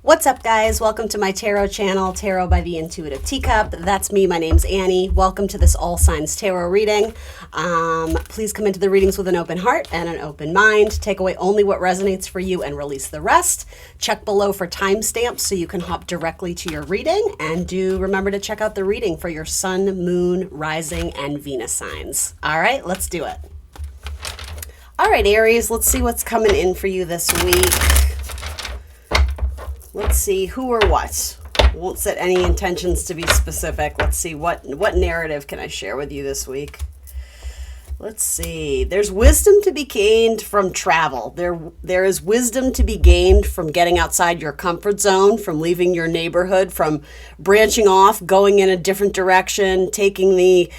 What's up, guys? Welcome to my tarot channel, Tarot by the Intuitive Teacup. That's me. My name's Annie. Welcome to this All Signs Tarot reading. Please come into the readings with an open heart and an open mind. Take away only what resonates for you and release the rest. Check below for timestamps so you can hop directly to your reading. And do remember to check out the reading for your sun, moon, rising, and Venus signs. All right, let's do it. All right, Aries, let's see what's coming in for you this week. Let's see who or what. Won't set any intentions to be specific. Let's see what narrative can I share with you this week. Let's see. There's wisdom to be gained from travel. There is wisdom to be gained from getting outside your comfort zone, from leaving your neighborhood, from branching off, going in a different direction, taking the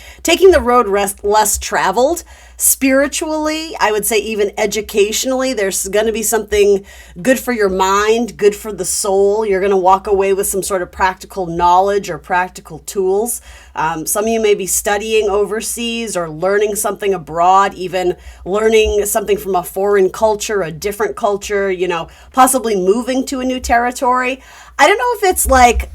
road less traveled. Spiritually, I would say even educationally, there's going to be something good for your mind, good for the soul. You're going to walk away with some sort of practical knowledge or practical tools. Some of you may be studying overseas or learning something abroad, even learning something from a foreign culture, a different culture, possibly moving to a new territory. I don't know if it's like,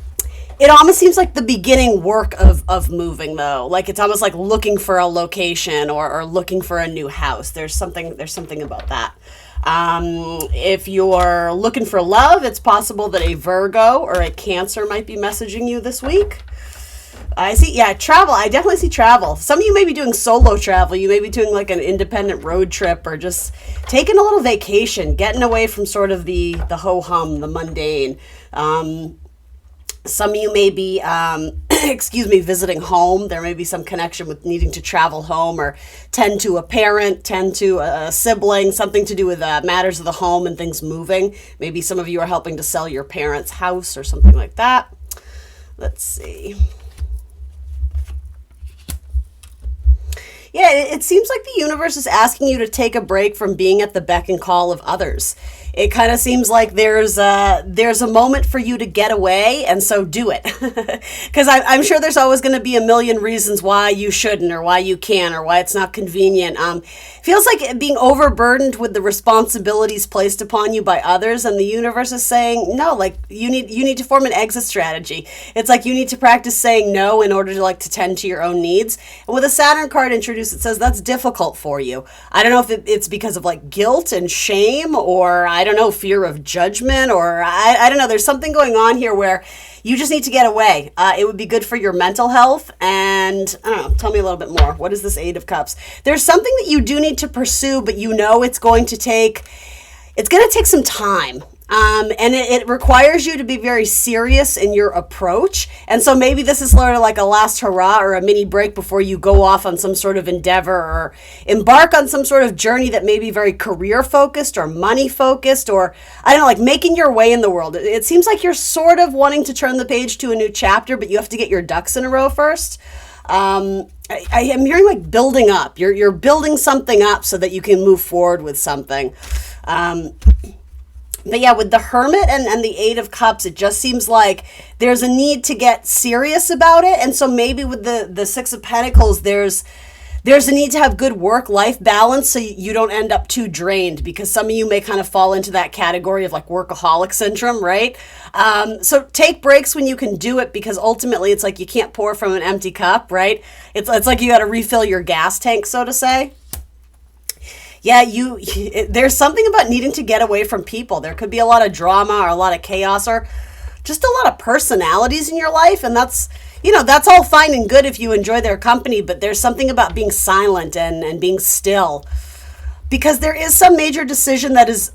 it almost seems like the beginning work of moving, though. Like it's almost like looking for a location or looking for a new house. There's something about that. If you're looking for love, it's possible that a Virgo or a Cancer might be messaging you this week. I see, travel. I definitely see travel. Some of you may be doing solo travel. You may be doing like an independent road trip or just taking a little vacation, getting away from sort of the ho-hum, the mundane. Some of you may be, visiting home. There may be some connection with needing to travel home or tend to a parent, tend to a sibling, something to do with matters of the home and things moving. Maybe some of you are helping to sell your parents' house or something like that. Let's see. Yeah, it seems like the universe is asking you to take a break from being at the beck and call of others. It kind of seems like there's a moment for you to get away, and so do it. Because I'm sure there's always going to be a million reasons why you shouldn't or why you can't or why it's not convenient. Feels like being overburdened with the responsibilities placed upon you by others, and the universe is saying, no, like you need to form an exit strategy. It's like you need to practice saying no in order to tend to your own needs. And with a Saturn card introduced, it says that's difficult for you. I don't know if it's because of like guilt and shame, or I don't know, fear of judgment, or I don't know. There's something going on here where you just need to get away. It would be good for your mental health. And I don't know, tell me a little bit more. What is this Eight of Cups? There's something that you do need to pursue, but it's going to take some time. And it requires you to be very serious in your approach. And so maybe this is sort of like a last hurrah or a mini break before you go off on some sort of endeavor or embark on some sort of journey that may be very career focused or money focused, or I don't know, like making your way in the world. It seems like you're sort of wanting to turn the page to a new chapter, but you have to get your ducks in a row first. I am hearing like building up. You're building something up so that you can move forward with something. But yeah, with the Hermit and the Eight of Cups, it just seems like there's a need to get serious about it. And so maybe with the Six of Pentacles, there's a need to have good work-life balance so you don't end up too drained, because some of you may kind of fall into that category of like workaholic syndrome, right? So take breaks when you can do it, because ultimately it's like you can't pour from an empty cup, right? It's like you got to refill your gas tank, so to say. Yeah, there's something about needing to get away from people. There could be a lot of drama or a lot of chaos or just a lot of personalities in your life. And that's all fine and good if you enjoy their company, but there's something about being silent and being still, because there is some major decision that is,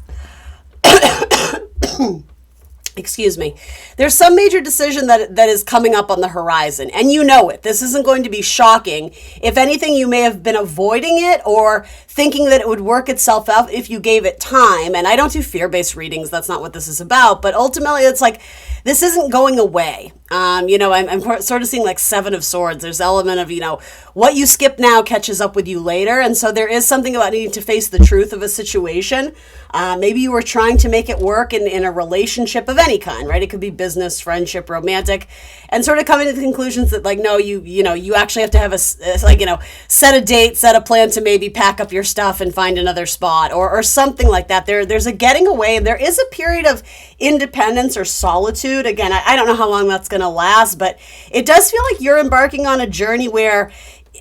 excuse me, there's some major decision that is coming up on the horizon, and you know it. This isn't going to be shocking. If anything, you may have been avoiding it or thinking that it would work itself out if you gave it time. And I don't do fear-based readings. That's not what this is about. But ultimately, it's like this isn't going away. I'm sort of seeing like Seven of Swords. There's element of, what you skip now catches up with you later. And so there is something about needing to face the truth of a situation. Maybe you were trying to make it work in a relationship of any kind, right? It could be business, friendship, romantic, and sort of coming to the conclusions that like, no, you actually have to have set a date, set a plan to maybe pack up your stuff and find another spot or something like that. There's a getting away, and there is a period of independence or solitude. Again, I don't know how long that's going to last, but it does feel like you're embarking on a journey where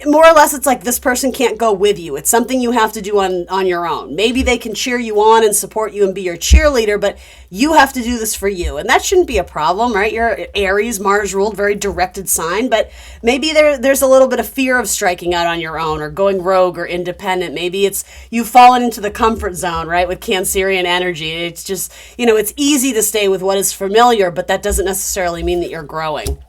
more or less it's like this person can't go with you. It's something you have to do on your own. Maybe they can cheer you on and support you and be your cheerleader, but you have to do this for you. And that shouldn't be a problem, right? You're Aries, Mars ruled, very directed sign, but maybe there's a little bit of fear of striking out on your own or going rogue or independent. Maybe it's you've fallen into the comfort zone, right? With Cancerian energy. It's just, it's easy to stay with what is familiar, but that doesn't necessarily mean that you're growing.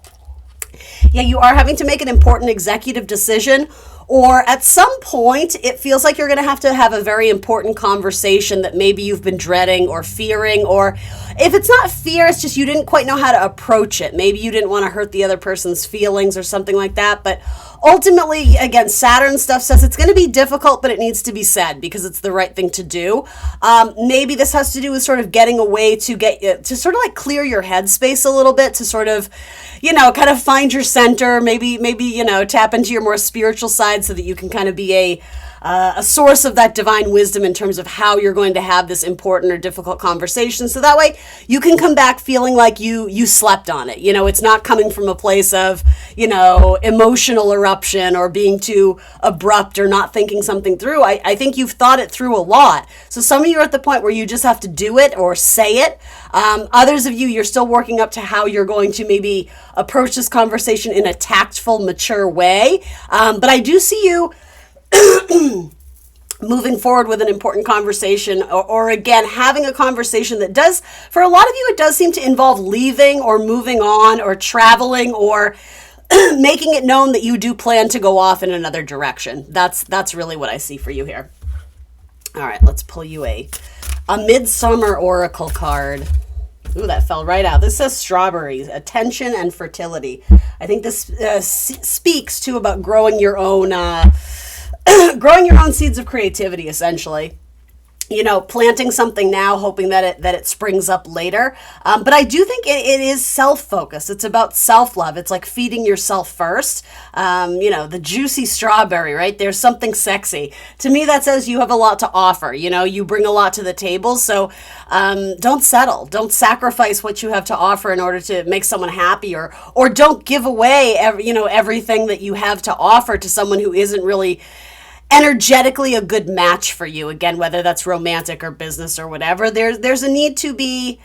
Yeah, you are having to make an important executive decision, or at some point it feels like you're going to have a very important conversation that maybe you've been dreading or fearing, or if it's not fear, it's just you didn't quite know how to approach it. Maybe you didn't want to hurt the other person's feelings or something like that, but ultimately, again, Saturn stuff says it's going to be difficult, but it needs to be said because it's the right thing to do. Maybe this has to do with sort of getting away to sort of like clear your headspace a little bit, to sort of, kind of find your center, maybe, tap into your more spiritual side so that you can kind of be a source of that divine wisdom in terms of how you're going to have this important or difficult conversation. So that way you can come back feeling like you slept on it. It's not coming from a place of, emotional eruption or being too abrupt or not thinking something through. I think you've thought it through a lot. So some of you are at the point where you just have to do it or say it. Others of you, you're still working up to how you're going to maybe approach this conversation in a tactful, mature way. But I do see you moving forward with an important conversation or again, having a conversation that does, for a lot of you, it does seem to involve leaving or moving on or traveling or making it known that you do plan to go off in another direction. That's really what I see for you here. All right, let's pull you a Midsummer Oracle card. Ooh, that fell right out. This says strawberries, attention and fertility. I think this speaks to about growing your own seeds of creativity, essentially. Planting something now, hoping that it springs up later. But I do think it is self-focused. It's about self-love. It's like feeding yourself first. The juicy strawberry, right? There's something sexy. To me, that says you have a lot to offer. You bring a lot to the table. So don't settle. Don't sacrifice what you have to offer in order to make someone happy, or don't give away everything that you have to offer to someone who isn't really energetically a good match for you. Again, whether that's romantic or business or whatever, there's a need to be,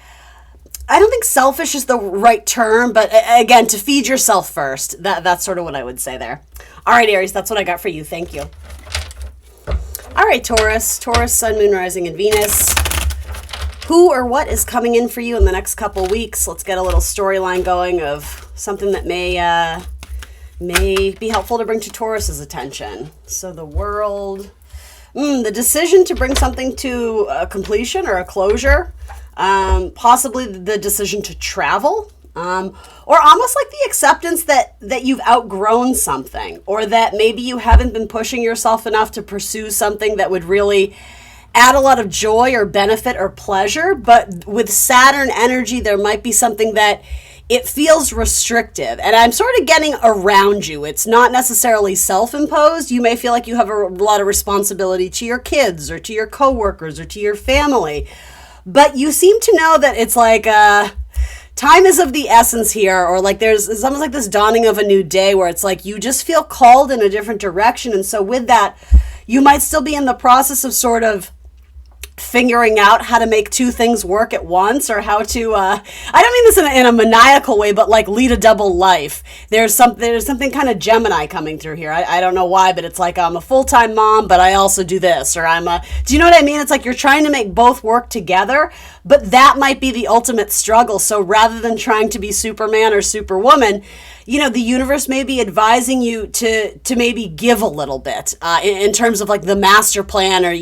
I don't think selfish is the right term, but again, to feed yourself first. That's sort of what I would say there. All right, Aries, that's what I got for you. Thank you. All right, Taurus, Sun, Moon, Rising, and Venus. Who or what is coming in for you in the next couple weeks? Let's get a little storyline going of something that may be helpful to bring to Taurus's attention. So the World, the decision to bring something to a completion or a closure, possibly the decision to travel, or almost like the acceptance that you've outgrown something, or that maybe you haven't been pushing yourself enough to pursue something that would really add a lot of joy or benefit or pleasure. But with Saturn energy, there might be something that it feels restrictive, and I'm sort of getting around you. It's not necessarily self-imposed. You may feel like you have a lot of responsibility to your kids or to your coworkers or to your family, but you seem to know that it's like time is of the essence here, or like it's almost like this dawning of a new day where it's like you just feel called in a different direction. And so with that, you might still be in the process of sort of figuring out how to make two things work at once, or how to I don't mean this in a maniacal way, but like lead a double life. There's something kind of Gemini coming through here. I don't know why, but it's like I'm a full-time mom, but I also do this, or do you know what I mean? It's like you're trying to make both work together, but that might be the ultimate struggle. So rather than trying to be Superman or Superwoman, the universe may be advising you to maybe give a little bit in terms of like the master plan, or,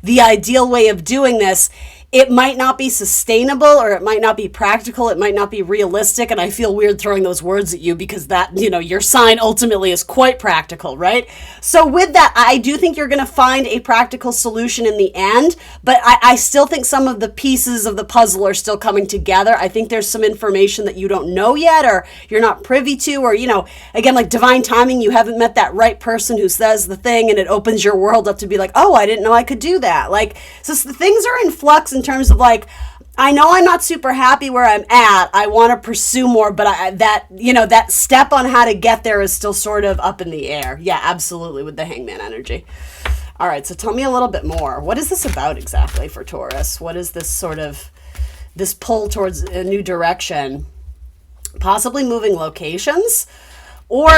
the ideal way of doing this. it might not be sustainable, or it might not be practical, it might not be realistic, and I feel weird throwing those words at you because that, your sign ultimately is quite practical, right? So with that, I do think you're going to find a practical solution in the end, but I still think some of the pieces of the puzzle are still coming together. I think there's some information that you don't know yet, or you're not privy to, or, again, like divine timing, you haven't met that right person who says the thing and it opens your world up to be like, oh, I didn't know I could do that. Like, so the things are in flux in terms of like, I know I'm not super happy where I'm at. I want to pursue more, but that step on how to get there is still sort of up in the air. Yeah, absolutely, with the Hangman energy. All right, so tell me a little bit more. What is this about exactly for Taurus? What is this this pull towards a new direction? Possibly moving locations? Or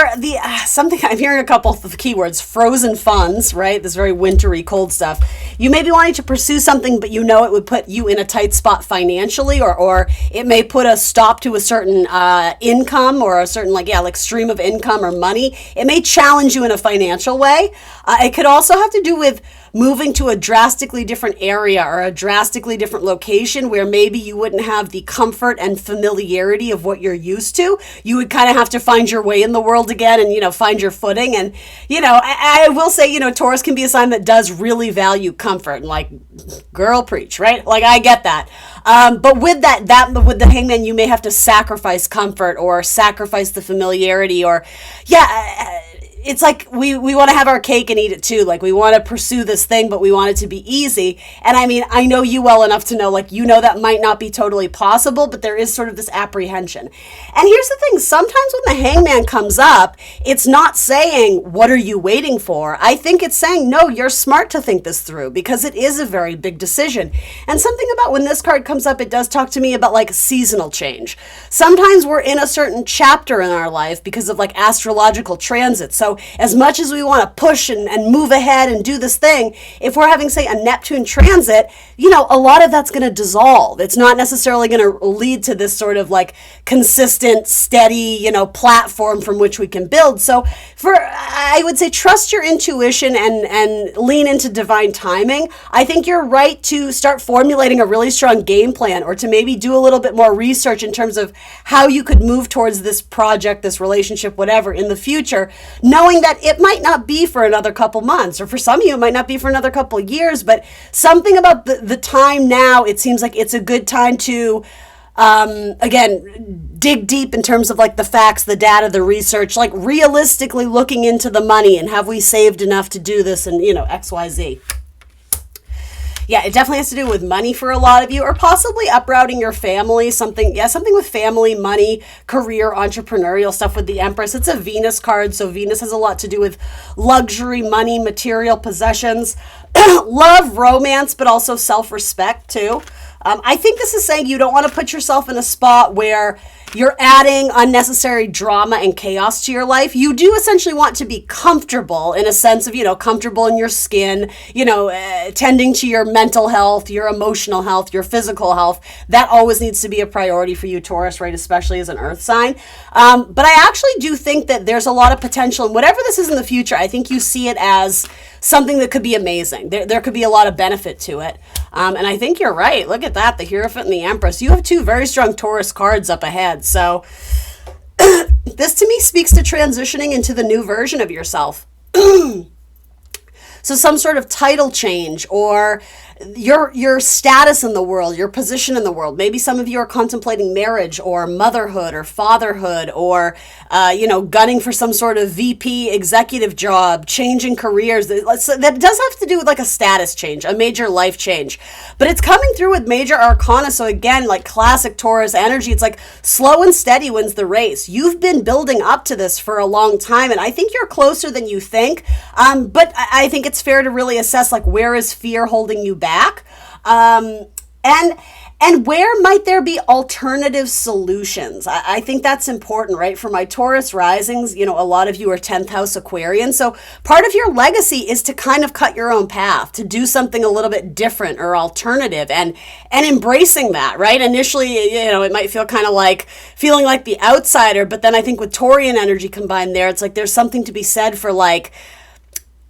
something, I'm hearing a couple of keywords, frozen funds, right? This very wintry, cold stuff. You may be wanting to pursue something, but it would put you in a tight spot financially, or it may put a stop to a certain income, or a certain stream of income or money. It may challenge you in a financial way. It could also have to do with moving to a drastically different area or a drastically different location where maybe you wouldn't have the comfort and familiarity of what you're used to. You would kind of have to find your way in the world again and, find your footing. And, I will say, Taurus can be a sign that does really value comfort, and girl preach, right? I get that. But with with the Hangman, you may have to sacrifice comfort or sacrifice the familiarity, or, it's like we want to have our cake and eat it too. We want to pursue this thing, but we want it to be easy. And I mean, I know you well enough to know, that might not be totally possible, but there is sort of this apprehension. And here's the thing. Sometimes when the Hangman comes up, it's not saying, what are you waiting for? I think it's saying, no, you're smart to think this through, because it is a very big decision. And something about when this card comes up, it does talk to me about seasonal change. Sometimes we're in a certain chapter in our life because of astrological transits. So as much as we want to push and move ahead and do this thing, if we're having, say, a Neptune transit, a lot of that's going to dissolve. It's not necessarily going to lead to this sort of consistent, steady, platform from which we can build. So I would say trust your intuition and lean into divine timing. I think you're right to start formulating a really strong game plan, or to maybe do a little bit more research in terms of how you could move towards this project, this relationship, whatever, in the future, knowing that it might not be for another couple months, or for some of you, it might not be for another couple of years, but something about the time now, it seems like it's a good time to, again, dig deep in terms of the facts, the data, the research, realistically looking into the money, and have we saved enough to do this, and, XYZ. Yeah, it definitely has to do with money for a lot of you, or possibly uprooting your family, something with family, money, career, entrepreneurial stuff with the Empress. It's a Venus card, so Venus has a lot to do with luxury, money, material possessions, love, romance, but also self-respect too. I think this is saying you don't want to put yourself in a spot where you're adding unnecessary drama and chaos to your life. You do essentially want to be comfortable, in a sense of, comfortable in your skin, tending to your mental health, your emotional health, your physical health. That always needs to be a priority for you, Taurus, right? Especially as an earth sign. But I actually do think that there's a lot of potential, and whatever this is in the future, I think you see it as something that could be amazing. There could be a lot of benefit to it. And I think you're right. Look at that, the Hierophant and the Empress. You have two very strong Taurus cards up ahead. So this to me speaks to transitioning into the new version of yourself. So some sort of title change, or your status in the world, your position in the world. Maybe some of you are contemplating marriage or motherhood or fatherhood, or, gunning for some sort of VP executive job, changing careers. That does have to do with a status change, a major life change. But it's coming through with major arcana. So again, classic Taurus energy, it's slow and steady wins the race. You've been building up to this for a long time, and I think you're closer than you think. But I think it's fair to really assess where is fear holding you back, and where might there be alternative solutions. I think that's important, right? For my Taurus risings, a lot of you are 10th house Aquarian, so part of your legacy is to kind of cut your own path, to do something a little bit different or alternative, and embracing that, right? Initially, it might feel kind of feeling like the outsider, but then I think with Taurian energy combined there, it's there's something to be said for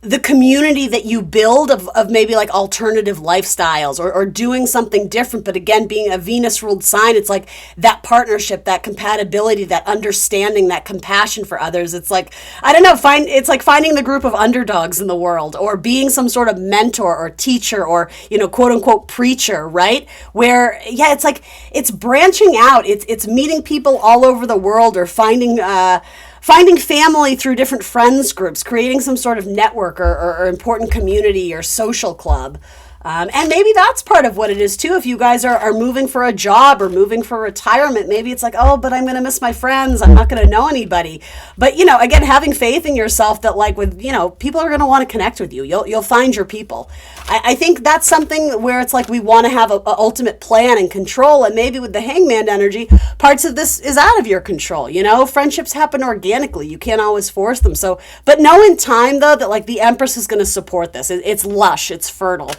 the community that you build of maybe like alternative lifestyles or doing something different. But again, being a Venus ruled sign, it's like that partnership, that compatibility, that understanding, that compassion for others. It's like, I don't know, it's like finding the group of underdogs in the world, or being some sort of mentor or teacher or, quote unquote preacher, right? Where, yeah, it's like, it's branching out. It's meeting people all over the world, or finding family through different friends groups, creating some sort of network or important community or social club. And maybe that's part of what it is too. If you guys are moving for a job or moving for retirement, maybe it's like, oh, but I'm going to miss my friends. I'm not going to know anybody. But, again, having faith in yourself that like with, people are going to want to connect with you. You'll find your people. I think that's something where it's like we want to have a ultimate plan and control. And maybe with the hangman energy, parts of this is out of your control. Friendships happen organically. You can't always force them. So, but know in time though, that like the Empress is going to support this. It's lush. It's fertile.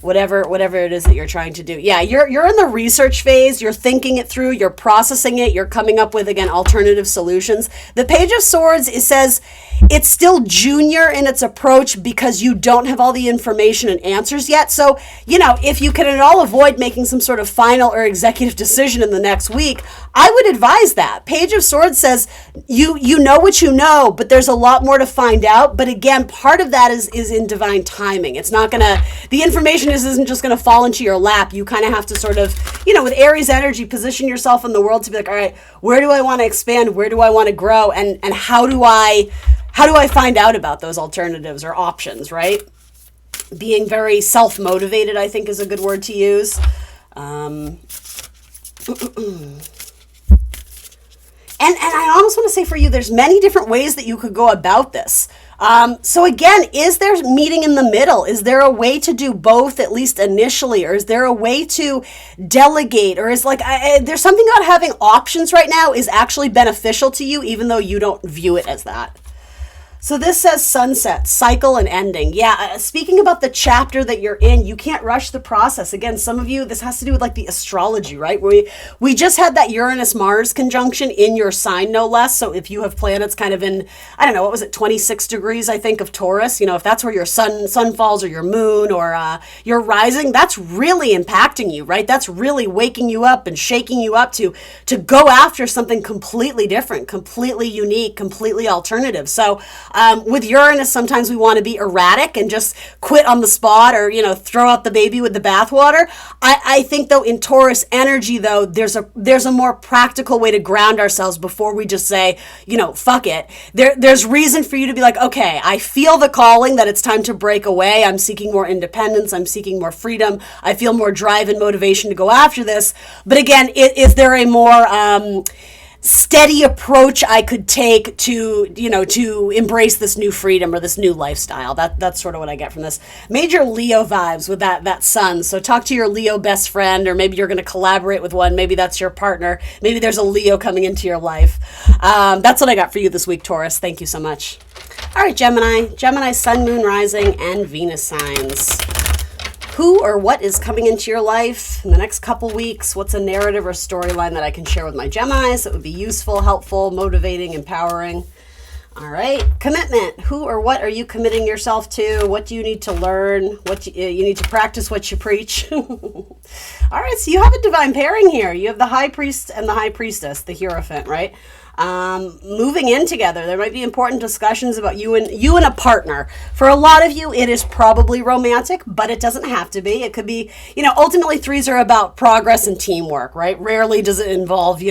Whatever it is that you're trying to do. Yeah, you're in the research phase, you're thinking it through, you're processing it, you're coming up with, again, alternative solutions. The Page of Swords, it says it's still junior in its approach because you don't have all the information and answers yet. So, if you can at all avoid making some sort of final or executive decision in the next week, I would advise that. Page of Swords says you know what you know, but there's a lot more to find out. But again, part of that is in divine timing. It's not the information isn't just going to fall into your lap. You kind of have to sort of, with Aries energy, position yourself in the world to be like, all right, where do I want to expand? Where do I want to grow? And how do I find out about those alternatives or options, right? Being very self-motivated, I think, is a good word to use. And I almost want to say for you, there's many different ways that you could go about this. So again, is there meeting in the middle? Is there a way to do both, at least initially? Or is there a way to delegate? Or is there's something about having options right now is actually beneficial to you, even though you don't view it as that. So this says sunset, cycle and ending. Yeah, speaking about the chapter that you're in, you can't rush the process. Again, some of you, this has to do with like the astrology, right? We just had that Uranus-Mars conjunction in your sign, no less. So if you have planets kind of in, I don't know, what was it, 26 degrees, I think, of Taurus, if that's where your sun falls, or your moon, or your rising, that's really impacting you, right? That's really waking you up and shaking you up to go after something completely different, completely unique, completely alternative. So with Uranus, sometimes we want to be erratic and just quit on the spot, or, throw out the baby with the bathwater. I think though in Taurus energy though, there's a more practical way to ground ourselves before we just say, fuck it. There's reason for you to be like, okay, I feel the calling that it's time to break away. I'm seeking more independence. I'm seeking more freedom. I feel more drive and motivation to go after this. But again, is there a more, steady approach I could take to embrace this new freedom or this new lifestyle? That's sort of what I get from this. Major Leo vibes with that sun. So talk to your Leo best friend, or maybe you're going to collaborate with one. Maybe that's your partner. Maybe there's a Leo coming into your life. That's what I got for you this week, Taurus. Thank you so much. All right, Gemini, sun, moon, rising, and Venus signs. Who or what is coming into your life in the next couple weeks? What's a narrative or storyline that I can share with my Geminis that would be useful, helpful, motivating, empowering? All right. Commitment. Who or what are you committing yourself to? What do you need to learn? What you need to practice what you preach. All right. So you have a divine pairing here. You have the High Priest and the High Priestess, the Hierophant, right? Moving in together. There might be important discussions about you and a partner. For a lot of you, it is probably romantic, but it doesn't have to be. It could be, ultimately threes are about progress and teamwork, right? Rarely does it involve,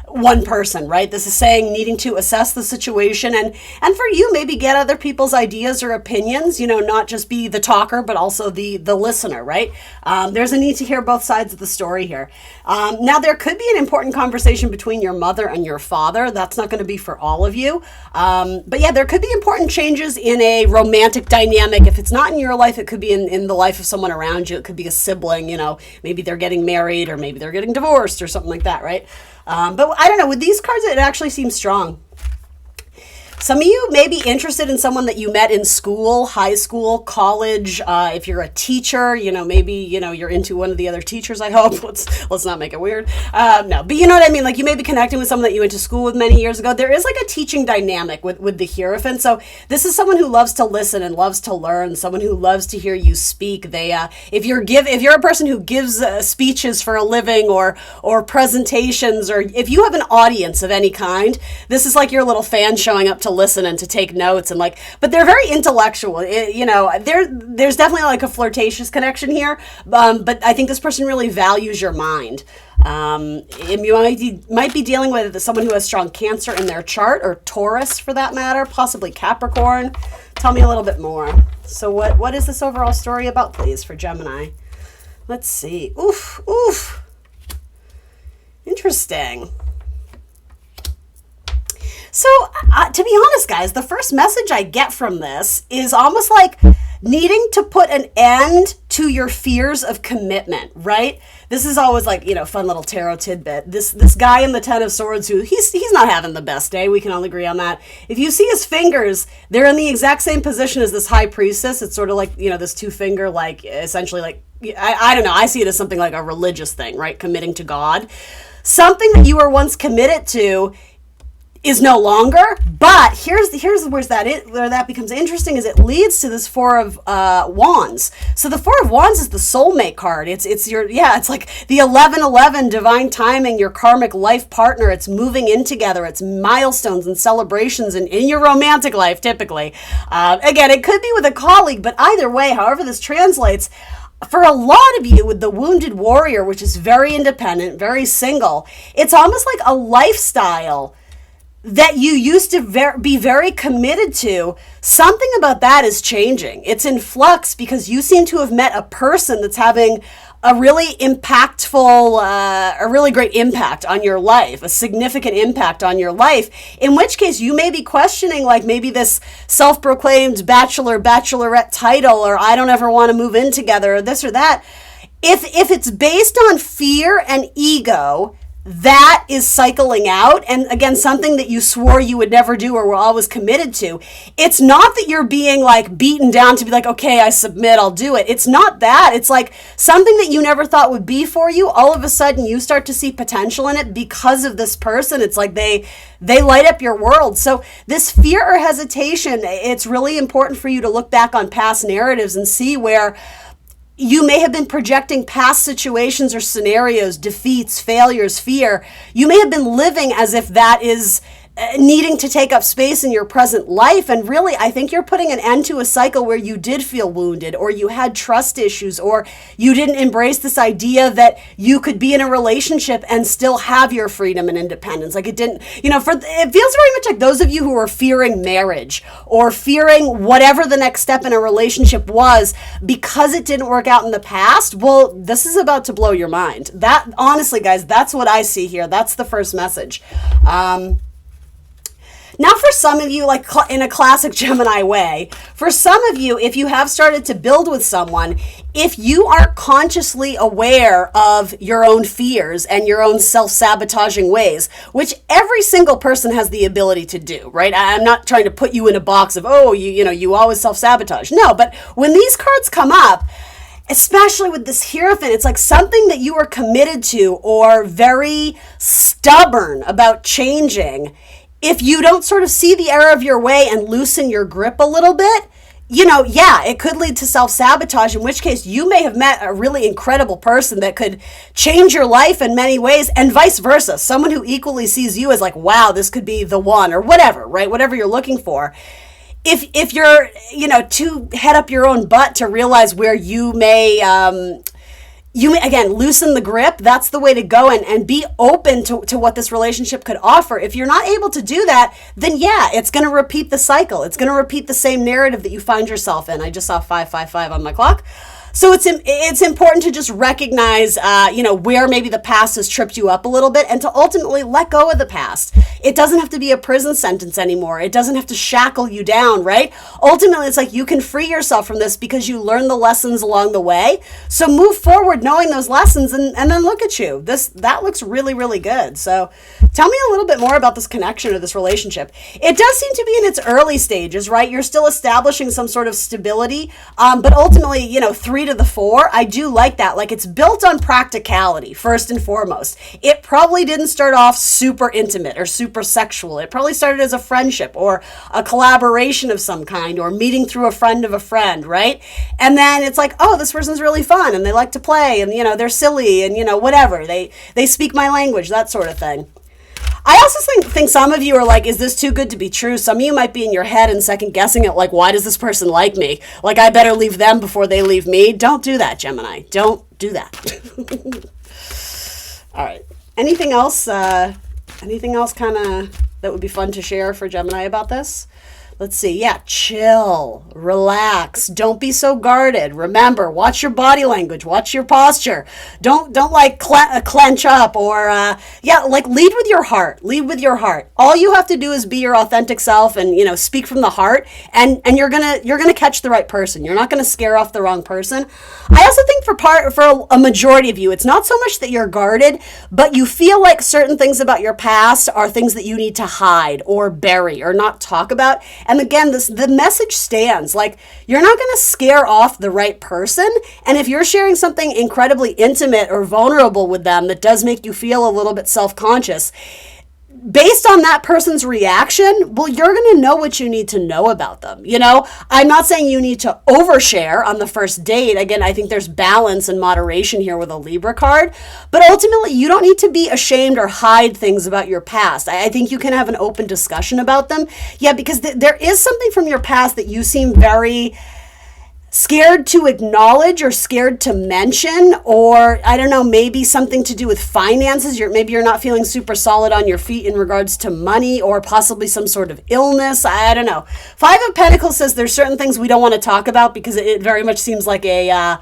one person, right? This is saying needing to assess the situation and for you, maybe get other people's ideas or opinions, not just be the talker, but also the listener, right? There's a need to hear both sides of the story here. Now, there could be an important conversation between your mother and your father. That's not going to be for all of you. But yeah, there could be important changes in a romantic dynamic. If it's not in your life, it could be in the life of someone around you. It could be a sibling, maybe they're getting married or maybe they're getting divorced or something like that, right? But I don't know, with these cards, it actually seems strong. Some of you may be interested in someone that you met in school, high school, college. If you're a teacher, maybe, you're into one of the other teachers, I hope. Let's not make it weird. No, but you know what I mean? Like, you may be connecting with someone that you went to school with many years ago. There is like a teaching dynamic with the Hierophant. So this is someone who loves to listen and loves to learn, someone who loves to hear you speak. If you're a person who gives speeches for a living or presentations, or if you have an audience of any kind, this is like your little fan showing up to listen and to take notes, and but they're very intellectual. There's definitely like a flirtatious connection here, but I think this person really values your mind. You might be dealing with someone who has strong Cancer in their chart, or Taurus for that matter, possibly Capricorn. Tell me a little bit more. So what is this overall story about, please, for Gemini? Let's see. Oof. Interesting. So, to be honest, guys, the first message I get from this is almost like needing to put an end to your fears of commitment, right? This is always like, fun little tarot tidbit. This guy in the Ten of Swords, who he's not having the best day. We can all agree on that. If you see his fingers, they're in the exact same position as this High Priestess. It's sort of like, this two finger, like essentially like, I don't know. I see it as something like a religious thing, right? Committing to God. Something that you were once committed to is no longer, but here's where that becomes interesting, is it leads to this Four of Wands. So the Four of Wands is the soulmate card. It's like the 11:11 divine timing, your karmic life partner. It's moving in together. It's milestones and celebrations in your romantic life, typically. Again, it could be with a colleague, but either way, however this translates, for a lot of you with the Wounded Warrior, which is very independent, very single, it's almost like a lifestyle that you used to be very committed to. Something about that is changing. It's in flux because you seem to have met a person that's having a really impactful, a really great impact on your life, a significant impact on your life, in which case you may be questioning, like, maybe this self-proclaimed bachelorette title, or I don't ever want to move in together, or this or that. If it's based on fear and ego, that is cycling out, and again, something that you swore you would never do or were always committed to. It's not that you're being like beaten down to be like, okay, I submit, I'll do it. It's not that. It's like something that you never thought would be for you. All of a sudden you start to see potential in it because of this person. It's like they light up your world. So this fear or hesitation, it's really important for you to look back on past narratives and see where you may have been projecting past situations or scenarios, defeats, failures, fear. You may have been living as if that is needing to take up space in your present life. And really, I think you're putting an end to a cycle where you did feel wounded, or you had trust issues, or you didn't embrace this idea that you could be in a relationship and still have your freedom and independence. Like, it didn't, it feels very much like those of you who are fearing marriage or fearing whatever the next step in a relationship was because it didn't work out in the past. Well, this is about to blow your mind. That, honestly, guys, that's what I see here. That's the first message. Now, for some of you, like in a classic Gemini way, for some of you, if you have started to build with someone, if you are consciously aware of your own fears and your own self-sabotaging ways, which every single person has the ability to do, right? I'm not trying to put you in a box of, you always self-sabotage. No, but when these cards come up, especially with this Hierophant, it's like something that you are committed to or very stubborn about changing. If you don't sort of see the error of your way and loosen your grip a little bit, it could lead to self-sabotage, in which case you may have met a really incredible person that could change your life in many ways, and vice versa. Someone who equally sees you as like, wow, this could be the one, or whatever, right? Whatever you're looking for. If you're, too head up your own butt to realize where you may again, loosen the grip. That's the way to go, and be open to what this relationship could offer. If you're not able to do that, then it's going to repeat the cycle. It's going to repeat the same narrative that you find yourself in. I just saw 555 on my clock. So it's important to just recognize, where maybe the past has tripped you up a little bit, and to ultimately let go of the past. It doesn't have to be a prison sentence anymore. It doesn't have to shackle you down, right? Ultimately, it's like you can free yourself from this because you learned the lessons along the way. So move forward knowing those lessons, and then look at you. That looks really, really good. So tell me a little bit more about this connection or this relationship. It does seem to be in its early stages, right? You're still establishing some sort of stability, but ultimately, 3 to the 4, I do like that. Like, it's built on practicality, first and foremost. It probably didn't start off super intimate or super sexual. It probably started as a friendship or a collaboration of some kind, or meeting through a friend of a friend, right? And then it's like, oh, this person's really fun and they like to play, and they're silly, and whatever. They speak my language, that sort of thing. I also think some of you are like, is this too good to be true? Some of you might be in your head and second guessing it, like, why does this person like me? Like, I better leave them before they leave me. Don't do that, Gemini. Don't do that. All right. Anything else kind of that would be fun to share for Gemini about this? Let's see. Yeah, chill, relax. Don't be so guarded. Remember, watch your body language, watch your posture. Don't like clench up, or like lead with your heart. Lead with your heart. All you have to do is be your authentic self and speak from the heart, and you're gonna catch the right person. You're not gonna scare off the wrong person. I also think for a majority of you, it's not so much that you're guarded, but you feel like certain things about your past are things that you need to hide or bury or not talk about. And again, the message stands. Like, you're not going to scare off the right person. And if you're sharing something incredibly intimate or vulnerable with them that does make you feel a little bit self-conscious, based on that person's reaction, well, you're going to know what you need to know about them. I'm not saying you need to overshare on the first date. Again, I think there's balance and moderation here with a Libra card. But ultimately, you don't need to be ashamed or hide things about your past. I think you can have an open discussion about them. Yeah, because there is something from your past that you seem very scared to acknowledge or scared to mention, or I don't know, maybe something to do with finances. Maybe you're not feeling super solid on your feet in regards to money, or possibly some sort of illness. I don't know. 5 of Pentacles says there's certain things we don't want to talk about because it very much seems like a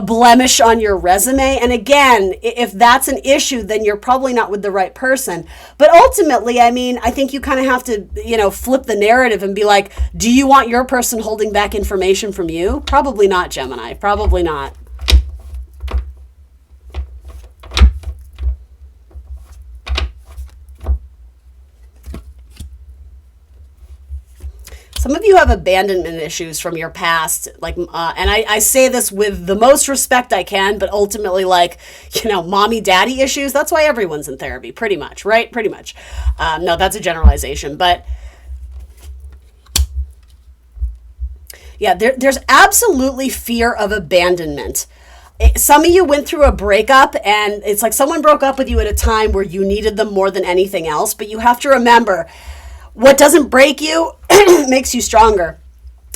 blemish on your resume. And again, if that's an issue, then you're probably not with the right person. But ultimately, I think you kind of have to, flip the narrative and be like, do you want your person holding back information from you? Probably not, Gemini. Probably not. Some of you have abandonment issues from your past, and I say this with the most respect I can, but ultimately, mommy, daddy issues. That's why everyone's in therapy, pretty much, right? Pretty much. No, that's a generalization, but yeah, there's absolutely fear of abandonment. Some of you went through a breakup, and it's like someone broke up with you at a time where you needed them more than anything else, but you have to remember, what doesn't break you makes you stronger.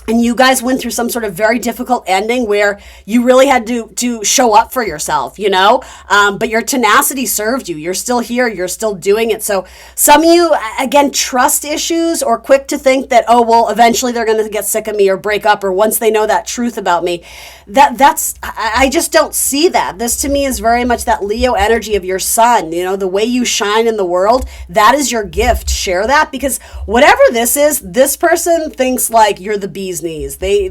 And you guys went through some sort of very difficult ending where you really had to show up for yourself, but your tenacity served you. You're still here. You're still doing it. So some of you, again, trust issues, or quick to think that, oh, well, eventually they're going to get sick of me or break up, or once they know that truth about me. I just don't see that. This to me is very much that Leo energy of your sun, the way you shine in the world. That is your gift. Share that, because whatever this is, this person thinks like you're the bee's knees. They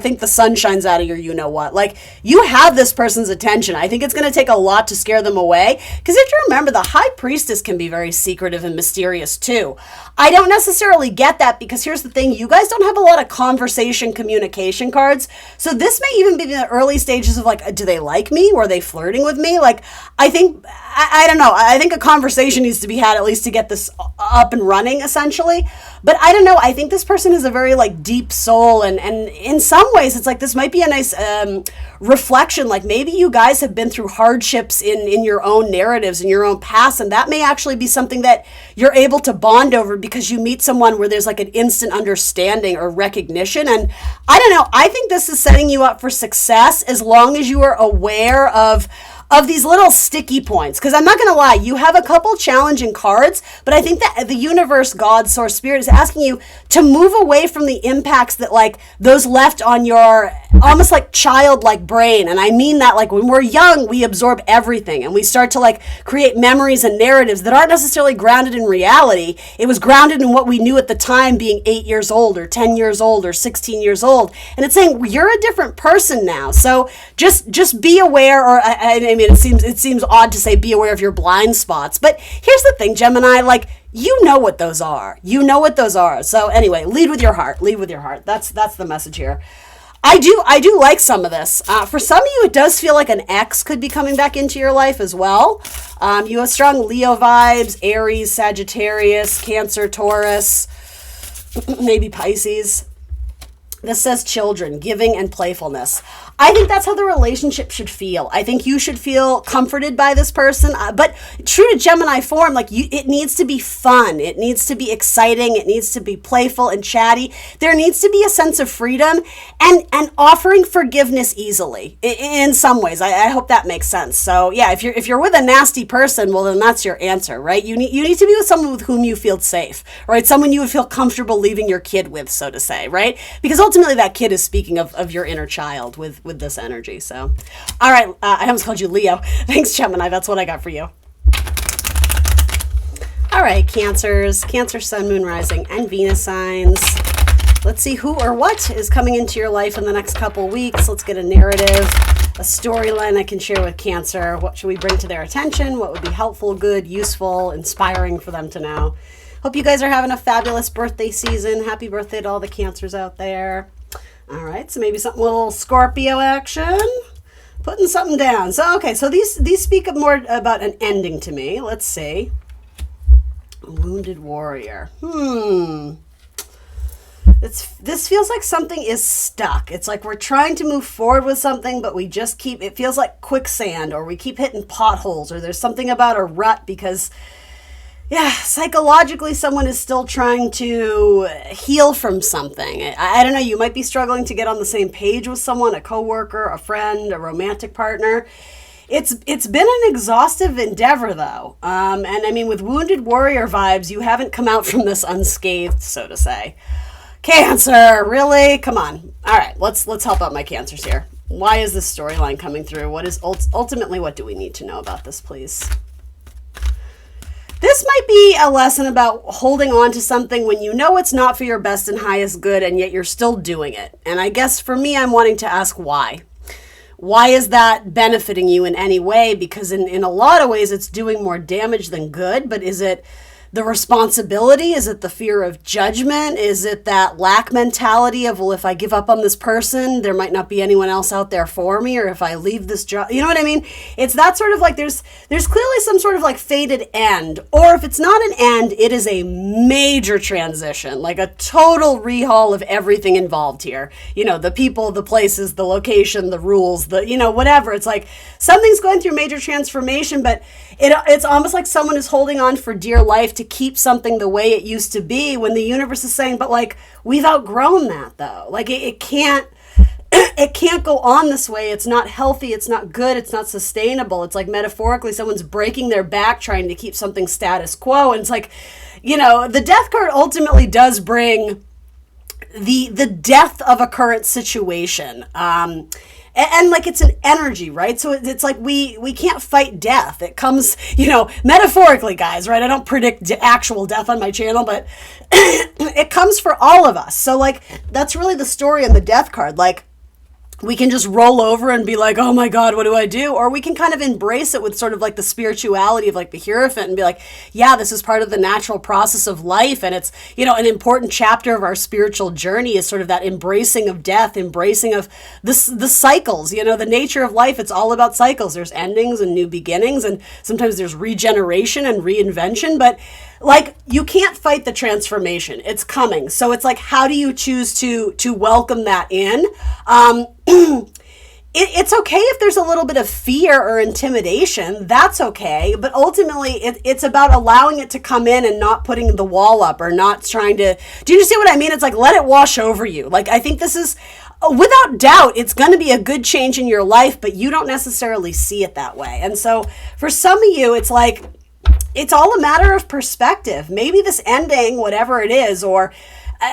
think the sun shines out of your you-know-what. Like, you have this person's attention. I think it's going to take a lot to scare them away, because if you remember, the High Priestess can be very secretive and mysterious too. I don't necessarily get that, because here's the thing, you guys don't have a lot of conversation communication cards, so this may even be in the early stages of like, do they like me? Or are they flirting with me? Like, I don't know. I think a conversation needs to be had at least to get this up and running, essentially. But I don't know. I think this person has a very deep soul, and in some ways, it's like this might be a nice reflection. Like, maybe you guys have been through hardships in your own narratives, in your own past, and that may actually be something that you're able to bond over because you meet someone where there's like an instant understanding or recognition. And I don't know. I think this is setting you up for success as long as you are aware of of these little sticky points. Because I'm not going to lie, you have a couple challenging cards, but I think that the universe, God, source, spirit is asking you to move away from the impacts that like those left on your almost like childlike brain. And I mean that like when we're young, we absorb everything and we start to like create memories and narratives that aren't necessarily grounded in reality. It was grounded in what we knew at the time, being 8 years old or 10 years old or 16 years old. And it's saying you're a different person now. So just be aware, or I mean, it seems odd to say be aware of your blind spots. But here's the thing, Gemini, like, you know what those are. You know what those are. So anyway, lead with your heart. Lead with your heart. That's the message here. I do like some of this. For some of you, it does feel like an ex could be coming back into your life as well. You have strong Leo vibes, Aries, Sagittarius, Cancer, Taurus, maybe Pisces. This says children, giving, and playfulness. I think that's how the relationship should feel. I think you should feel comforted by this person. But true to Gemini form, like it needs to be fun. It needs to be exciting. It needs to be playful and chatty. There needs to be a sense of freedom and offering forgiveness easily in some ways. I hope that makes sense. So yeah, if you're with a nasty person, well then that's your answer, right? You need to be with someone with whom you feel safe, right? Someone you would feel comfortable leaving your kid with, so to say, right? Because ultimately that kid is speaking of your inner child with this energy. So, all right, I almost called you Leo. Thanks, Gemini. That's what I got for you. All right, Cancers, Cancer, Sun, Moon, Rising, and Venus signs. Let's see who or what is coming into your life in the next couple weeks. Let's get a narrative, a storyline I can share with Cancer. What should we bring to their attention? What would be helpful, good, useful, inspiring for them to know? Hope you guys are having a fabulous birthday season. Happy birthday to all the Cancers out there. All right, so maybe something, a little Scorpio action. Putting something down. So, okay, so these speak more about an ending to me. Let's see. Wounded warrior. This feels like something is stuck. It's like we're trying to move forward with something, but we just keep, it feels like quicksand, or we keep hitting potholes, or there's something about a rut because... yeah, psychologically, someone is still trying to heal from something. I don't know, you might be struggling to get on the same page with someone, a coworker, a friend, a romantic partner. It's been an exhaustive endeavor, though. And I mean, with Wounded Warrior vibes, you haven't come out from this unscathed, so to say. Cancer, really? Come on. All right, let's help out my Cancers here. Why is this storyline coming through? What is ultimately, what do we need to know about this, please? This might be a lesson about holding on to something when you know it's not for your best and highest good, and yet you're still doing it. And I guess for me, I'm wanting to ask why. Why is that benefiting you in any way? Because in a lot of ways, it's doing more damage than good. But is it the responsibility? Is it the fear of judgment? Is it that lack mentality of, well, if I give up on this person, there might not be anyone else out there for me, or if I leave this job, you know what I mean? It's that sort of like, there's clearly some sort of like fated end, or if it's not an end, it is a major transition, like a total rehaul of everything involved here. You know, the people, the places, the location, the rules, the, you know, whatever. It's like something's going through major transformation, but it's almost like someone is holding on for dear life to keep something the way it used to be, when the universe is saying, but like, we've outgrown that though. Like it can't go on this way. It's not healthy. It's not good. It's not sustainable. It's like metaphorically someone's breaking their back trying to keep something status quo. And it's like, you know, the death card ultimately does bring the death of a current situation. And like, it's an energy, right? So it's like we can't fight death. It comes, you know, metaphorically, guys, right? I don't predict actual death on my channel, but it comes for all of us. So like, that's really the story in the death card. Like, we can just roll over and be like, oh my God, what do I do? Or we can kind of embrace it with sort of like the spirituality of like the Hierophant and be like, yeah, this is part of the natural process of life. And it's, you know, an important chapter of our spiritual journey is sort of that embracing of death, embracing of the cycles, you know, the nature of life. It's all about cycles. There's endings and new beginnings, and sometimes there's regeneration and reinvention, but like, you can't fight the transformation. It's coming. So it's like, how do you choose to welcome that in? It's okay if there's a little bit of fear or intimidation. That's okay. But ultimately, it's about allowing it to come in and not putting the wall up or not trying to... Do you see what I mean? It's like, let it wash over you. Like, I think this is without doubt, it's going to be a good change in your life, but you don't necessarily see it that way. And so for some of you, it's like, it's all a matter of perspective. Maybe this ending, whatever it is, or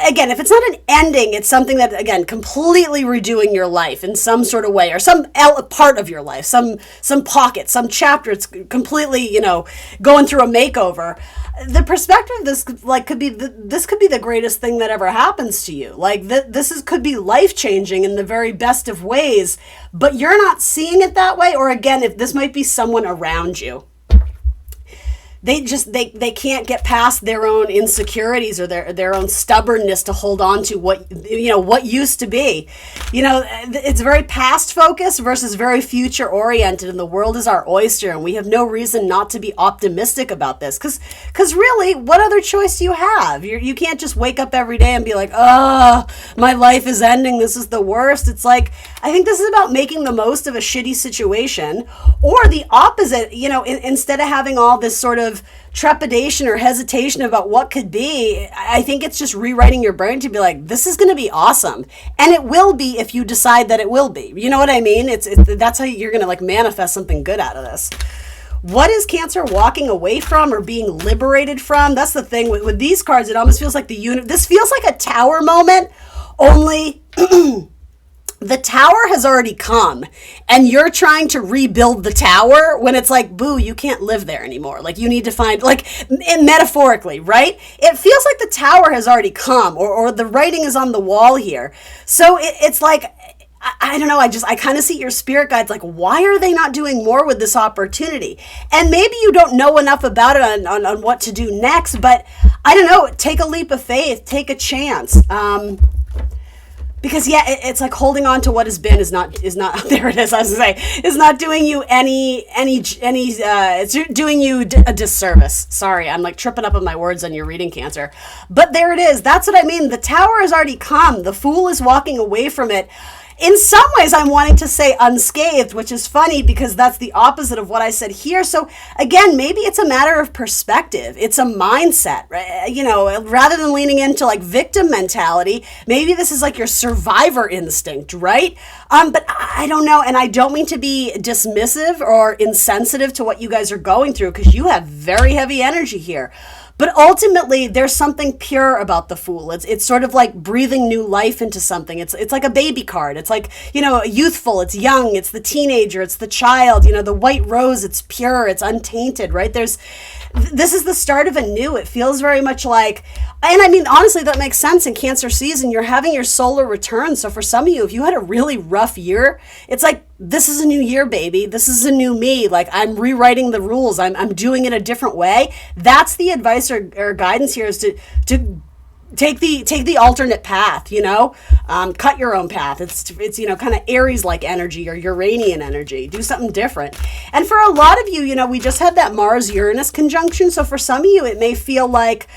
again, if it's not an ending, it's something that, again, completely redoing your life in some sort of way, or some part of your life, some pocket, some chapter. It's completely, going through a makeover. The perspective of this, like, could be this could be the greatest thing that ever happens to you. Like, could be life changing in the very best of ways, but you're not seeing it that way. Or again, if this might be someone around you. They can't get past their own insecurities or their own stubbornness to hold on to what used to be. It's very past focused versus very future oriented, and the world is our oyster, and we have no reason not to be optimistic about this. Because really, what other choice do you have? You can't just wake up every day and be like, oh, my life is ending, this is the worst. It's like, I think this is about making the most of a shitty situation, or the opposite, instead of having all this sort of trepidation or hesitation about what could be. I think it's just rewriting your brain to be like, this is going to be awesome. And it will be if you decide that it will be. You know what I mean? That's how you're going to like manifest something good out of this. What is Cancer walking away from or being liberated from? That's the thing with these cards. It almost feels like this feels like a Tower moment, only the tower has already come and you're trying to rebuild the tower when it's like, boo, you can't live there anymore. Like, you need to find, like, metaphorically, right? It feels like the tower has already come, or the writing is on the wall here. So it's like, I don't know, I kind of see your spirit guides like, why are they not doing more with this opportunity? And maybe you don't know enough about it on what to do next, but I don't know, take a leap of faith, take a chance. Because it's like holding on to what has been is not there it is, I was gonna say, is not doing you it's doing you a disservice. Sorry, I'm like tripping up on my words on your reading, Cancer. But there it is. That's what I mean. The tower has already come. The Fool is walking away from it. In some ways, I'm wanting to say unscathed, which is funny because that's the opposite of what I said here. So again, maybe it's a matter of perspective. It's a mindset, right? Rather than leaning into like victim mentality, maybe this is like your survivor instinct, right? But I don't know. And I don't mean to be dismissive or insensitive to what you guys are going through, because you have very heavy energy here. But ultimately, there's something pure about the Fool. It's sort of like breathing new life into something. It's like a baby card. It's like, youthful, it's young, it's the teenager, it's the child, the white rose, it's pure, it's untainted, right? This is the start of a new. It feels very much like, and I mean, honestly, that makes sense in Cancer season. You're having your solar return. So for some of you, if you had a really rough year, it's like, this is a new year, baby. This is a new me. Like, I'm rewriting the rules. I'm doing it a different way. That's the advice or guidance here, is to take the alternate path, cut your own path. It's kind of Aries like energy or Uranian energy. Do something different. And for a lot of you, we just had that Mars Uranus conjunction. So for some of you, it may feel like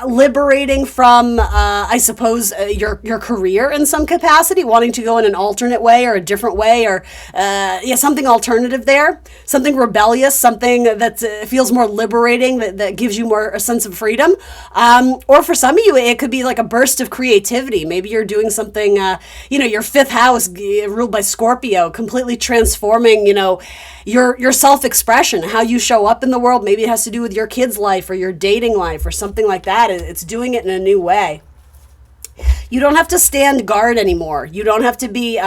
liberating from, I suppose, your career in some capacity, wanting to go in an alternate way or a different way, or something alternative there, something rebellious, something that feels more liberating, that gives you more a sense of freedom. Or for some of you, it could be like a burst of creativity. Maybe you're doing something, your fifth house ruled by Scorpio, completely transforming, your self-expression, how you show up in the world. Maybe it has to do with your kid's life or your dating life or something like that. It's doing it in a new way. You don't have to stand guard anymore. You don't have to be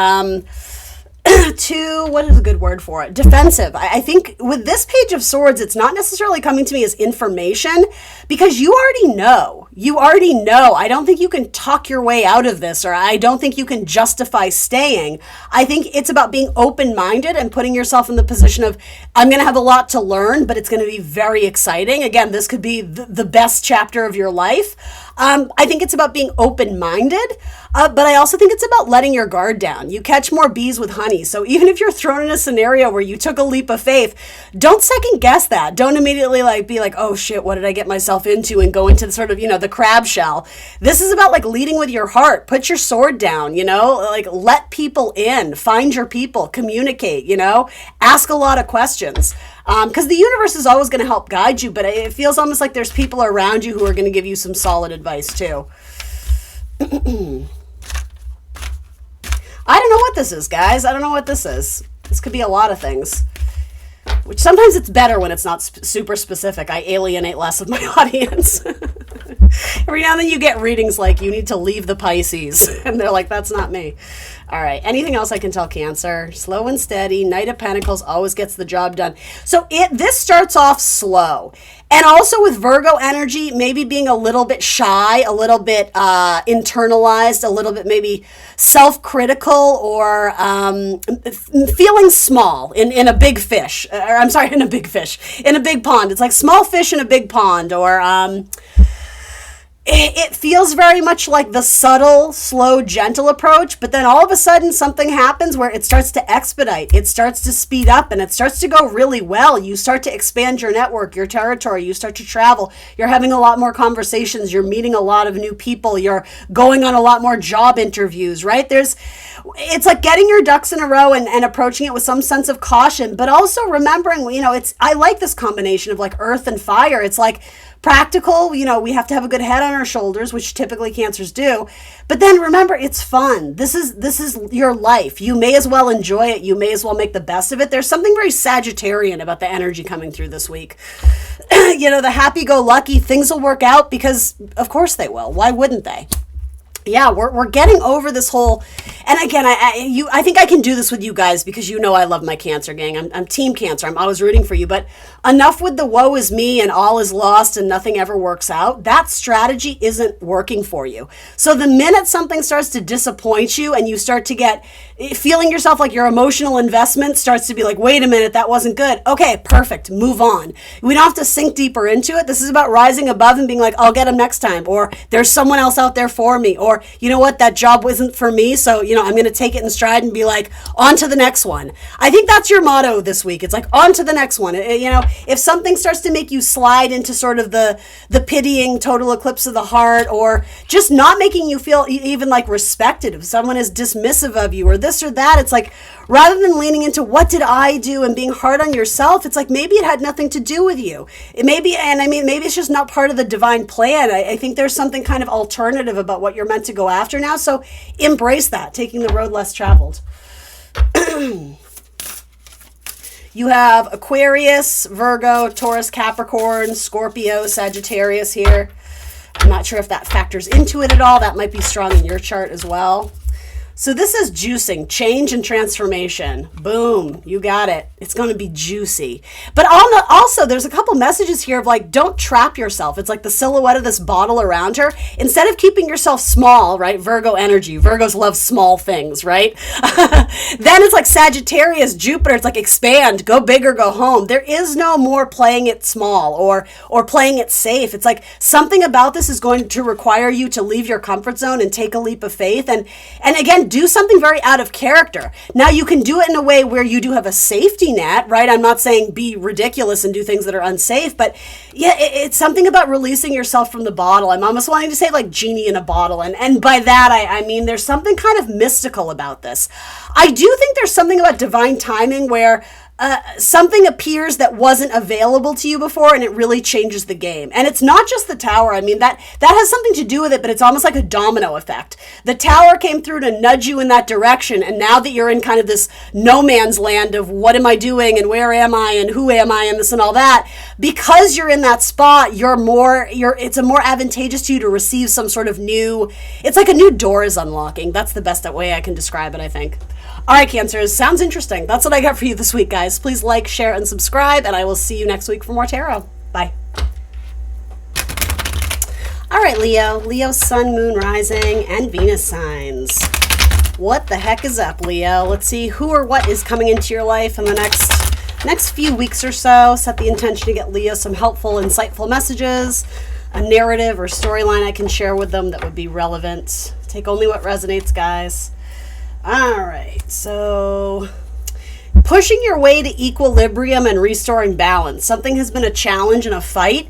what is a good word for it? Defensive. I think with this Page of Swords, it's not necessarily coming to me as information, because you already know. I don't think you can talk your way out of this, or I don't think you can justify staying. I think it's about being open-minded and putting yourself in the position of, I'm going to have a lot to learn, but it's going to be very exciting. Again, this could be the best chapter of your life. I think it's about being open-minded, but I also think it's about letting your guard down. You catch more bees with honey. So even if you're thrown in a scenario where you took a leap of faith, don't second guess that. Don't immediately be like, oh shit, what did I get myself into, and go into sort of, the crab shell. This is about leading with your heart. Put your sword down, let people in, find your people, communicate, ask a lot of questions. Because the universe is always going to help guide you, but it feels almost like there's people around you who are going to give you some solid advice too. I don't know what this is, guys. I don't know what this is. This could be a lot of things. Which sometimes it's better when it's not super specific. I alienate less of my audience. Every now and then you get readings like, you need to leave the Pisces. And they're like, that's not me. All right. Anything else I can tell Cancer? Slow and steady. Knight of Pentacles always gets the job done. So this starts off slow. And also with Virgo energy, maybe being a little bit shy, a little bit internalized, a little bit maybe self-critical, or feeling small in a big fish. Or I'm sorry, in a big fish. In a big pond. It's like small fish in a big pond. Or it feels very much like the subtle, slow, gentle approach, but then all of a sudden something happens where it starts to expedite, it starts to speed up, and it starts to go really well. You start to expand your network, your territory, you start to travel, you're having a lot more conversations, you're meeting a lot of new people, you're going on a lot more job interviews, right? It's like getting your ducks in a row and approaching it with some sense of caution, but also remembering, I like this combination of like earth and fire. It's like practical, we have to have a good head on our shoulders, which typically Cancers do. But then remember, it's fun. This is your life. You may as well enjoy it. You may as well make the best of it. There's something very Sagittarian about the energy coming through this week. The happy-go-lucky, things will work out because of course they will. Why wouldn't they? Yeah, we're getting over this whole, and again, I think I can do this with you guys because I love my Cancer gang. I'm Team Cancer. I'm always rooting for you. But enough with the woe is me and all is lost and nothing ever works out. That strategy isn't working for you. So the minute something starts to disappoint you and you start to get feeling yourself like your emotional investment starts to be like, wait a minute, that wasn't good. Okay, perfect. Move on. We don't have to sink deeper into it. This is about rising above and being like, I'll get him next time, or there's someone else out there for me, or you know what, that job wasn't for me, so I'm going to take it in stride and be like, on to the next one. I think that's your motto this week. It's like, on to the next one. If something starts to make you slide into sort of the pitying total eclipse of the heart, or just not making you feel even like respected, if someone is dismissive of you or this or that, it's like, rather than leaning into what did I do and being hard on yourself, it's like maybe it had nothing to do with you. Maybe it's just not part of the divine plan. I think there's something kind of alternative about what you're meant to go after now. So embrace that, taking the road less traveled. You have Aquarius, Virgo, Taurus, Capricorn, Scorpio, Sagittarius here. I'm not sure if that factors into it at all. That might be strong in your chart as well. So this is juicing, change and transformation. Boom, you got it. It's going to be juicy. But also, there's a couple messages here of like, don't trap yourself. It's like the silhouette of this bottle around her. Instead of keeping yourself small, right? Virgo energy. Virgos love small things, right? Then it's like Sagittarius, Jupiter. It's like expand, go big or go home. There is no more playing it small or playing it safe. It's like something about this is going to require you to leave your comfort zone and take a leap of faith. And again, do something very out of character. Now you can do it in a way where you do have a safety net, right? I'm not saying be ridiculous and do things that are unsafe, but yeah, it's something about releasing yourself from the bottle. I'm almost wanting to say like genie in a bottle. And by that, I mean, there's something kind of mystical about this. I do think there's something about divine timing where something appears that wasn't available to you before, and it really changes the game. And it's not just the tower. I mean, that has something to do with it, but it's almost like a domino effect. The tower came through to nudge you in that direction, and now that you're in kind of this no man's land of what am I doing and where am I and who am I and this and all that, because you're in that spot, it's a more advantageous to you to receive some sort of new, it's like a new door is unlocking. That's the best way I can describe it, I think. All right, Cancers, sounds interesting. That's what I got for you this week, guys. Please like, share, and subscribe, and I will see you next week for more tarot. Bye. All right, Leo. Leo, Sun, Moon, Rising, and Venus signs. What the heck is up, Leo? Let's see who or what is coming into your life in the next few weeks or so. Set the intention to get Leo some helpful, insightful messages, a narrative or storyline I can share with them that would be relevant. Take only what resonates, guys. All right, so pushing your way to equilibrium and restoring balance. Something has been a challenge and a fight.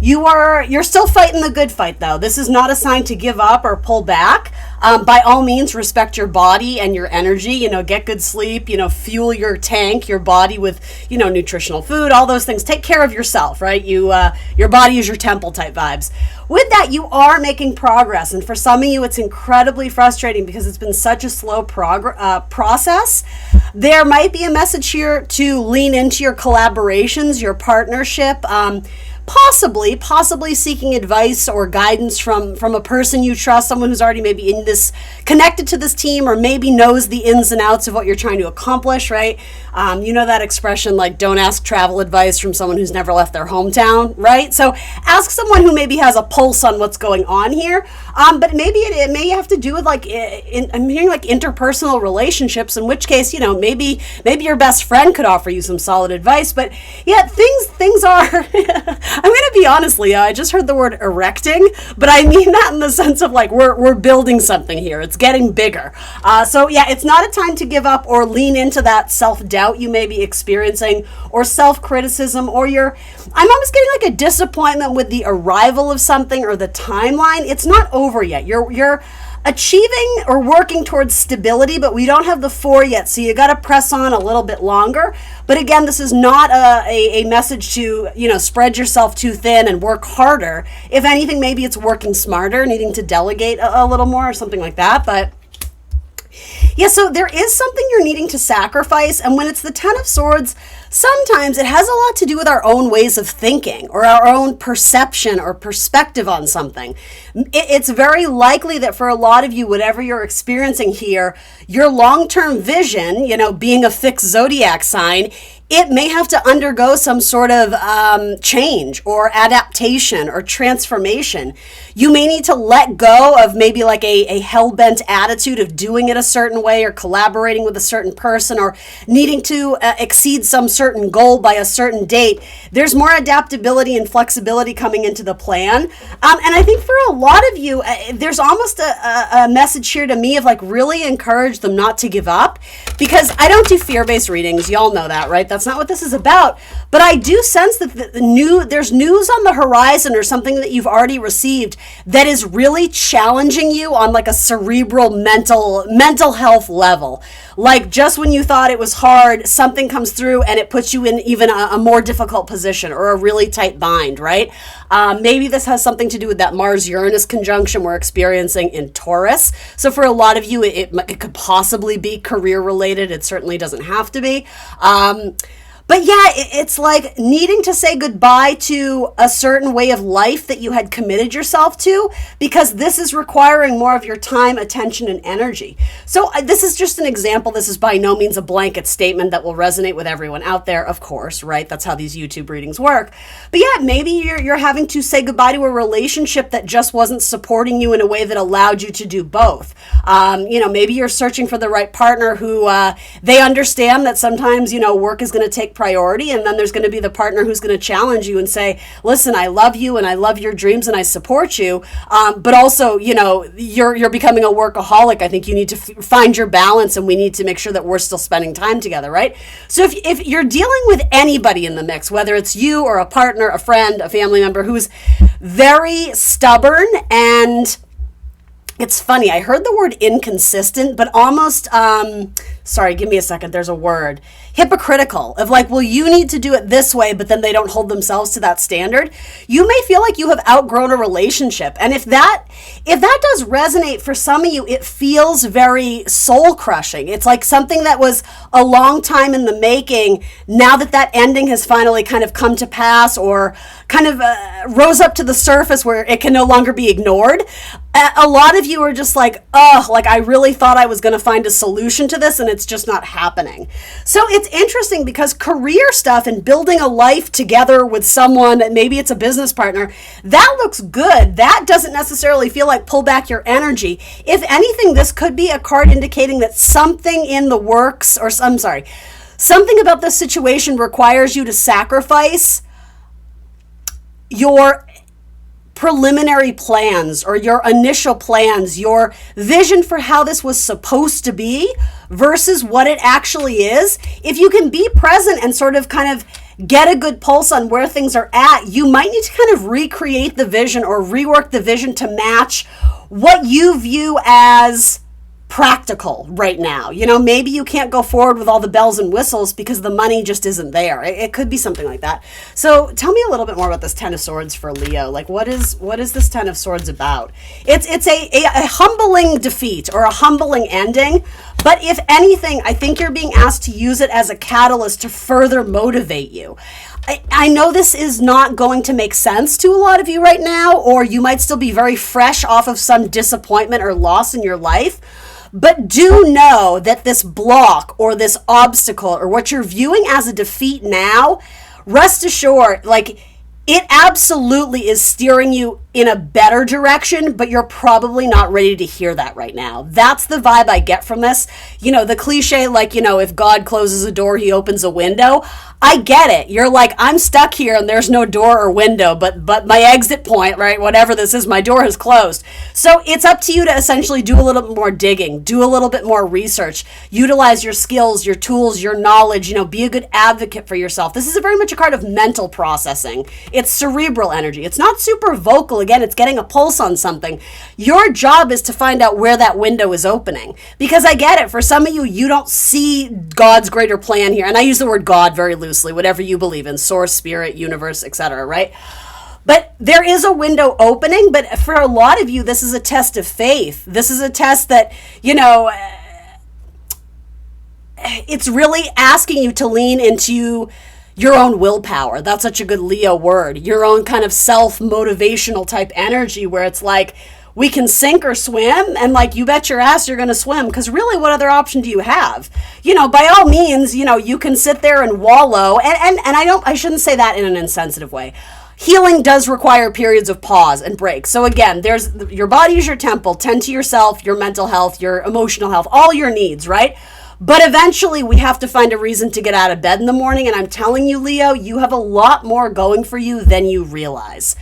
You're still fighting the good fight, though. This is not a sign to give up or pull back. By all means, respect your body and your energy. Get good sleep. Fuel your tank, your body with nutritional food, all those things. Take care of yourself, right? Your body is your temple type vibes. With that, you are making progress, and for some of you, it's incredibly frustrating because it's been such a slow process. There might be a message here to lean into your collaborations, your partnership. Possibly seeking advice or guidance from a person you trust, someone who's already maybe connected to this team, or maybe knows the ins and outs of what you're trying to accomplish, right? That expression, like, don't ask travel advice from someone who's never left their hometown, right? So ask someone who maybe has a pulse on what's going on here. But maybe it may have to do with I'm hearing like interpersonal relationships, in which case, maybe your best friend could offer you some solid advice. But yeah, things are I'm going to be honest, Leah, I just heard the word erecting, but I mean that in the sense of like we're building something here. It's getting bigger. So yeah, it's not a time to give up or lean into that self-doubt you may be experiencing, or self-criticism, or I'm almost getting like a disappointment with the arrival of something or the timeline. It's not over yet. You're achieving or working towards stability, but we don't have the 4 yet, so you got to press on a little bit longer. But again, this is not a message to spread yourself too thin and work harder. If anything, maybe it's working smarter, needing to delegate a little more or something like that. But yeah, so there is something you're needing to sacrifice, and when it's the Ten of Swords, sometimes it has a lot to do with our own ways of thinking or our own perception or perspective on something. It's very likely that for a lot of you, whatever you're experiencing here, your long-term vision, being a fixed zodiac sign, it may have to undergo some sort of change or adaptation or transformation. You may need to let go of maybe like a hell-bent attitude of doing it a certain way, or collaborating with a certain person, or needing to exceed some certain goal by a certain date. There's more adaptability and flexibility coming into the plan. And I think for a lot of you, there's almost a message here to me of like really encourage them not to give up, because I don't do fear-based readings. Y'all know that, right? That's not what this is about. But I do sense that there's news on the horizon, or something that you've already received that is really challenging you on like a cerebral mental health level. Like just when you thought it was hard, something comes through and it puts you in even a more difficult position, or a really tight bind, right? Maybe this has something to do with that Mars-Uranus conjunction we're experiencing in Taurus. So for a lot of you, it could possibly be career related. It certainly doesn't have to be. But yeah, it's like needing to say goodbye to a certain way of life that you had committed yourself to, because this is requiring more of your time, attention, and energy. So this is just an example. This is by no means a blanket statement that will resonate with everyone out there, of course, right? That's how these YouTube readings work. But yeah, maybe you're having to say goodbye to a relationship that just wasn't supporting you in a way that allowed you to do both. Maybe you're searching for the right partner who they understand that sometimes, work is going to take priority, and then there's going to be the partner who's going to challenge you and say, listen, I love you and I love your dreams and I support you, but also, you're becoming a workaholic. I think you need to find your balance, and we need to make sure that we're still spending time together, right? So if you're dealing with anybody in the mix, whether it's you or a partner, a friend, a family member who's very stubborn, and it's funny, I heard the word inconsistent, but almost, sorry, give me a second, there's a word. Hypocritical, of like, well, you need to do it this way, but then they don't hold themselves to that standard. You may feel like you have outgrown a relationship. And if that does resonate for some of you, it feels very soul crushing. It's like something that was a long time in the making. Now that ending has finally kind of come to pass, or kind of rose up to the surface where it can no longer be ignored. A lot of you are just like, I really thought I was going to find a solution to this, and it's just not happening. So it's interesting, because career stuff and building a life together with someone, maybe it's a business partner, that looks good. That doesn't necessarily feel like pull back your energy. If anything, this could be a card indicating that something in the works, or something about this situation requires you to sacrifice your preliminary plans, or your initial plans, your vision for how this was supposed to be versus what it actually is. If you can be present and sort of kind of get a good pulse on where things are at, you might need to kind of recreate the vision or rework the vision to match what you view as practical right now. You know, maybe you can't go forward with all the bells and whistles because the money just isn't there. It could be something like that. So tell me a little bit more about this Ten of Swords for Leo. Like, what is this Ten of Swords about? It's a humbling defeat or a humbling ending. But if anything, I think you're being asked to use it as a catalyst to further motivate you. I know this is not going to make sense to a lot of you right now, or you might still be very fresh off of some disappointment or loss in your life. But do know that this block or this obstacle or what you're viewing as a defeat now, rest assured, like, it absolutely is steering you in a better direction, but you're probably not ready to hear that right now. That's the vibe I get from this. You know, the cliche, like, you know, if God closes a door, he opens a window. I get it. You're like, I'm stuck here and there's no door or window, but my exit point, right, whatever this is, my door is closed. So it's up to you to essentially do a little bit more digging, do a little bit more research, utilize your skills, your tools, your knowledge, you know, be a good advocate for yourself. This is very much a card of mental processing. It's cerebral energy. It's not super vocal. Again, it's getting a pulse on something. Your job is to find out where that window is opening. Because I get it. For some of you, you don't see God's greater plan here. And I use the word God very loosely, whatever you believe in, source, spirit, universe, etc., right? But there is a window opening. But for a lot of you, this is a test of faith. This is a test that, you know, it's really asking you to lean into your own willpower. That's such a good Leo word. Your own kind of self-motivational type energy where it's like, we can sink or swim, and like, you bet your ass you're going to swim, because really, what other option do you have? You know, by all means, you know, you can sit there and wallow, and I shouldn't say that in an insensitive way. Healing does require periods of pause and break. So again, there's your body is your temple. Tend to yourself, your mental health, your emotional health, all your needs, right? But eventually we have to find a reason to get out of bed in the morning. And I'm telling you, Leo, you have a lot more going for you than you realize.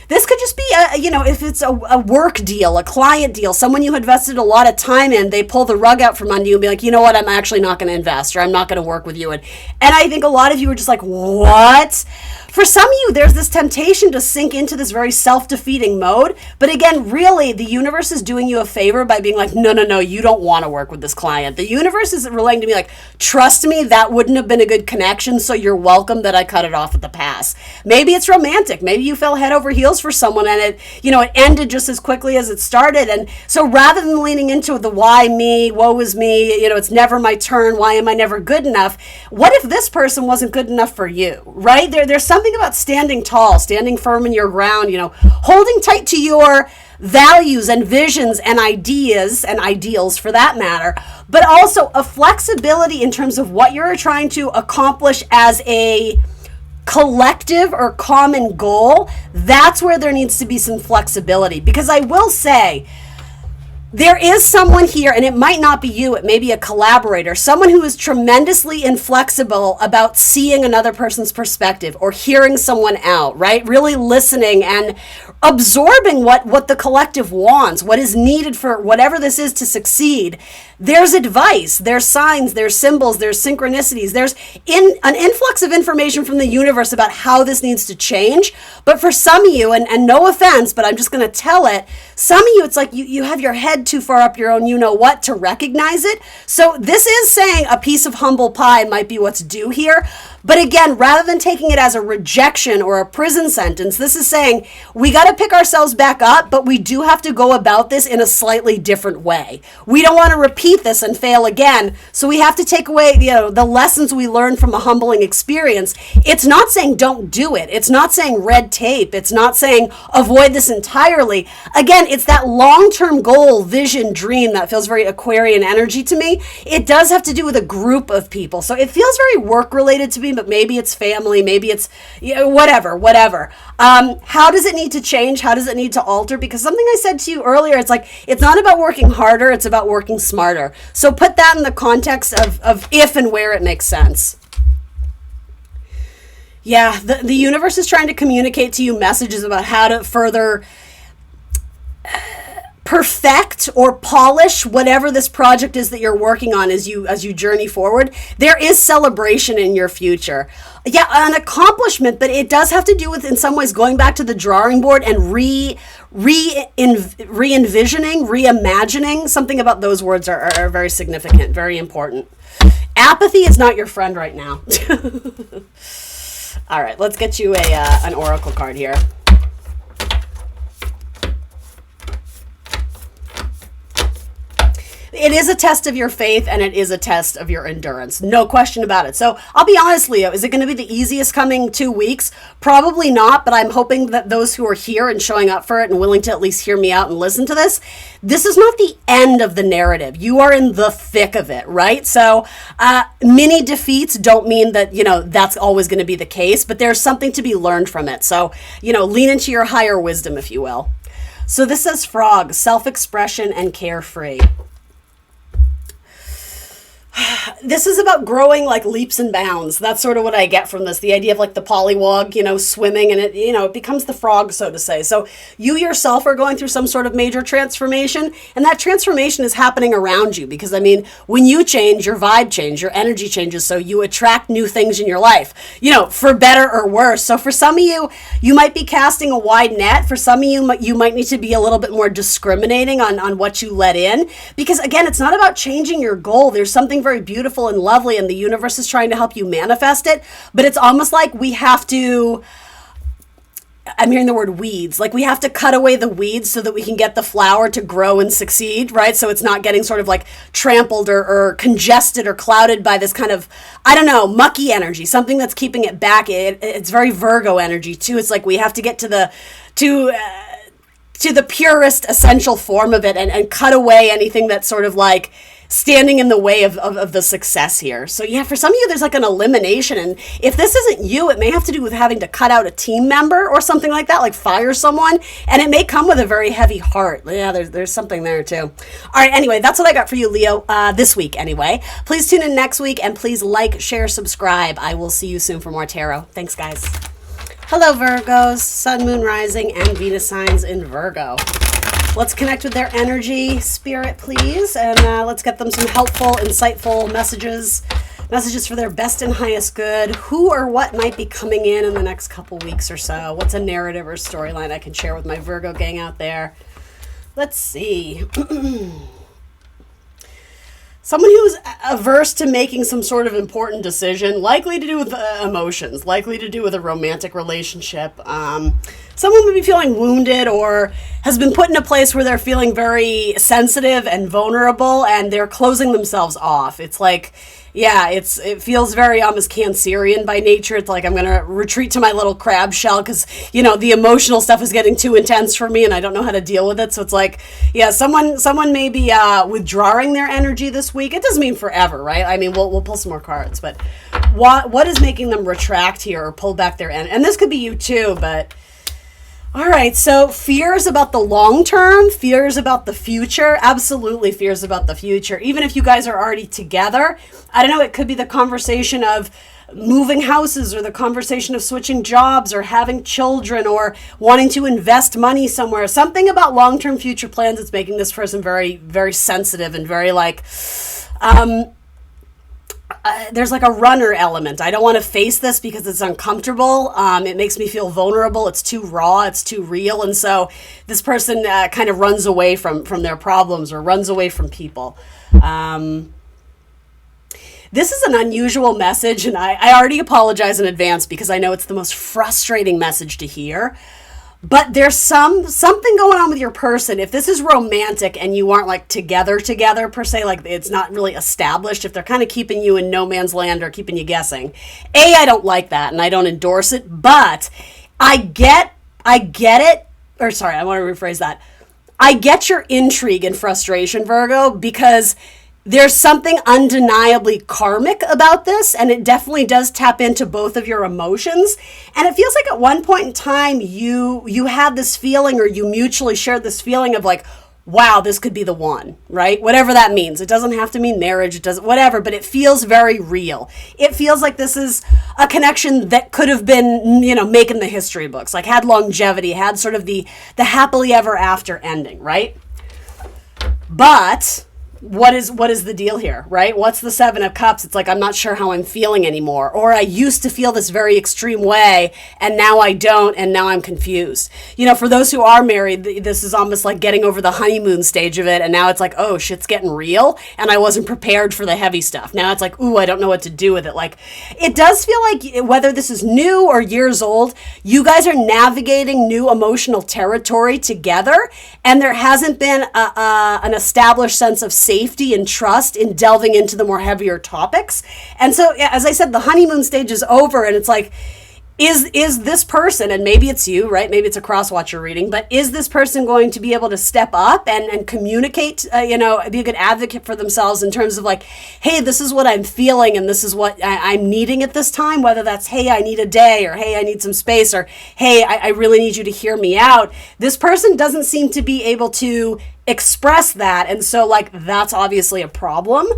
This could just be if it's a work deal, a client deal, someone you invested a lot of time in, they pull the rug out from under you and be like, you know what, I'm actually not going to invest, or I'm not going to work with you. And I think a lot of you are just like, what? For some of you, there's this temptation to sink into this very self-defeating mode. But again, really, the universe is doing you a favor by being like, no, you don't want to work with this client. The universe is relaying to me like, trust me, that wouldn't have been a good connection, so you're welcome that I cut it off at the pass. Maybe it's romantic. Maybe you fell head over heels for someone and it ended just as quickly as it started. And so rather than leaning into the why me, woe is me, it's never my turn, why am I never good enough? What if this person wasn't good enough for you, right? There's something about standing tall, standing firm in your ground, holding tight to your values and visions and ideas and ideals for that matter, but also a flexibility in terms of what you're trying to accomplish as a collective or common goal. That's where there needs to be some flexibility, because I will say, there is someone here, and it might not be you, it may be a collaborator, someone who is tremendously inflexible about seeing another person's perspective or hearing someone out, right? Really listening and absorbing what the collective wants, what is needed for whatever this is to succeed. There's advice, there's signs, there's symbols, there's synchronicities, there's an influx of information from the universe about how this needs to change. But for some of you, and no offense, but I'm just going to tell it, some of you, it's like you have your head too far up your own you-know-what to recognize it. So this is saying a piece of humble pie might be what's due here. But again, rather than taking it as a rejection or a prison sentence, this is saying we got to pick ourselves back up, but we do have to go about this in a slightly different way. We don't want to repeat this and fail again. So we have to take away, the lessons we learned from a humbling experience. It's not saying don't do it. It's not saying red tape. It's not saying avoid this entirely. Again, it's that long-term goal, vision, dream that feels very Aquarian energy to me. It does have to do with a group of people. So it feels very work-related to me, but maybe it's family, maybe it's whatever. How does it need to change? How does it need to alter? Because something I said to you earlier, it's like, it's not about working harder, it's about working smarter. So put that in the context of if and where it makes sense. Yeah, the universe is trying to communicate to you messages about how to further perfect or polish whatever this project is that you're working on as you journey forward. There is celebration in your future. Yeah, an accomplishment, but it does have to do with, in some ways, going back to the drawing board and re-envisioning, reimagining. Something about those words are very significant, very important. Apathy is not your friend right now. All right, let's get you an oracle card here. It is a test of your faith, and it is a test of your endurance. No question about it. So I'll be honest, Leo, is it going to be the easiest coming 2 weeks? Probably not, but I'm hoping that those who are here and showing up for it and willing to at least hear me out and listen to this is not the end of the narrative. You are in the thick of it, right? So mini defeats don't mean that, that's always going to be the case, but there's something to be learned from it. So, lean into your higher wisdom, if you will. So this says frog, self-expression and carefree. This is about growing like leaps and bounds. That's sort of what I get from this. The idea of like the pollywog, swimming, and it becomes the frog, so to say. So you yourself are going through some sort of major transformation, and that transformation is happening around you because, when you change, your vibe changes, your energy changes, so you attract new things in your life, for better or worse. So for some of you, you might be casting a wide net. For some of you, you might need to be a little bit more discriminating on what you let in, because again, it's not about changing your goal. There's something very beautiful and lovely, and the universe is trying to help you manifest it, but it's almost like we have to, I'm hearing the word weeds, like we have to cut away the weeds so that we can get the flower to grow and succeed, right? So it's not getting sort of like trampled or congested or clouded by this kind of, mucky energy, something that's keeping it back. It's very Virgo energy too. It's like we have to get to the purest essential form of it and cut away anything that's sort of like standing in the way of the success here. So yeah, for some of you, there's like an elimination. And if this isn't you, it may have to do with having to cut out a team member or something like that, like fire someone. And it may come with a very heavy heart. Yeah, there's something there too. All right, anyway, that's what I got for you, Leo, this week anyway. Please tune in next week and please like, share, subscribe. I will see you soon for more tarot. Thanks, guys. Hello, Virgos, Sun, Moon, Rising, and Venus signs in Virgo. Let's connect with their energy, spirit, please, and let's get them some helpful, insightful messages for their best and highest good. Who or what might be coming in the next couple weeks or so? What's a narrative or storyline I can share with my Virgo gang out there? Let's see. Someone who's averse to making some sort of important decision, likely to do with emotions, likely to do with a romantic relationship. Someone would be feeling wounded or has been put in a place where they're feeling very sensitive and vulnerable, and they're closing themselves off. It's like, yeah, it feels very almost Cancerian by nature. It's like I'm going to retreat to my little crab shell because, the emotional stuff is getting too intense for me and I don't know how to deal with it. So it's like, yeah, someone may be withdrawing their energy this week. It doesn't mean forever, right? We'll pull some more cards, but what is making them retract here or pull back their energy? And this could be you too, but all right, so fears about the long term, fears about the future, absolutely fears about the future. Even if you guys are already together, I don't know, it could be the conversation of moving houses or the conversation of switching jobs or having children or wanting to invest money somewhere. Something about long-term future plans that's making this person very, very sensitive and very like, there's like a runner element. I don't want to face this because it's uncomfortable. It makes me feel vulnerable. It's too raw. It's too real. And so this person kind of runs away from their problems or runs away from people. This is an unusual message, and I already apologize in advance because I know it's the most frustrating message to hear. But there's something going on with your person. If this is romantic and you aren't like together per se, like it's not really established, if they're kind of keeping you in no man's land or keeping you guessing, I don't like that and I don't endorse it, but I get it. Or sorry, I want to rephrase that. I get your intrigue and frustration, Virgo, because there's something undeniably karmic about this, and it definitely does tap into both of your emotions. And it feels like at one point in time, you had this feeling, or you mutually shared this feeling of like, wow, this could be the one, right? Whatever that means. It doesn't have to mean marriage, it doesn't, whatever, but it feels very real. It feels like this is a connection that could have been, making the history books, like had longevity, had sort of the happily ever after ending, right? But what is the deal here, right? What's the Seven of Cups? It's like, I'm not sure how I'm feeling anymore. Or I used to feel this very extreme way, and now I don't, and now I'm confused. For those who are married, this is almost like getting over the honeymoon stage of it, and now it's like, oh, shit's getting real, and I wasn't prepared for the heavy stuff. Now it's like, ooh, I don't know what to do with it. Like, it does feel like, whether this is new or years old, you guys are navigating new emotional territory together, and there hasn't been an established sense of safety and trust in delving into the more heavier topics. And so, as I said, the honeymoon stage is over, and it's like, is this person, and maybe it's you, right? Maybe it's a cross-watcher reading, but is this person going to be able to step up and communicate, be a good advocate for themselves in terms of like, hey, this is what I'm feeling, and this is what I'm needing at this time, whether that's, hey, I need a day, or hey, I need some space, or hey, I really need you to hear me out. This person doesn't seem to be able to express that, and so like, that's obviously a problem.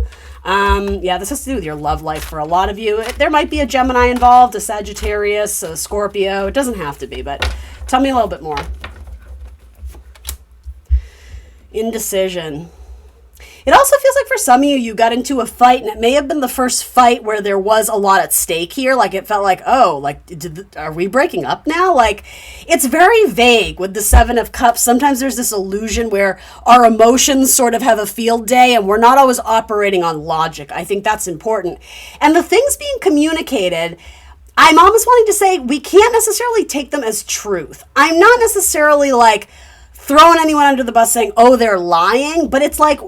This has to do with your love life for a lot of you. There might be a Gemini involved, a Sagittarius, a Scorpio. It doesn't have to be, but tell me a little bit more. Indecision. It also feels like for some of you, you got into a fight, and it may have been the first fight where there was a lot at stake here. Like, it felt like, oh, like, are we breaking up now? Like, it's very vague with the Seven of Cups. Sometimes there's this illusion where our emotions sort of have a field day, and we're not always operating on logic. I think that's important. And the things being communicated, I'm almost wanting to say we can't necessarily take them as truth. I'm not necessarily like throwing anyone under the bus saying, oh, they're lying, but it's like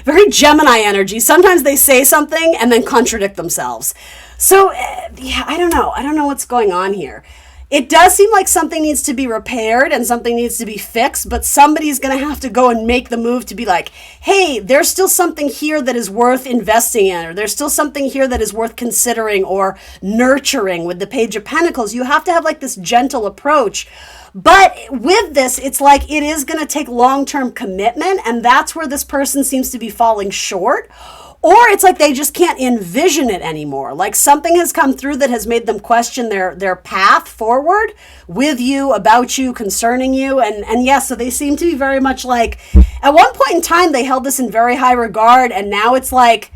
very Gemini energy. Sometimes they say something and then contradict themselves. So, I don't know. I don't know what's going on here. It does seem like something needs to be repaired and something needs to be fixed, but somebody's going to have to go and make the move to be like, hey, there's still something here that is worth investing in, or there's still something here that is worth considering or nurturing. With the Page of Pentacles, you have to have like this gentle approach. But with this, it's like it is going to take long-term commitment, and that's where this person seems to be falling short. Or it's like they just can't envision it anymore. Like something has come through that has made them question their path forward with you, about you, concerning you. And yes, so they seem to be very much like, at one point in time, they held this in very high regard, and now it's like,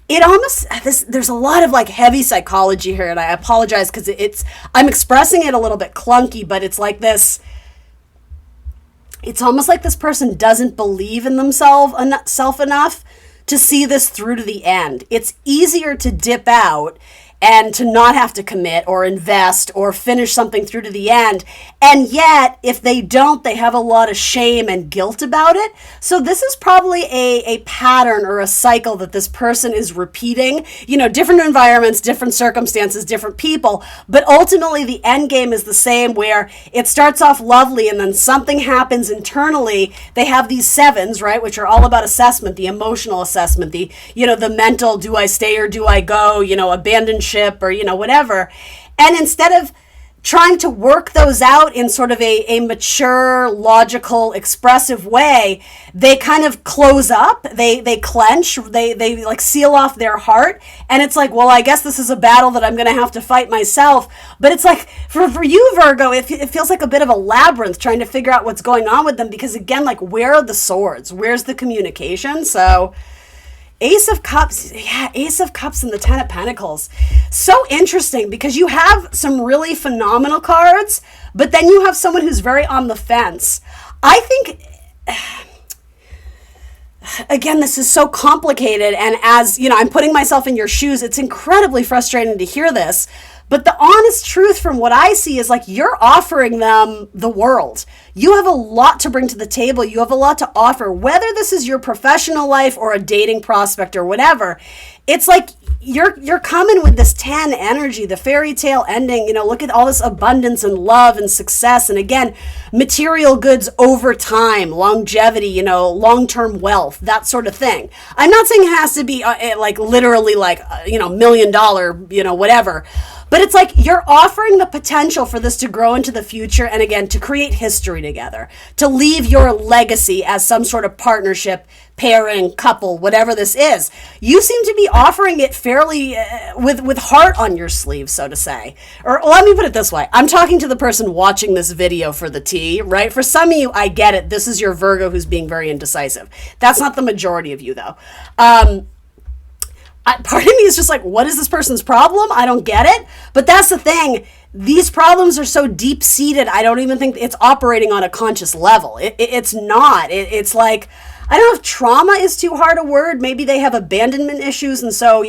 it almost, there's a lot of like heavy psychology here, and I apologize because I'm expressing it a little bit clunky, but it's like this, it's almost like this person doesn't believe in themselves enough to see this through to the end. It's easier to dip out and to not have to commit or invest or finish something through to the end. And yet, if they don't, they have a lot of shame and guilt about it. So this is probably a pattern or a cycle that this person is repeating. Different environments, different circumstances, different people. But ultimately, the end game is the same, where it starts off lovely and then something happens internally. They have these sevens, right, which are all about assessment, the emotional assessment, the mental, do I stay or do I go, abandoned ship or whatever. And instead of trying to work those out in sort of a mature, logical, expressive way, they kind of close up, they clench, they like seal off their heart, and it's like, well, I guess this is a battle that I'm going to have to fight myself. But it's like, for you, Virgo, it feels like a bit of a labyrinth trying to figure out what's going on with them, because again, like, where are the swords? Where's the communication? So Ace of Cups, Ace of Cups and the Ten of Pentacles. So interesting, because you have some really phenomenal cards, but then you have someone who's very on the fence. I think, again, this is so complicated, and as, I'm putting myself in your shoes, it's incredibly frustrating to hear this. But the honest truth from what I see is like, you're offering them the world. You have a lot to bring to the table. You have a lot to offer, whether this is your professional life or a dating prospect or whatever. It's like you're coming with this 10 energy, the fairy tale ending. Look at all this abundance and love and success. And again, material goods over time, longevity, long-term wealth, that sort of thing. I'm not saying it has to be like literally like, $1 million, whatever. But it's like you're offering the potential for this to grow into the future, and again, to create history together, to leave your legacy as some sort of partnership, pairing, couple, whatever this is. You seem to be offering it fairly with heart on your sleeve, so to say. Or let me put it this way. I'm talking to the person watching this video for the tea, right? For some of you, I get it. This is your Virgo who's being very indecisive. That's not the majority of you, though. Part of me is just like, what is this person's problem? I don't get it. But that's the thing. These problems are so deep-seated, I don't even think it's operating on a conscious level. It's not. It's like, I don't know if trauma is too hard a word. Maybe they have abandonment issues, and so,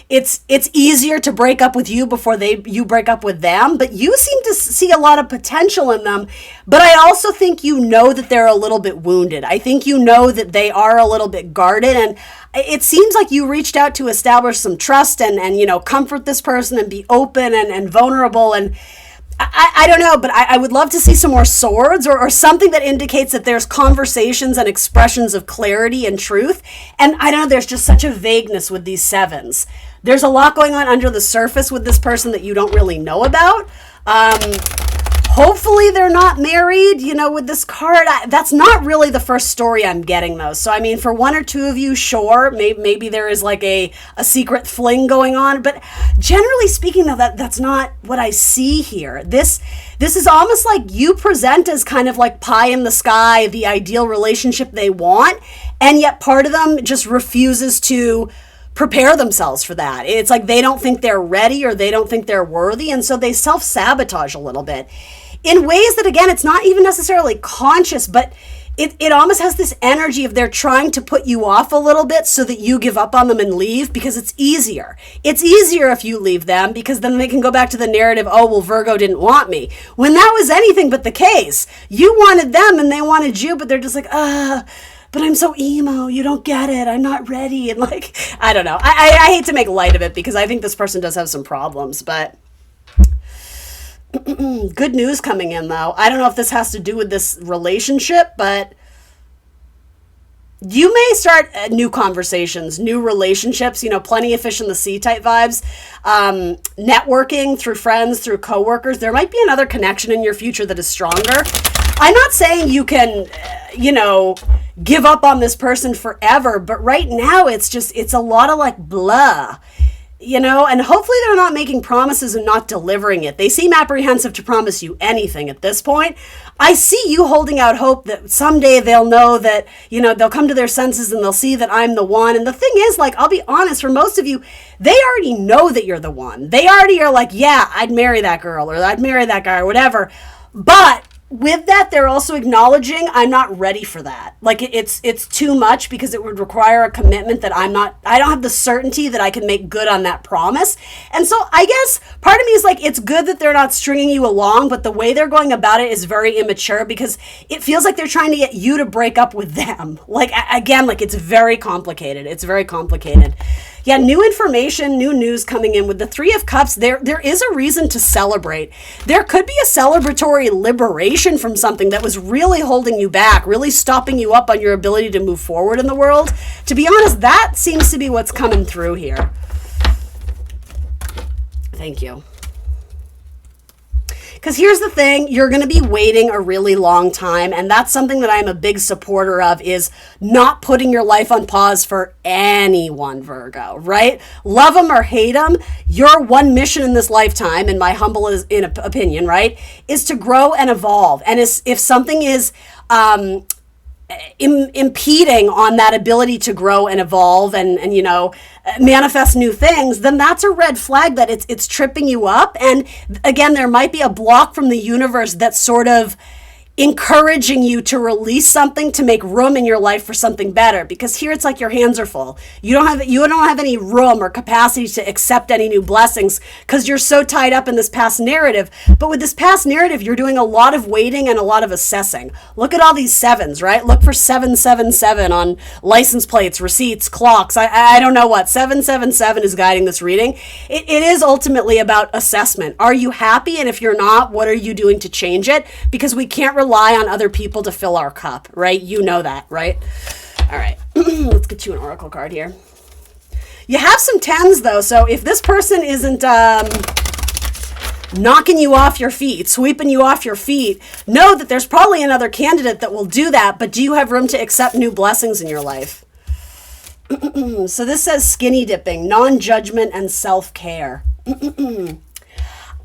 it's easier to break up with you before you break up with them. But you seem to see a lot of potential in them. But I also think you know that they're a little bit wounded. I think you know that they are a little bit guarded, and it seems like you reached out to establish some trust and comfort this person and be open and vulnerable. And I don't know, but I would love to see some more swords or something that indicates that there's conversations and expressions of clarity and truth. And I don't know, there's just such a vagueness with these sevens. There's a lot going on under the surface with this person that you don't really know about. Hopefully they're not married, with this card. That's not really the first story I'm getting, though. So, I mean, for one or two of you, sure, maybe there is like a secret fling going on. But generally speaking, though, that's not what I see here. This is almost like you present as kind of like pie in the sky, the ideal relationship they want. And yet part of them just refuses to prepare themselves for that. It's like they don't think they're ready or they don't think they're worthy. And so they self-sabotage a little bit in ways that, again, it's not even necessarily conscious, but it almost has this energy of they're trying to put you off a little bit so that you give up on them and leave because it's easier. It's easier if you leave them because then they can go back to the narrative, oh, well, Virgo didn't want me. When that was anything but the case. You wanted them and they wanted you, but they're just like, but I'm so emo, you don't get it, I'm not ready. And like, I don't know. I hate to make light of it because I think this person does have some problems, but good news coming in, though. I don't know if this has to do with this relationship, but you may start new conversations, new relationships, plenty of fish in the sea type vibes, networking through friends, through coworkers. There might be another connection in your future that is stronger. I'm not saying you can, give up on this person forever, but right now it's a lot of like blah. And hopefully they're not making promises and not delivering it. They seem apprehensive to promise you anything at this point. I see you holding out hope that someday they'll know that, they'll come to their senses and they'll see that I'm the one. And the thing is, like, I'll be honest, for most of you, they already know that you're the one. They already are like, yeah, I'd marry that girl or I'd marry that guy or whatever. But with that, they're also acknowledging I'm not ready for that. Like it's too much because it would require a commitment that I don't have the certainty that I can make good on that promise. And so I guess part of me is like, it's good that they're not stringing you along, but the way they're going about it is very immature because it feels like they're trying to get you to break up with them. Like, again, like it's very complicated. It's very complicated. Yeah, new information, new news coming in with the Three of Cups. There is a reason to celebrate. There could be a celebratory liberation from something that was really holding you back, really stopping you up on your ability to move forward in the world. To be honest, that seems to be what's coming through here. Thank you. Because here's the thing, you're going to be waiting a really long time, and that's something that I'm a big supporter of, is not putting your life on pause for anyone, Virgo, right? Love them or hate them, your one mission in this lifetime, in my humble opinion, right, is to grow and evolve. And if something is impeding on that ability to grow and evolve and manifest new things, then that's a red flag that it's tripping you up. And again, there might be a block from the universe that's sort of encouraging you to release something to make room in your life for something better, because here it's like your hands are full. You don't have any room or capacity to accept any new blessings because you're so tied up in this past narrative. But with this past narrative, you're doing a lot of waiting and a lot of assessing. Look at all these sevens, right? Look for 777 on license plates, receipts, clocks. I don't know what 777 is guiding this reading. It is ultimately about assessment. Are you happy? And if you're not, what are you doing to change it? Because we can't rely on other people to fill our cup, right? You know that, right? All right, let's get you an oracle card here. You have some 10s though, so if this person isn't knocking you off your feet, sweeping you off your feet, know that there's probably another candidate that will do that, but do you have room to accept new blessings in your life? So this says skinny dipping, non-judgment, and self-care.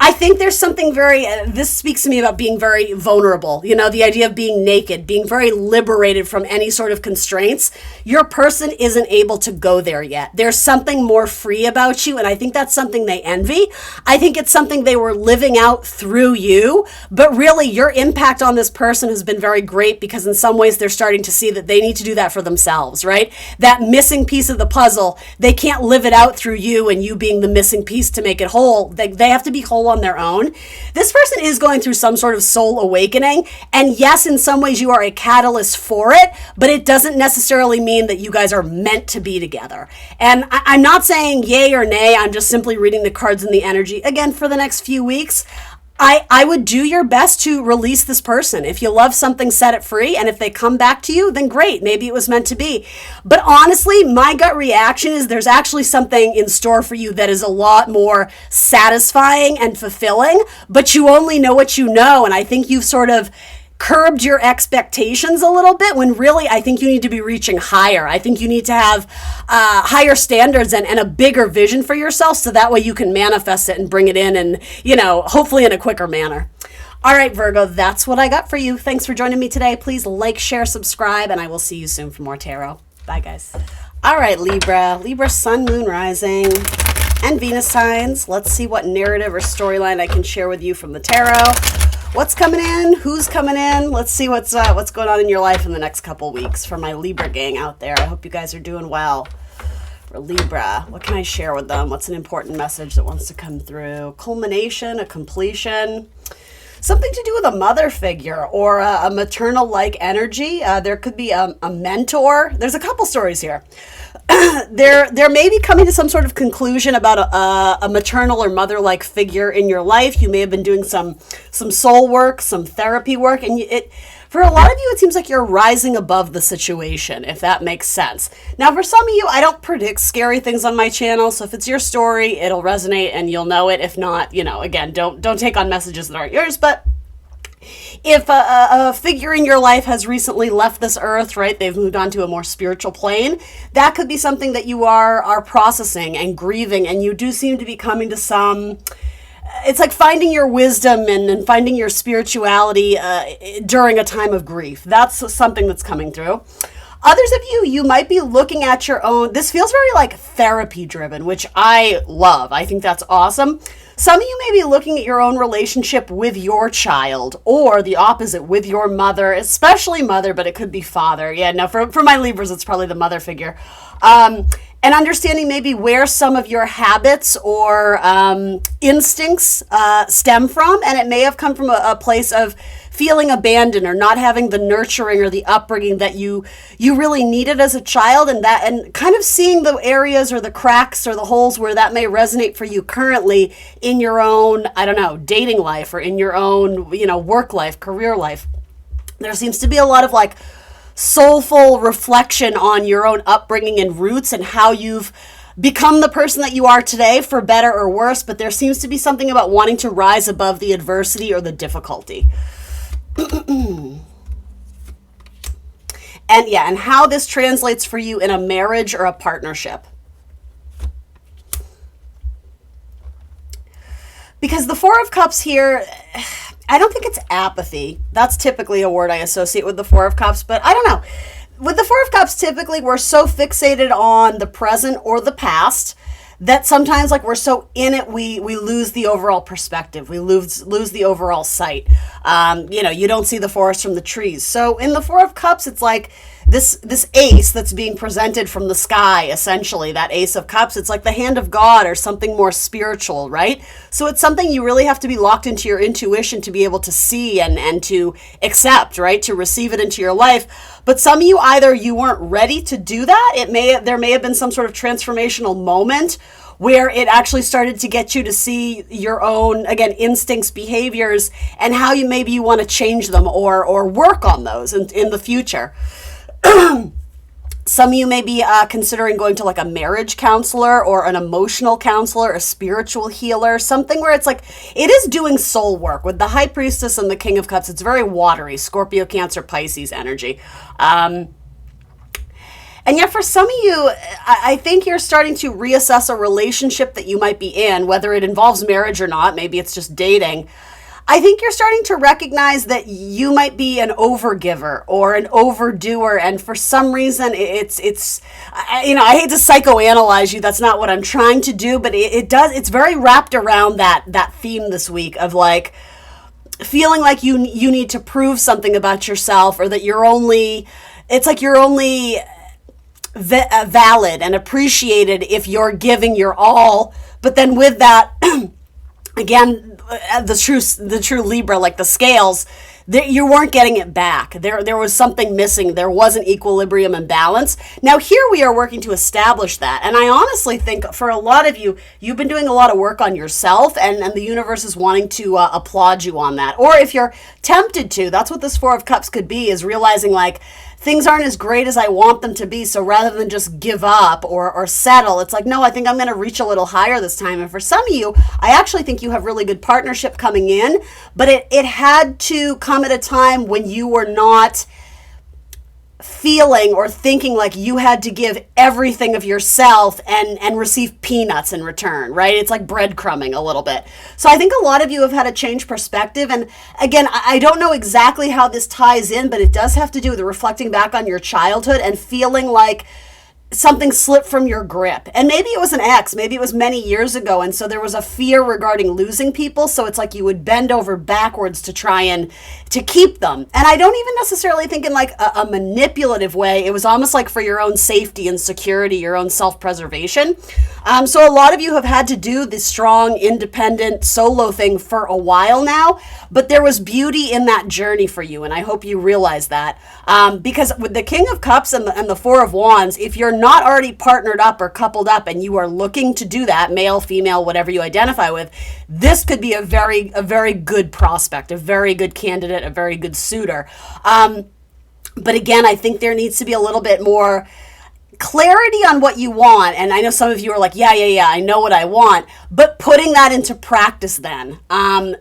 I think there's something very, this speaks to me about being very vulnerable. You know, the idea of being naked, being very liberated from any sort of constraints. Your person isn't able to go there yet. There's something more free about you, and I think that's something they envy. I think it's something they were living out through you, but really your impact on this person has been very great because in some ways they're starting to see that they need to do that for themselves, right? That missing piece of the puzzle, they can't live it out through you and you being the missing piece to make it whole. They have to be whole on their own. This person is going through some sort of soul awakening, and yes, in some ways you are a catalyst for it, but it doesn't necessarily mean that you guys are meant to be together. And I'm not saying yay or nay, I'm just simply reading the cards and the energy again for the next few weeks. I would do your best to release this person. If you love something, set it free. And if they come back to you, then great. Maybe it was meant to be. But honestly, my gut reaction is there's actually something in store for you that is a lot more satisfying and fulfilling, but you only know what you know. And I think you've sort of curbed your expectations a little bit when really I think you need to be reaching higher. I think you need to have higher standards and a bigger vision for yourself so that way you can manifest it and bring it in and, you know, hopefully in a quicker manner. All right, Virgo, that's what I got for you. Thanks for joining me today. Please like, share, subscribe, and I will see you soon for more tarot. Bye, guys. All right, Libra. Libra, Sun, Moon, Rising, and Venus signs. Let's see what narrative or storyline I can share with you from the tarot. What's coming in? Who's coming in? Let's see what's going on in your life in the next couple weeks for my Libra gang out there. I hope you guys are doing well. For Libra, what can I share with them? What's an important message that wants to come through? Culmination, a completion, something to do with a mother figure or a maternal-like energy. There could be a mentor. There's a couple stories here. There may be coming to some sort of conclusion about a maternal or mother-like figure in your life. You may have been doing some soul work, some therapy work, and for a lot of you, it seems like you're rising above the situation, if that makes sense. Now, for some of you, I don't predict scary things on my channel, so if it's your story, it'll resonate and you'll know it. If not, you know, again, don't take on messages that aren't yours, but if a figure in your life has recently left this earth, right, they've moved on to a more spiritual plane, that could be something that you are processing and grieving, and you do seem to be coming to some, it's like finding your wisdom and finding your spirituality during a time of grief. That's something that's coming through. Others of you, you might be looking at your own, this feels very like therapy driven, which I love. I think that's awesome. Some of you may be looking at your own relationship with your child or the opposite with your mother, especially mother, but it could be father. Yeah, no, for my Libras, it's probably the mother figure. And understanding maybe where some of your habits or instincts stem from. And it may have come from a place of feeling abandoned or not having the nurturing or the upbringing that you really needed as a child, and kind of seeing the areas or the cracks or the holes where that may resonate for you currently in your own, I don't know, dating life or in your own, you know, work life, career life. There seems to be a lot of like soulful reflection on your own upbringing and roots and how you've become the person that you are today, for better or worse, but there seems to be something about wanting to rise above the adversity or the difficulty. And how this translates for you in a marriage or a partnership. Because the Four of Cups here, I don't think it's apathy. That's typically a word I associate with the Four of Cups, but I don't know. With the Four of Cups, typically we're so fixated on the present or the past that sometimes, like, we're so in it, we lose the overall perspective. We lose the overall sight. You know, you don't see the forest from the trees. So in the Four of Cups, it's like this ace that's being presented from the sky, essentially, that Ace of Cups. It's like the hand of God or something more spiritual, right? So it's something you really have to be locked into your intuition to be able to see and to accept, right? To receive it into your life. But some of you, either you weren't ready to do that. There may have been some sort of transformational moment where it actually started to get you to see your own, again, instincts, behaviors, and how maybe you want to change them or work on those in the future. Some Some of you may be considering going to like a marriage counselor or an emotional counselor, a spiritual healer, something where it's like, it is doing soul work. With the High Priestess and the King of Cups, it's very watery, Scorpio, Cancer, Pisces energy. And yet for some of you, I think you're starting to reassess a relationship that you might be in, whether it involves marriage or not. Maybe it's just dating. I think you're starting to recognize that you might be an overgiver or an overdoer, and for some reason it's I hate to psychoanalyze you. That's not what I'm trying to do, but it's very wrapped around that theme this week of like feeling like you need to prove something about yourself, or that you're only valid and appreciated if you're giving your all. But then with that, again, the true Libra, like the scales, you weren't getting it back. There was something missing. There wasn't equilibrium and balance. Now here we are working to establish that. And I honestly think for a lot of you, you've been doing a lot of work on yourself, and the universe is wanting to applaud you on that. Or if you're tempted to, that's what this Four of Cups could be, is realizing like, things aren't as great as I want them to be. So rather than just give up or settle, it's like, no, I think I'm going to reach a little higher this time. And for some of you, I actually think you have really good partnership coming in, but it had to come at a time when you were not feeling or thinking like you had to give everything of yourself and receive peanuts in return, right? It's like breadcrumbing a little bit. So I think a lot of you have had a change perspective. And again, I don't know exactly how this ties in, but it does have to do with reflecting back on your childhood and feeling like something slipped from your grip. And maybe it was an ex, maybe it was many years ago, and so there was a fear regarding losing people, so it's like you would bend over backwards to try and to keep them. And I don't even necessarily think in like a manipulative way. It was almost like for your own safety and security, your own self-preservation. So a lot of you have had to do this strong, independent, solo thing for a while now, but there was beauty in that journey for you, and I hope you realize that. Because with the King of Cups and the Four of Wands, if you're not already partnered up or coupled up and you are looking to do that, male, female, whatever you identify with, this could be a very good prospect, a very good candidate, a very good suitor. But again, I think there needs to be a little bit more clarity on what you want. And I know some of you are like, yeah, I know what I want, but putting that into practice then.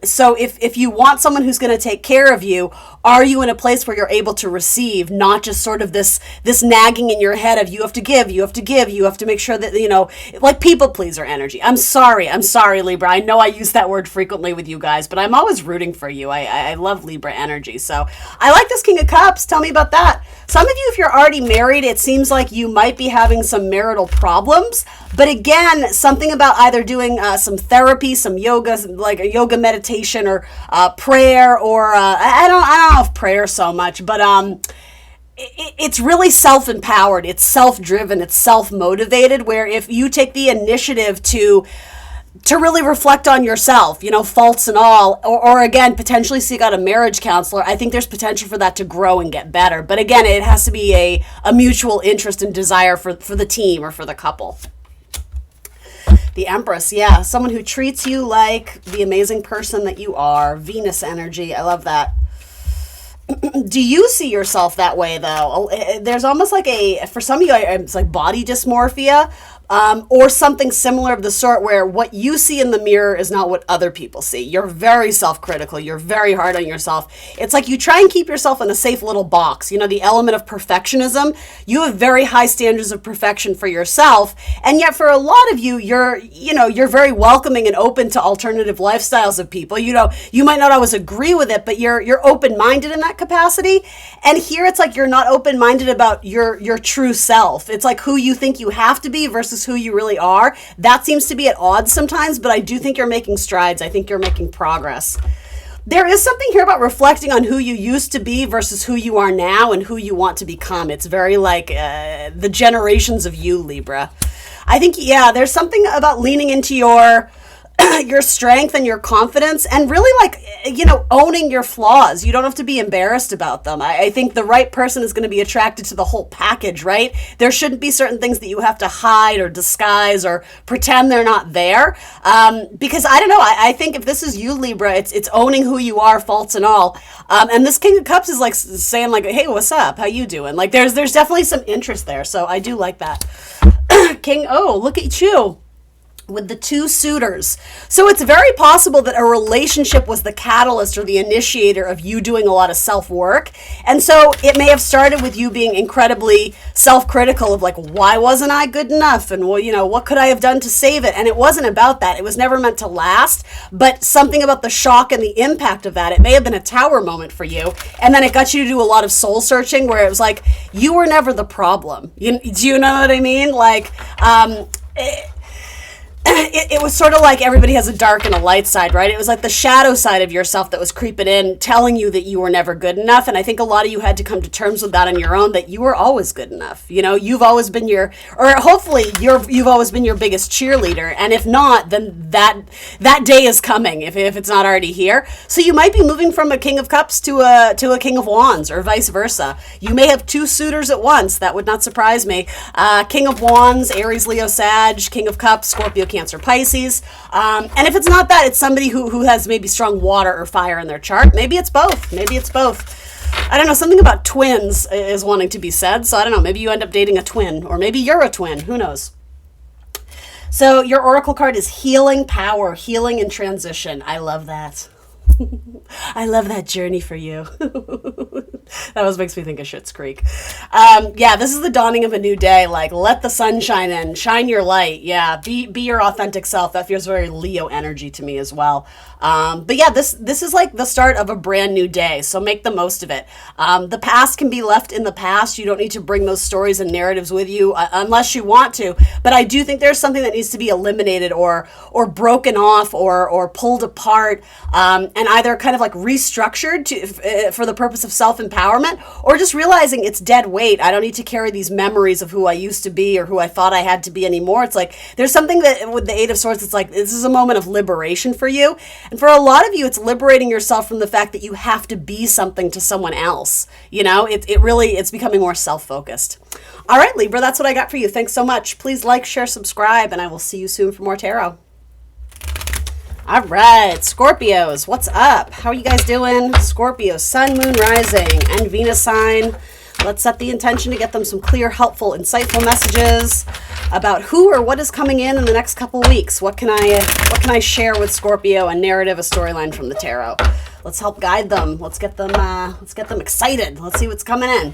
So if you want someone who's going to take care of you, are you in a place where you're able to receive, not just sort of this nagging in your head of you have to give, you have to make sure that, like people pleaser energy. I'm sorry, Libra. I know I use that word frequently with you guys, but I'm always rooting for you. I love Libra energy. So I like this King of Cups. Tell me about that. Some of you, if you're already married, it seems like you might be having some marital problems. But again, something about either doing some therapy, some yoga, like a yoga meditation, or prayer, or I don't know if prayer so much, but it's really self-empowered, it's self-driven, it's self-motivated, where if you take the initiative to really reflect on yourself, faults and all, or again, potentially seek out a marriage counselor, I think there's potential for that to grow and get better. But again, it has to be a mutual interest and desire for the team or for the couple. The Empress, yeah, someone who treats you like the amazing person that you are. Venus energy, I love that. Do you see yourself that way, though? There's almost like for some of you, it's like body dysmorphia, or something similar of the sort, where what you see in the mirror is not what other people see. You're very self-critical. You're very hard on yourself. It's like you try and keep yourself in a safe little box. The element of perfectionism. You have very high standards of perfection for yourself, and yet for a lot of you, you're very welcoming and open to alternative lifestyles of people. You might not always agree with it, but you're open-minded in that capacity. And here it's like you're not open-minded about your true self. It's like who you think you have to be versus who you really are. That seems to be at odds sometimes, but I do think you're making strides. I think you're making progress. There is something here about reflecting on who you used to be versus who you are now and who you want to become. It's very like the generations of you, Libra. I think, yeah, there's something about leaning into your your strength and your confidence, and really like, owning your flaws. You don't have to be embarrassed about them. I think the right person is going to be attracted to the whole package, right? There shouldn't be certain things that you have to hide or disguise or pretend they're not there. Because I don't know, I think if this is you, Libra, it's owning who you are, faults and all. And this King of Cups is like saying like, hey, what's up? How you doing? Like there's definitely some interest there. So I do like that. Look at you with the 2 suitors. So it's very possible that a relationship was the catalyst or the initiator of you doing a lot of self-work. And so it may have started with you being incredibly self-critical of like, why wasn't I good enough? And well, what could I have done to save it? And it wasn't about that. It was never meant to last, but something about the shock and the impact of that. It may have been a tower moment for you. And then it got you to do a lot of soul searching where it was like, you were never the problem. Do you know what I mean? Like, it was sort of like everybody has a dark and a light side, right? It was like the shadow side of yourself that was creeping in, telling you that you were never good enough. And I think a lot of you had to come to terms with that on your own, that you were always good enough. You've always been hopefully you've always been your biggest cheerleader. And if not, then that day is coming if it's not already here. So you might be moving from a King of Cups to a King of Wands, or vice versa. You may have 2 suitors at once. That would not surprise me. King of Wands, Aries, Leo, Sag, King of Cups, Scorpio, Cancer, Pisces. And if it's not that, it's somebody who has maybe strong water or fire in their chart. Maybe it's both. I don't know, something about twins is wanting to be said. So I don't know, maybe you end up dating a twin, or maybe you're a twin. Who knows? So your oracle card is healing power, healing and transition. I love that. I love that journey for you. That always makes me think of Schitt's Creek. This is the dawning of a new day. Like, let the sun shine in, shine your light. Yeah, be your authentic self. That feels very Leo energy to me as well. This is like the start of a brand new day. So make the most of it. The past can be left in the past. You don't need to bring those stories and narratives with you unless you want to. But I do think there's something that needs to be eliminated or broken off or pulled apart, and either kind of like restructured for the purpose of self-empowerment, or just realizing it's dead weight. I don't need to carry these memories of who I used to be or who I thought I had to be anymore. It's like there's something that with the 8 of Swords, it's like this is a moment of liberation for you. And for a lot of you, it's liberating yourself from the fact that you have to be something to someone else. It's becoming more self-focused. All right, Libra, that's what I got for you. Thanks so much. Please like, share, subscribe, and I will see you soon for more tarot. All right, Scorpios, what's up? How are you guys doing? Scorpio, Sun, Moon, Rising, and Venus sign. Let's set the intention to get them some clear, helpful, insightful messages about who or what is coming in the next couple weeks. What can I share with Scorpio? A narrative, a storyline from the tarot. Let's help guide them. Let's get them excited. Let's see what's coming in.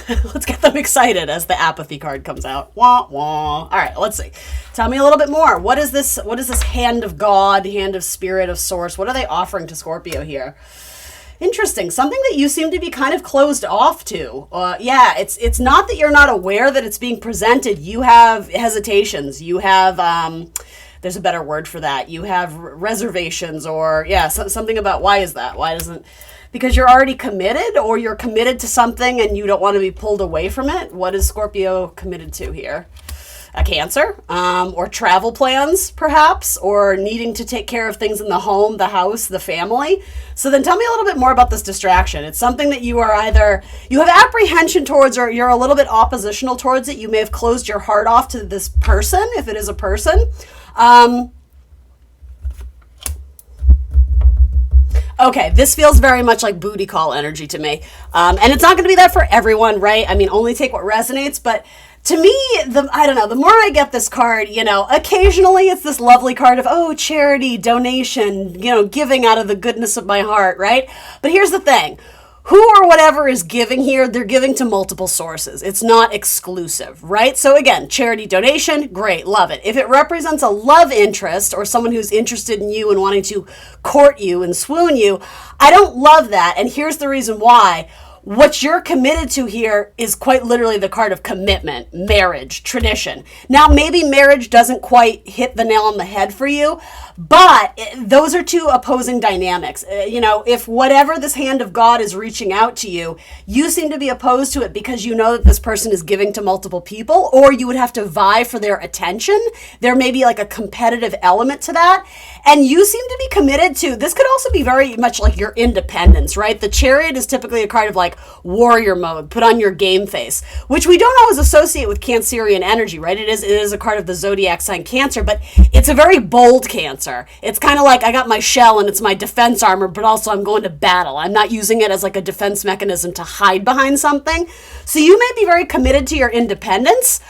Let's get them excited as the apathy card comes out. Wah, wah. All right, let's see. Tell me a little bit more. What is this hand of God, hand of spirit, of source? What are they offering to Scorpio here? Interesting. Something that you seem to be kind of closed off to. It's not that you're not aware that it's being presented. You have hesitations. You have, there's a better word for that. You have reservations or, something about why is that? Why doesn't... Because you're already committed, or you're committed to something and you don't want to be pulled away from it. What is Scorpio committed to here? A Cancer, or travel plans, perhaps, or needing to take care of things in the home, the house, the family. So then tell me a little bit more about this distraction. It's something that you are either, you have apprehension towards, or you're a little bit oppositional towards it. You may have closed your heart off to this person, if it is a person. Okay, this feels very much like booty call energy to me. And it's not going to be that for everyone, right? I mean, only take what resonates. But to me, the more I get this card, occasionally it's this lovely card of, charity, donation, giving out of the goodness of my heart, right? But here's the thing. Who or whatever is giving here, they're giving to multiple sources. It's not exclusive, right? So again, charity, donation, great, love it. If it represents a love interest or someone who's interested in you and wanting to court you and swoon you, I don't love that. And here's the reason why. What you're committed to here is quite literally the card of commitment, marriage, tradition. Now, maybe marriage doesn't quite hit the nail on the head for you, But those are two opposing dynamics. If whatever this hand of God is reaching out to you, you seem to be opposed to it because you know that this person is giving to multiple people, or you would have to vie for their attention. There may be like a competitive element to that. And you seem to be committed to, this could also be very much like your independence, right? The Chariot is typically a card of like warrior mode, put on your game face, which we don't always associate with Cancerian energy, right? It is a card of the zodiac sign Cancer, but it's a very bold Cancer. It's kind of like I got my shell and it's my defense armor, but also I'm going to battle. I'm not using it as like a defense mechanism to hide behind something. So you may be very committed to your independence.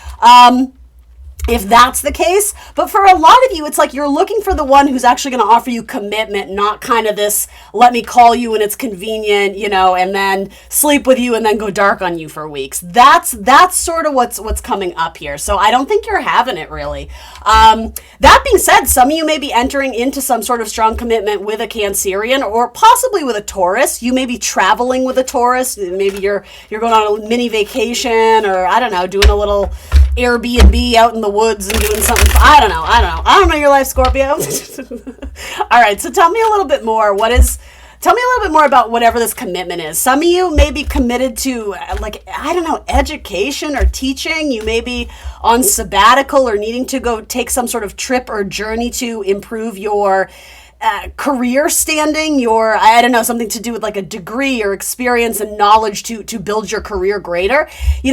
If that's the case. But for a lot of you, it's like you're looking for the one who's actually going to offer you commitment, not kind of this, let me call you when it's convenient, and then sleep with you and then go dark on you for weeks. That's sort of what's coming up here. So I don't think you're having it really. That being said, some of you may be entering into some sort of strong commitment with a Cancerian or possibly with a Taurus. You may be traveling with a Taurus. Maybe you're going on a mini vacation, or I don't know, doing a little Airbnb out in the woods and doing something. I don't know your life, Scorpio. All right, so tell me a little bit more. Tell me a little bit more about whatever this commitment is. Some of you may be committed to, education or teaching. You may be on sabbatical or needing to go take some sort of trip or journey to improve your career standing, something to do with like a degree or experience and knowledge to build your career greater.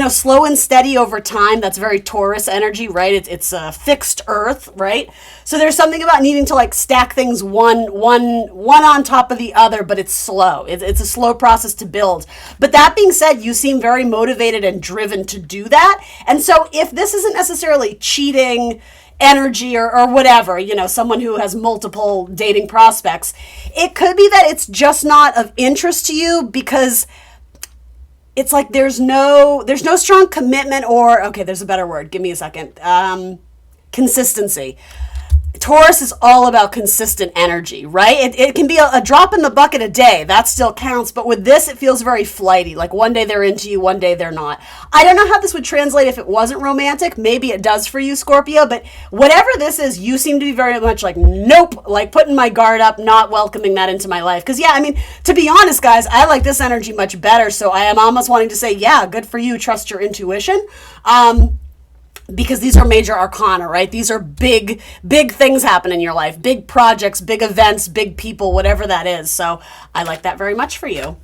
Slow and steady over time. That's very Taurus energy, right? It's a fixed earth, right? So there's something about needing to like stack things one on top of the other, but it's slow. It's a slow process to build. But that being said, you seem very motivated and driven to do that. And so if this isn't necessarily cheating energy or whatever, someone who has multiple dating prospects, it could be that it's just not of interest to you because it's like there's no strong commitment, or okay, there's a better word, give me a second, consistency. Taurus is all about consistent energy, right? It can be a drop in the bucket a day. That still counts. But with this, it feels very flighty. Like one day they're into you, one day they're not. I don't know how this would translate if it wasn't romantic. Maybe it does for you, Scorpio. But whatever this is, you seem to be very much like, nope, like putting my guard up, not welcoming that into my life. Because, to be honest, guys, I like this energy much better. So I am almost wanting to say, yeah, good for you. Trust your intuition. Because these are major arcana, right? These are big things happen in your life, big projects, big events, big people, whatever that is. So I like that very much for you.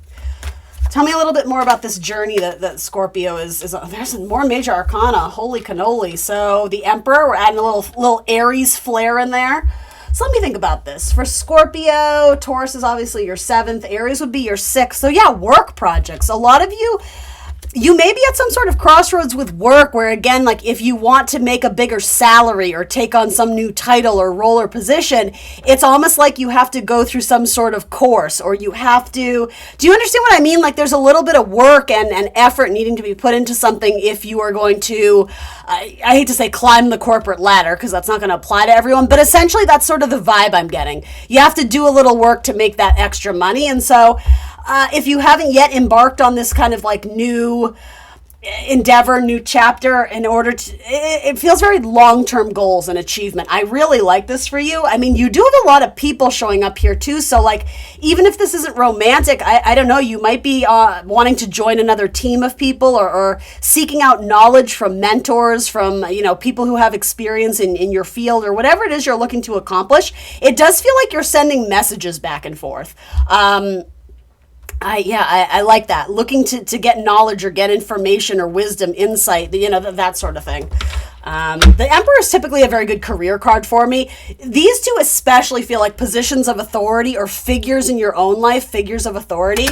Tell me a little bit more about this journey that Scorpio is. There's more major arcana. Holy cannoli. So the Emperor, we're adding a little Aries flair in there. So let me think about this. For Scorpio, Taurus is obviously your 7th. Aries would be your 6th. So yeah, work projects. A lot of you may be at some sort of crossroads with work where, again, like if you want to make a bigger salary or take on some new title or role or position, it's almost like you have to go through some sort of course, or you have to, do you understand what I mean? Like there's a little bit of work and effort needing to be put into something if you are going to, I hate to say climb the corporate ladder because that's not going to apply to everyone, but essentially that's sort of the vibe I'm getting. You have to do a little work to make that extra money. And so if you haven't yet embarked on this kind of like new endeavor, new chapter, in order to, it feels very long-term goals and achievement. I really like this for you. I mean, you do have a lot of people showing up here too. So like, even if this isn't romantic, I don't know, you might be wanting to join another team of people, or seeking out knowledge from mentors, from, people who have experience in your field, or whatever it is you're looking to accomplish. It does feel like you're sending messages back and forth. I like that. Looking to get knowledge or get information or wisdom, insight, that sort of thing. The Emperor is typically a very good career card for me. These two especially feel like positions of authority or figures in your own life, figures of authority.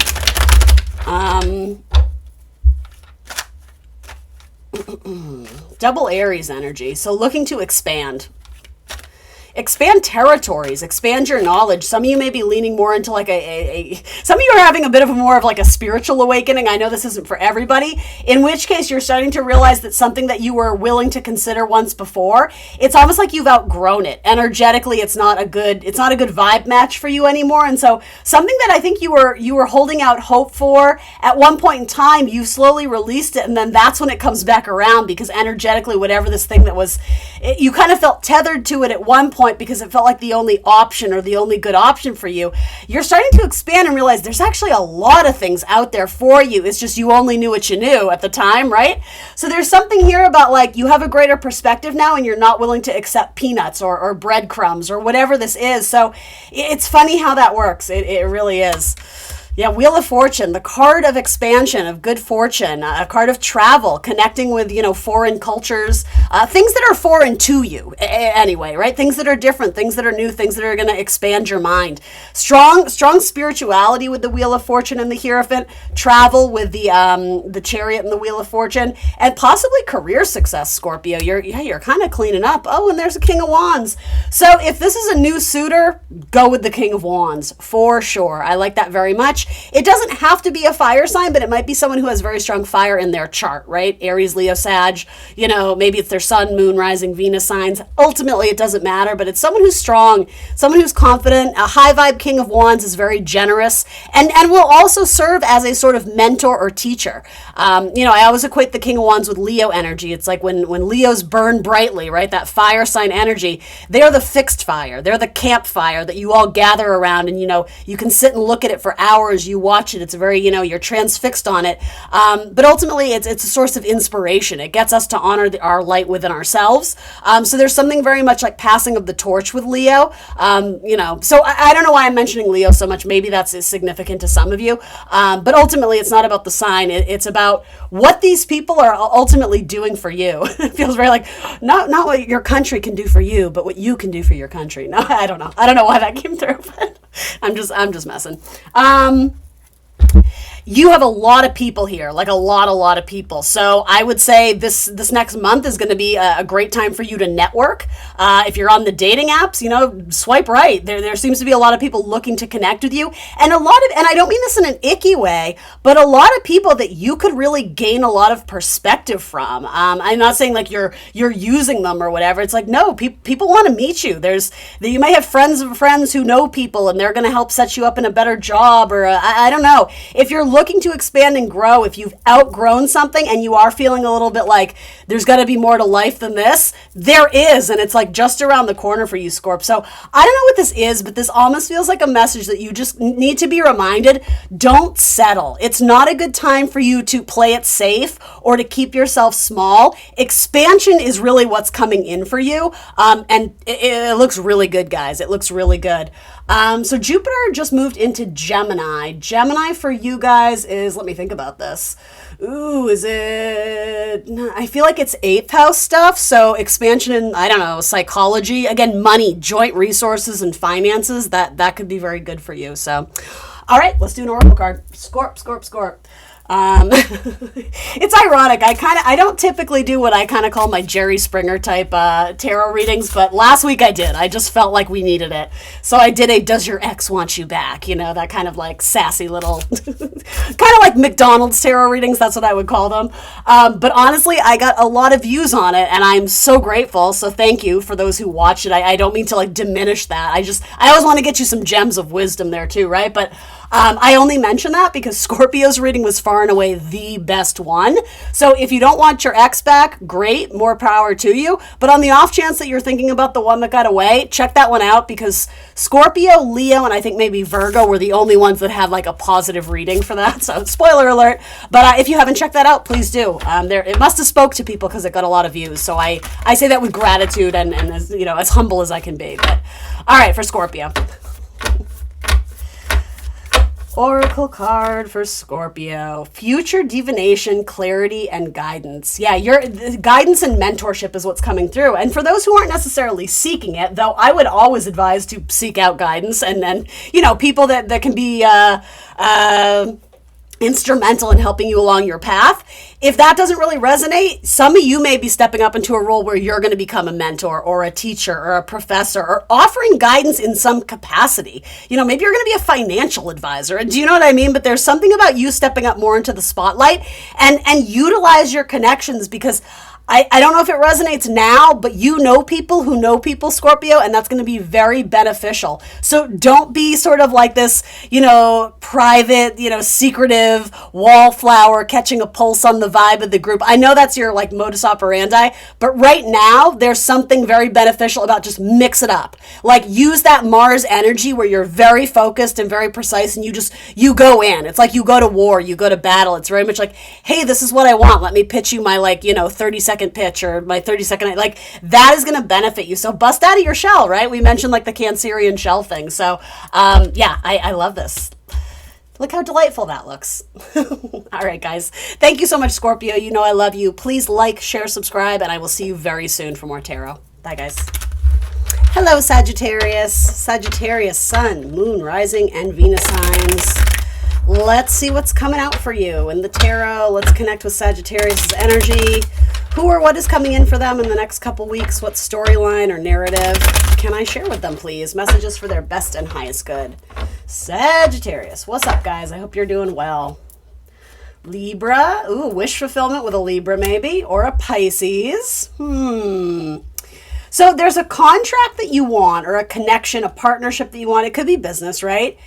Double Aries energy. So looking to expand territories, expand your knowledge. Some of you may be leaning more into like some of you are having a bit of more of like a spiritual awakening. I know this isn't for everybody, in which case you're starting to realize that something that you were willing to consider once before, it's almost like you've outgrown it. Energetically, it's not a good vibe match for you anymore. And so something that I think you were holding out hope for at one point in time, you slowly released it, and then that's when it comes back around, because energetically, whatever this thing that was, you kind of felt tethered to it at one point, point because it felt like the only option or the only good option for you, you're starting to expand and realize there's actually a lot of things out there for you. It's just you only knew what you knew at the time, right? So there's something here about like you have a greater perspective now and you're not willing to accept peanuts or breadcrumbs or whatever this is. So it's funny how that works. It really is. Yeah, Wheel of Fortune, the card of expansion, of good fortune, a card of travel, connecting with, foreign cultures, things that are foreign to you anyway, right? Things that are different, things that are new, things that are going to expand your mind. Strong spirituality with the Wheel of Fortune and the Hierophant, travel with the Chariot and the Wheel of Fortune, and possibly career success, Scorpio. You're kind of cleaning up. Oh, and there's a King of Wands. So if this is a new suitor, go with the King of Wands for sure. I like that very much. It doesn't have to be a fire sign, but it might be someone who has very strong fire in their chart, right? Aries, Leo, Sag, maybe it's their sun, moon, rising, Venus signs. Ultimately, it doesn't matter, but it's someone who's strong, someone who's confident. A high vibe King of Wands is very generous and will also serve as a sort of mentor or teacher. I always equate the King of Wands with Leo energy. It's like when Leos burn brightly, right? That fire sign energy, they're the fixed fire. They're the campfire that you all gather around and, you can sit and look at it for hours. You watch it. It's very, you're transfixed on it. But ultimately, it's a source of inspiration. It gets us to honor our light within ourselves. So there's something very much like passing of the torch with Leo. So I don't know why I'm mentioning Leo so much. Maybe that's significant to some of you. But ultimately, it's not about the sign. It's about what these people are ultimately doing for you. It feels very like not what your country can do for you, but what you can do for your country. No, I don't know. I don't know why that came through, but I'm just messing. You have a lot of people here, like a lot of people. So I would say this next month is going to be a great time for you to network. If you're on the dating apps, swipe right. There seems to be a lot of people looking to connect with you. And and I don't mean this in an icky way, but a lot of people that you could really gain a lot of perspective from. I'm not saying like you're using them or whatever. It's like, no, people want to meet you. You may have friends of friends who know people and they're going to help set you up in a better job or I don't know. If you're looking to expand and grow, if you've outgrown something and you are feeling a little bit like there's got to be more to life than this, there is, and it's like just around the corner for you, Scorp. So I don't know what this is, but this almost feels like a message that you just need to be reminded, don't settle. It's not a good time for you to play it safe or to keep yourself small. Expansion is really what's coming in for you, and it looks really good, guys. It looks really good. So Jupiter just moved into Gemini. Gemini for you guys is, let me think about this. Ooh, is it, I feel like it's 8th house stuff. So expansion in, I don't know, psychology. Again, money, joint resources and finances. That could be very good for you. So, all right, let's do an oracle card. Scorp. It's ironic. I don't typically do what I kind of call my Jerry Springer type tarot readings, but last week I did. I just felt like we needed it. So I did a Does Your Ex Want You Back? That kind of like sassy little, kind of like McDonald's tarot readings. That's what I would call them. But honestly, I got a lot of views on it and I'm so grateful. So thank you for those who watched it. I don't mean to like diminish that. I always want to get you some gems of wisdom there too, right? But I only mention that because Scorpio's reading was far and away the best one. So if you don't want your ex back, great, more power to you. But on the off chance that you're thinking about the one that got away, check that one out because Scorpio, Leo, and I think maybe Virgo were the only ones that had like a positive reading for that. So spoiler alert. But if you haven't checked that out, please do. It must have spoke to people because it got a lot of views. So I say that with gratitude and as humble as I can be. But all right, for Scorpio. Oracle card for Scorpio. Future divination, clarity, and guidance. Yeah, your guidance and mentorship is what's coming through. And for those who aren't necessarily seeking it, though I would always advise to seek out guidance and people that can be instrumental in helping you along your path. If that doesn't really resonate, some of you may be stepping up into a role where you're going to become a mentor or a teacher or a professor or offering guidance in some capacity. Maybe you're going to be a financial advisor. Do you know what I mean? But there's something about you stepping up more into the spotlight and utilize your connections because I don't know if it resonates now, but you know people who know people, Scorpio, and that's going to be very beneficial. So don't be sort of like this, private, secretive wallflower catching a pulse on the vibe of the group. I know that's your like modus operandi, but right now there's something very beneficial about just mix it up. Like use that Mars energy where you're very focused and very precise and you go in. It's like you go to war, you go to battle. It's very much like, hey, this is what I want. Let me pitch you my 30-second pitch or my 30-second, like that is going to benefit you. So bust out of your shell, right? We mentioned like the Cancerian shell thing. So I love this. Look how delightful that looks. All right, guys. Thank you so much, Scorpio. You know I love you. Please like, share, subscribe, and I will see you very soon for more tarot. Bye, guys. Hello, Sagittarius. Sagittarius, Sun, Moon, Rising, and Venus signs. Let's see what's coming out for you in the tarot. Let's connect with Sagittarius' energy. Who or what is coming in for them in the next couple weeks? What storyline or narrative can I share with them, please? Messages for their best and highest good. Sagittarius, what's up, guys? I hope you're doing well. Libra, ooh, wish fulfillment with a Libra maybe, or a Pisces. So there's a contract that you want, or a connection, a partnership that you want. It could be business, right?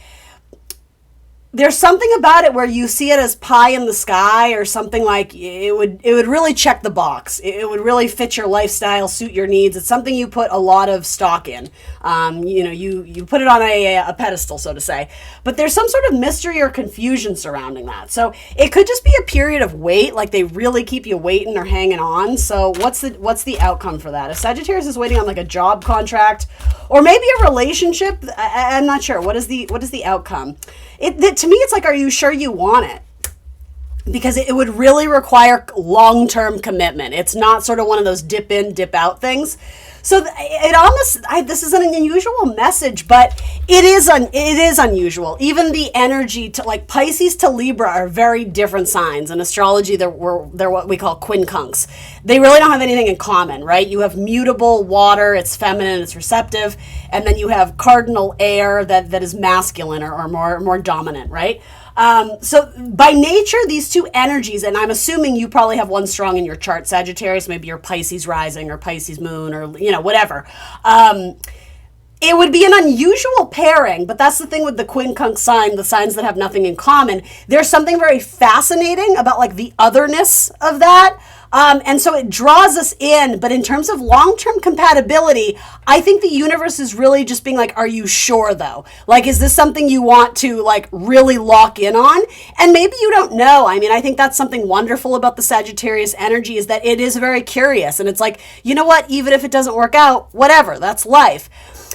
There's something about it where you see it as pie in the sky, or something like it would really check the box. It would really fit your lifestyle, suit your needs. It's something you put a lot of stock in. You put it on a pedestal, so to say. But there's some sort of mystery or confusion surrounding that. So it could just be a period of wait, like they really keep you waiting or hanging on. So what's the outcome for that? If Sagittarius is waiting on like a job contract or maybe a relationship, I'm not sure. What is the outcome? To me, it's like, are you sure you want it? Because it would really require long-term commitment. It's not sort of one of those dip in, dip out things. So this is an unusual message, but it is unusual. Even the energy to like Pisces to Libra are very different signs. In astrology, they're what we call quincunx. They really don't have anything in common, right? You have mutable water, it's feminine, it's receptive, and then you have cardinal air that is masculine or more dominant, right? So by nature, these two energies, and I'm assuming you probably have one strong in your chart, Sagittarius, maybe you're Pisces rising or Pisces moon or, whatever. It would be an unusual pairing, but that's the thing with the quincunx sign, the signs that have nothing in common. There's something very fascinating about like the otherness of that. And so it draws us in, but in terms of long-term compatibility, I think the universe is really just being like, are you sure though? Like, is this something you want to like really lock in on? And maybe you don't know. I mean, I think that's something wonderful about the Sagittarius energy is that it is very curious. And it's like, you know what, even if it doesn't work out, whatever, that's life.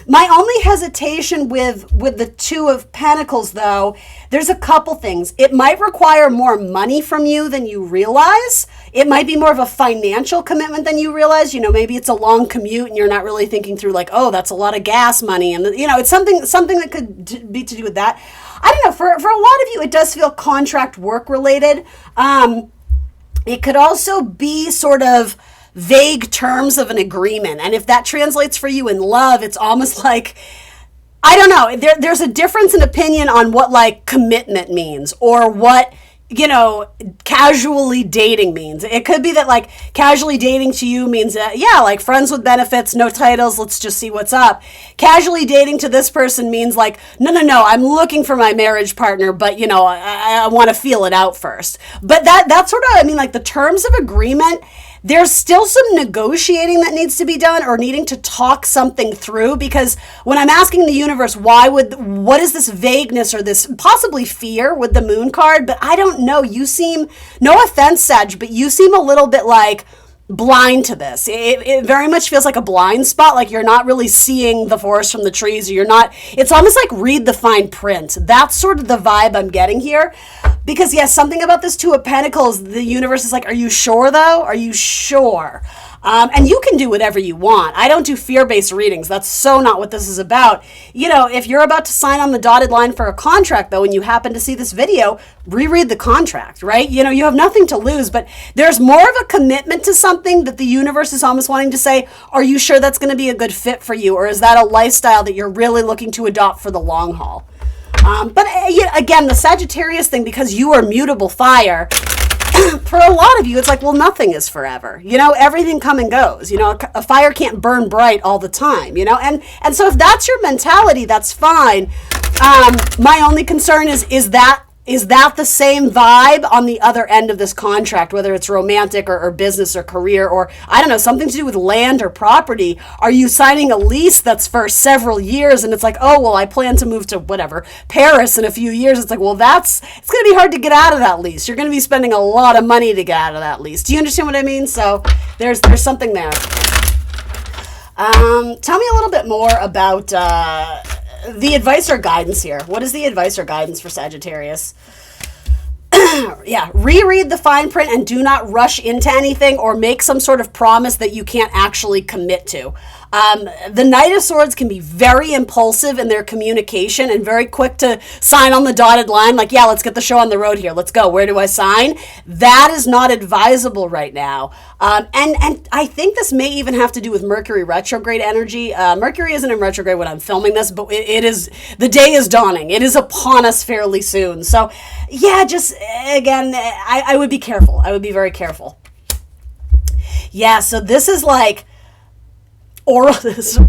My only hesitation with the Two of Pentacles, though, there's a couple things. It might require more money from you than you realize. It might be more of a financial commitment than you realize. Maybe it's a long commute and you're not really thinking through like, oh, that's a lot of gas money. And, it's something that could be to do with that. I don't know. For a lot of you, it does feel contract work related. It could also be sort of vague terms of an agreement. And if that translates for you in love, it's almost like, I don't know, there's a difference in opinion on what like commitment means or what, casually dating means. It could be that like casually dating to you means like friends with benefits, no titles, let's just see what's up. Casually dating to this person means like, no, I'm looking for my marriage partner, but I want to feel it out first. But that's sort of, like the terms of agreement, there's still some negotiating that needs to be done or needing to talk something through, because when I'm asking the universe, what is this vagueness or this possibly fear with the moon card? But I don't know. You seem, no offense, Sag, but you seem a little bit like blind to this. It very much feels like a blind spot, like you're not really seeing the forest from the trees, or it's almost like read the fine print. That's sort of the vibe I'm getting here. Because yes, something about this Two of Pentacles, the universe is like, are you sure though? Are you sure? And you can do whatever you want. I don't do fear-based readings. That's so not what this is about. If you're about to sign on the dotted line for a contract, though, and you happen to see this video, reread the contract, right? You have nothing to lose, but there's more of a commitment to something that the universe is almost wanting to say, are you sure that's going to be a good fit for you? Or is that a lifestyle that you're really looking to adopt for the long haul? But again, the Sagittarius thing, because you are mutable fire, for a lot of you, it's like, well, nothing is forever. Everything come and goes. A fire can't burn bright all the time, and so if that's your mentality, that's fine. My only concern is that the same vibe on the other end of this contract, whether it's romantic or business or career, or I don't know, something to do with land or property? Are you signing a lease that's for several years and it's like, oh, well, I plan to move to whatever, Paris in a few years? It's like, well, it's going to be hard to get out of that lease. You're going to be spending a lot of money to get out of that lease. Do you understand what I mean? So there's something there. Tell me a little bit more about the advice or guidance here. What is the advice or guidance for Sagittarius? Yeah, reread the fine print and do not rush into anything or make some sort of promise that you can't actually commit to. The Knight of Swords can be very impulsive in their communication and very quick to sign on the dotted line. Like, yeah, let's get the show on the road here. Let's go. Where do I sign? That is not advisable right now. And I think this may even have to do with Mercury retrograde energy. Mercury isn't in retrograde when I'm filming this, but it is, the day is dawning. It is upon us fairly soon. So yeah, just again, I would be careful. I would be very careful. Yeah, so this is like oral,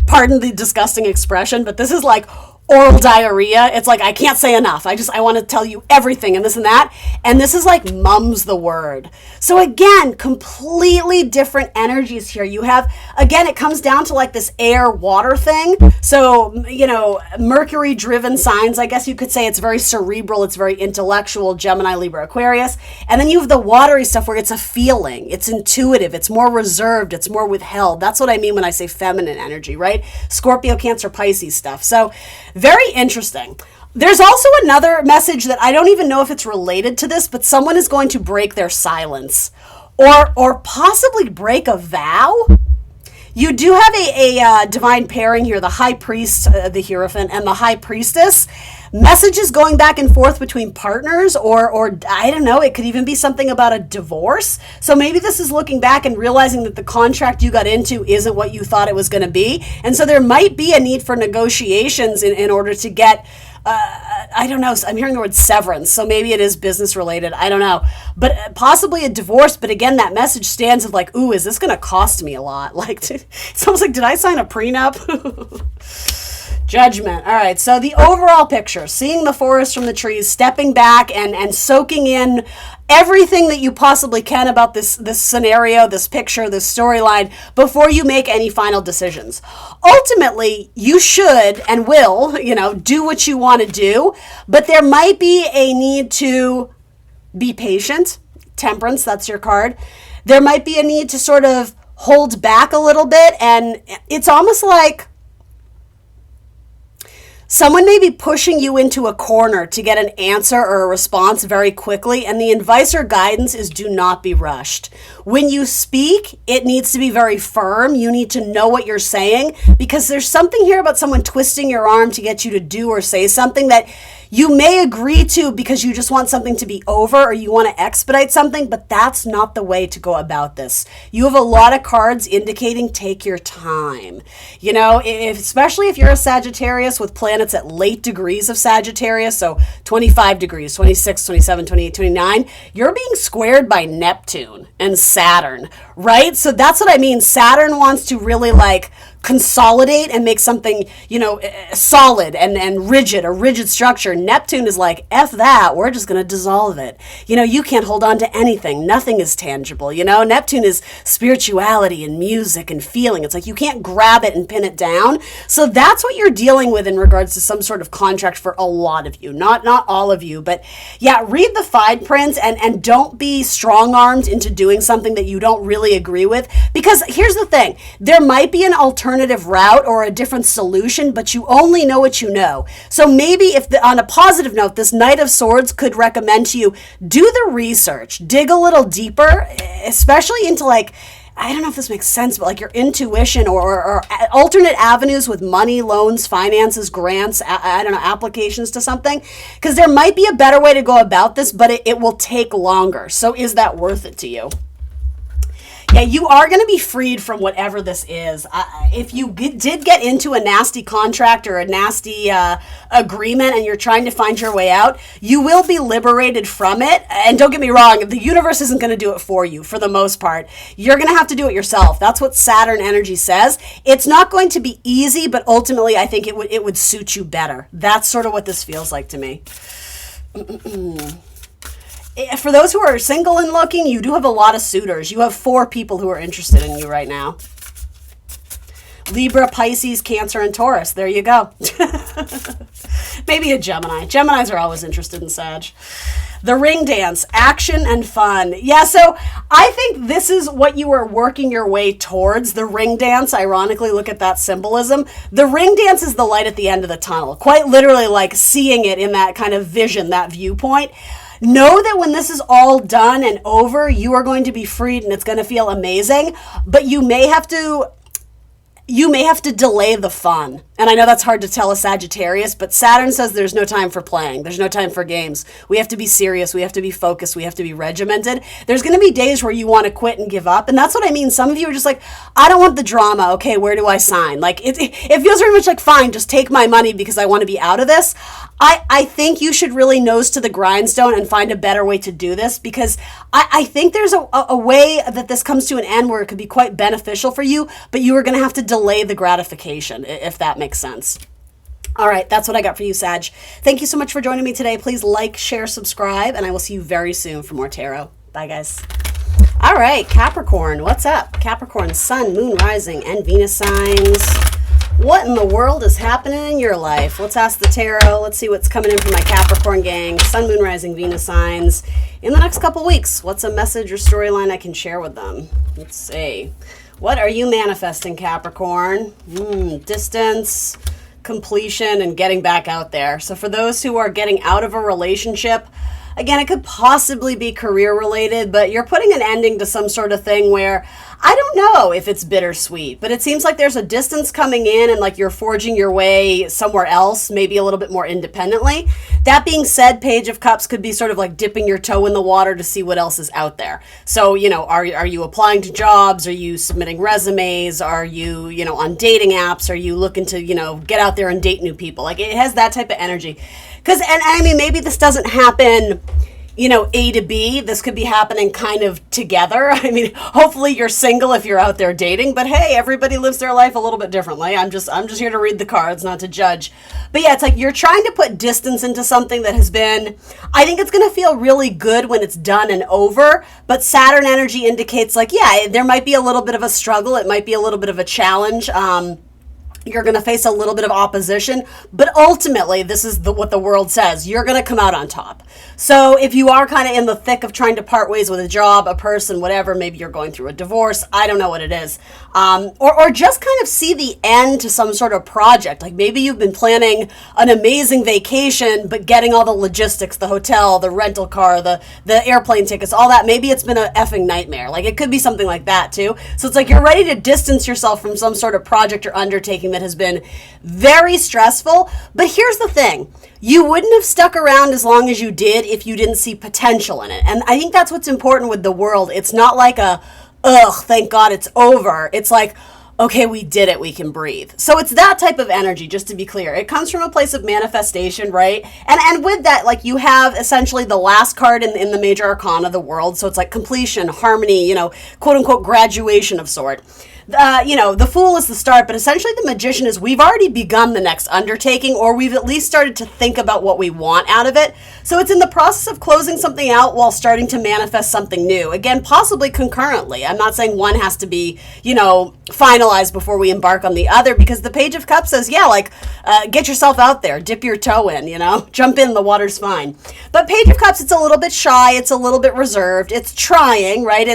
pardon the disgusting expression, but this is like oral diarrhea. It's like, I can't say enough. I want to tell you everything and this and that. And this is like mum's the word. So again, completely different energies here. You have, again, it comes down to like this air water thing. So, Mercury driven signs, I guess you could say it's very cerebral. It's very intellectual, Gemini, Libra, Aquarius. And then you have the watery stuff where it's a feeling. It's intuitive. It's more reserved. It's more withheld. That's what I mean when I say feminine energy, right? Scorpio, Cancer, Pisces stuff. So very interesting. There's also another message that I don't even know if it's related to this, but someone is going to break their silence or possibly break a vow. You do have a divine pairing here, the High Priest, the Hierophant, and the High Priestess. Messages going back and forth between partners or I don't know, it could even be something about a divorce. So maybe this is looking back and realizing that the contract you got into isn't what you thought it was going to be. And so there might be a need for negotiations in order to get, I don't know, I'm hearing the word severance. So maybe it is business related. I don't know. But possibly a divorce. But again, that message stands of like, ooh, is this going to cost me a lot? Like, it's almost like, did I sign a prenup? Judgment. All right. So the overall picture, seeing the forest from the trees, stepping back and soaking in everything that you possibly can about this scenario, this picture, this storyline before you make any final decisions. Ultimately, you should and will, do what you want to do, but there might be a need to be patient. Temperance, that's your card. There might be a need to sort of hold back a little bit, and it's almost like someone may be pushing you into a corner to get an answer or a response very quickly, and the advice or guidance is do not be rushed. When you speak, it needs to be very firm. You need to know what you're saying, because there's something here about someone twisting your arm to get you to do or say something that you may agree to because you just want something to be over or you want to expedite something, but that's not the way to go about this. You have a lot of cards indicating take your time. Especially if you're a Sagittarius with planets at late degrees of Sagittarius, so 25 degrees, 26, 27, 28, 29, you're being squared by Neptune and Saturn, right? So that's what I mean. Saturn wants to really consolidate and make something, solid and rigid, a rigid structure. Neptune is like, F that, we're just going to dissolve it. You can't hold on to anything. Nothing is tangible. Neptune is spirituality and music and feeling. It's like you can't grab it and pin it down. So that's what you're dealing with in regards to some sort of contract for a lot of you. Not all of you, but yeah, read the fine print and don't be strong-armed into doing something that you don't really agree with. Because here's the thing, there might be an alternative route or a different solution, but you only know what you know. So maybe on a positive note, this Knight of Swords could recommend to you, do the research, dig a little deeper, especially into I don't know if this makes sense, but your intuition or alternate avenues with money, loans, finances, grants, applications to something, because there might be a better way to go about this, but it will take longer. So is that worth it to you? Yeah, you are going to be freed from whatever this is. If you did get into a nasty contract or a nasty agreement and you're trying to find your way out, you will be liberated from it. And don't get me wrong, the universe isn't going to do it for you for the most part. You're going to have to do it yourself. That's what Saturn energy says. It's not going to be easy, but ultimately I think it would suit you better. That's sort of what this feels like to me. For those who are single and looking, you do have a lot of suitors. You have 4 people who are interested in you right now. Libra, Pisces, Cancer, and Taurus. There you go. Maybe a Gemini. Geminis are always interested in Sag. The ring dance, action and fun. Yeah, so I think this is what you are working your way towards. The ring dance, ironically, look at that symbolism. The ring dance is the light at the end of the tunnel. Quite literally like seeing it in that kind of vision, that viewpoint. Know that when this is all done and over, you are going to be freed and it's going to feel amazing, but you may have to delay the fun. And I know that's hard to tell a Sagittarius, but Saturn says there's no time for playing. There's no time for games. We have to be serious. We have to be focused. We have to be regimented. There's going to be days where you want to quit and give up. And that's what I mean. Some of you are just like, I don't want the drama. Okay, where do I sign? Like, it feels very much like, fine, just take my money because I want to be out of this. I think you should really nose to the grindstone and find a better way to do this, because I think there's a way that this comes to an end where it could be quite beneficial for you, but you are going to have to delay the gratification, if that makes sense. All right, that's what I got for you, Sag. Thank you so much for joining me today. Please like, share, subscribe, and I will see you very soon for more tarot. Bye, guys. All right, Capricorn, what's up? Capricorn, Sun, Moon, Rising, and Venus signs. What in the world is happening in your life? Let's ask the tarot. Let's see what's coming in from my Capricorn gang. Sun, Moon, Rising, Venus signs. In the next couple weeks, what's a message or storyline I can share with them? Let's see. What are you manifesting, Capricorn? Distance, completion, and getting back out there. So for those who are getting out of a relationship, again, it could possibly be career related, but you're putting an ending to some sort of thing where I don't know if it's bittersweet, but it seems like there's a distance coming in and like you're forging your way somewhere else, maybe a little bit more independently. That being said, Page of Cups could be sort of like dipping your toe in the water to see what else is out there. So, are you applying to jobs? Are you submitting resumes? Are you, on dating apps? Are you looking to, get out there and date new people? Like, it has that type of energy. And I mean, maybe this doesn't happen, A to B. This could be happening kind of together. I mean, hopefully you're single if you're out there dating, but hey, everybody lives their life a little bit differently. I'm just here to read the cards, not to judge. But yeah, it's like you're trying to put distance into something that has been, I think it's going to feel really good when it's done and over, but Saturn energy indicates like, yeah, there might be a little bit of a struggle. It might be a little bit of a challenge. You're going to face a little bit of opposition, but ultimately, this is what the world says. You're going to come out on top. So if you are kind of in the thick of trying to part ways with a job, a person, whatever, maybe you're going through a divorce, I don't know what it is, or just kind of see the end to some sort of project. Like maybe you've been planning an amazing vacation, but getting all the logistics, the hotel, the rental car, the airplane tickets, all that, maybe it's been an effing nightmare. Like it could be something like that too. So it's like you're ready to distance yourself from some sort of project or undertaking that has been very stressful. But here's the thing. You wouldn't have stuck around as long as you did if you didn't see potential in it. And I think that's what's important with the world. It's not like thank God it's over. It's like, okay, we did it, we can breathe. So it's that type of energy, just to be clear. It comes from a place of manifestation, right? And with that, like you have essentially the last card in the major arcana of the world. So it's like completion, harmony, quote unquote graduation of sort. The Fool is the start, but essentially the Magician is we've already begun the next undertaking, or we've at least started to think about what we want out of it. So it's in the process of closing something out while starting to manifest something new. Again, possibly concurrently. I'm not saying one has to be, finalized before we embark on the other, because the Page of Cups says, get yourself out there, dip your toe in, jump in, the water's fine. But Page of Cups, it's a little bit shy, it's a little bit reserved, it's trying, right?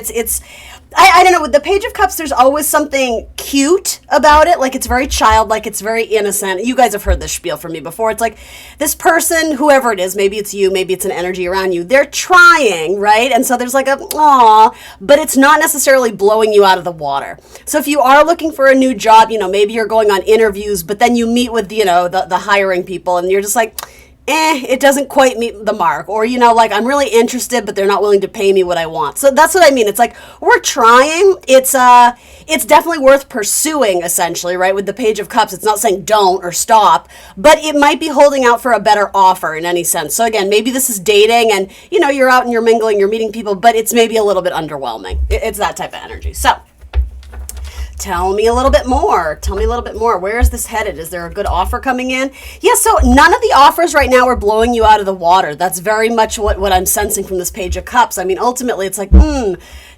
I don't know, with the Page of Cups, there's always something cute about it. Like, it's very childlike, it's very innocent. You guys have heard this spiel from me before. It's like, this person, whoever it is, maybe it's you, maybe it's an energy around you, they're trying, right? And so there's like aw, but it's not necessarily blowing you out of the water. So if you are looking for a new job, maybe you're going on interviews, but then you meet with, the hiring people, and you're just like, it doesn't quite meet the mark, or, like I'm really interested, but they're not willing to pay me what I want. So that's what I mean. It's like, we're trying. It's definitely worth pursuing, essentially, right? With the Page of Cups, it's not saying don't or stop, but it might be holding out for a better offer in any sense. So again, maybe this is dating and, you're out and you're mingling, you're meeting people, but it's maybe a little bit underwhelming. It's that type of energy. So tell me a little bit more. Where is this headed? Is there a good offer coming in? Yeah, so none of the offers right now are blowing you out of the water. That's very much what I'm sensing from this Page of Cups. I mean, ultimately, it's like,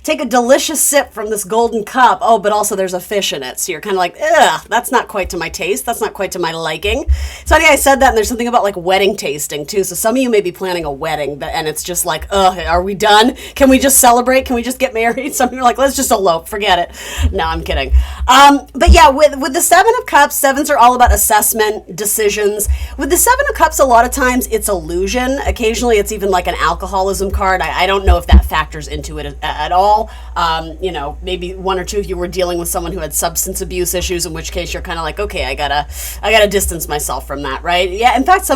take a delicious sip from this golden cup. Oh, but also there's a fish in it. So you're kind of like, ugh, that's not quite to my taste. That's not quite to my liking. So anyway, I said that, and there's something about like wedding tasting too. So some of you may be planning a wedding, and it's just like, ugh, are we done? Can we just celebrate? Can we just get married? Some of you are like, let's just elope. Forget it. No, I'm kidding. But yeah, with the Seven of Cups, sevens are all about assessment, decisions. With the Seven of Cups, a lot of times it's illusion. Occasionally it's even like an alcoholism card. I don't know if that factors into it at all. Maybe one or two of you were dealing with someone who had substance abuse issues, in which case you're kind of like, okay, I gotta distance myself from that, right? Yeah, in fact,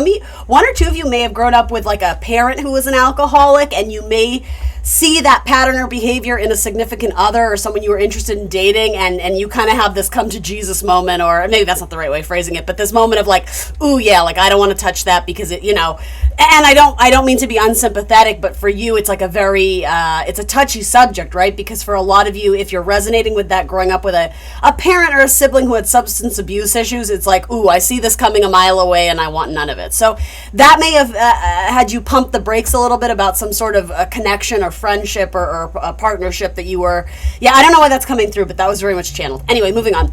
one or two of you may have grown up with like a parent who was an alcoholic, and you may see that pattern or behavior in a significant other or someone you were interested in dating, and you kind of have this come to Jesus moment, or maybe that's not the right way of phrasing it, but this moment of like, ooh, yeah, like I don't want to touch that because it, and I don't mean to be unsympathetic, but for you, it's like it's a touchy subject, right? Because for a lot of you, if you're resonating with that growing up with a parent or a sibling who had substance abuse issues, it's like, ooh, I see this coming a mile away and I want none of it. So that may have had you pump the brakes a little bit about some sort of a connection or friendship or a partnership that you were, I don't know why that's coming through, but that was very much channeled. Anyway, moving on.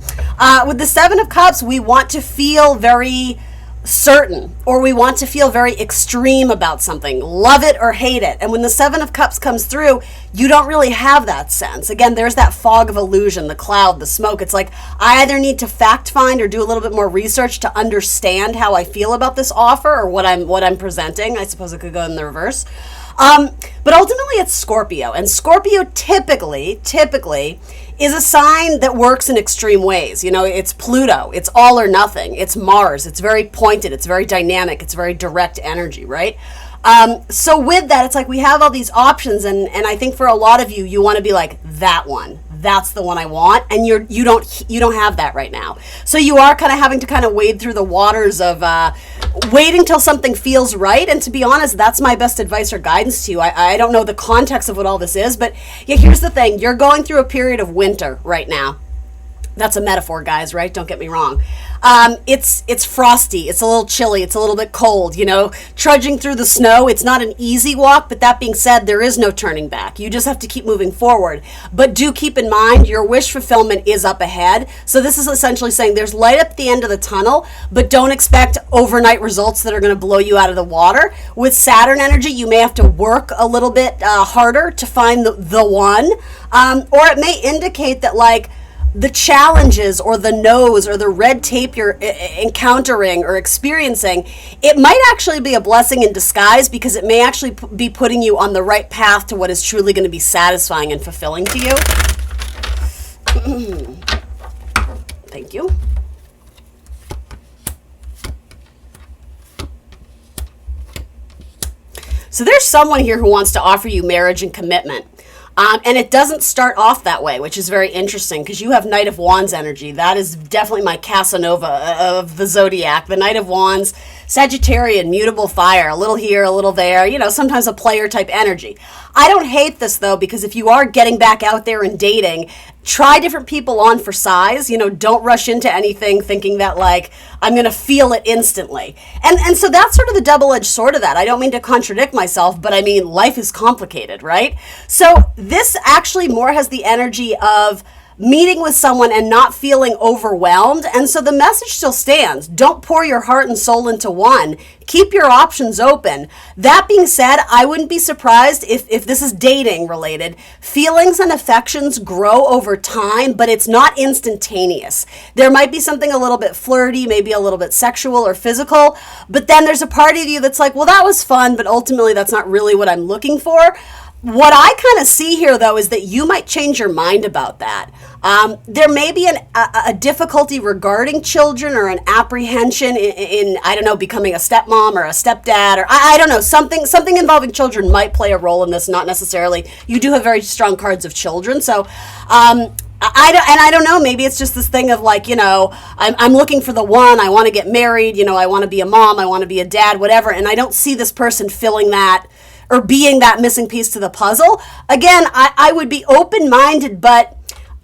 With the Seven of Cups, we want to feel very certain, or we want to feel very extreme about something, love it or hate it. And when the Seven of Cups comes through, you don't really have that sense. Again, there's that fog of illusion, the cloud, the smoke. It's like, I either need to fact find or do a little bit more research to understand how I feel about this offer or what I'm presenting. I suppose it could go in the reverse. But ultimately it's Scorpio, and Scorpio typically is a sign that works in extreme ways. It's Pluto, it's all or nothing, it's Mars, it's very pointed, it's very dynamic, it's very direct energy, right? So with that, it's like we have all these options, and I think for a lot of you, you want to be like, that one. That's the one I want, and you don't have that right now. So you are kind of having to kind of wade through the waters of waiting till something feels right. And to be honest, that's my best advice or guidance to you. I don't know the context of what all this is, but yeah, here's the thing: you're going through a period of winter right now. That's a metaphor, guys, right? Don't get me wrong. It's frosty. It's a little chilly. It's a little bit cold, trudging through the snow. It's not an easy walk, but that being said, there is no turning back. You just have to keep moving forward. But do keep in mind, your wish fulfillment is up ahead. So this is essentially saying there's light at the end of the tunnel, but don't expect overnight results that are going to blow you out of the water. With Saturn energy, you may have to work a little bit harder to find the one. Or it may indicate that, like, the challenges or the no's or the red tape you're encountering or experiencing, it might actually be a blessing in disguise, because it may actually be putting you on the right path to what is truly going to be satisfying and fulfilling to you. Thank you. So there's someone here who wants to offer you marriage and commitment. And it doesn't start off that way, which is very interesting, because you have Knight of Wands energy. That is definitely my Casanova of the zodiac. The Knight of Wands, Sagittarian, mutable fire, a little here, a little there, sometimes a player type energy. I don't hate this, though, because if you are getting back out there and dating, try different people on for size. Don't rush into anything thinking that, like, I'm going to feel it instantly. And so that's sort of the double-edged sword of that. I don't mean to contradict myself, but I mean, life is complicated, right? So this actually more has the energy of meeting with someone and not feeling overwhelmed. And so the message still stands. Don't pour your heart and soul into one. Keep your options open. That being said, I wouldn't be surprised if this is dating related. Feelings and affections grow over time, but it's not instantaneous. There might be something a little bit flirty, maybe a little bit sexual or physical, but then there's a part of you that's like, well, that was fun, but ultimately that's not really what I'm looking for. What I kind of see here, though, is that you might change your mind about that. There may be a difficulty regarding children or an apprehension in, I don't know, becoming a stepmom or a stepdad, or I don't know, something involving children might play a role in this, not necessarily. You do have very strong cards of children, so I don't know, maybe it's just this thing of like, I'm looking for the one, I want to get married, I want to be a mom, I want to be a dad, whatever, and I don't see this person filling that or being that missing piece to the puzzle. Again, I would be open-minded, but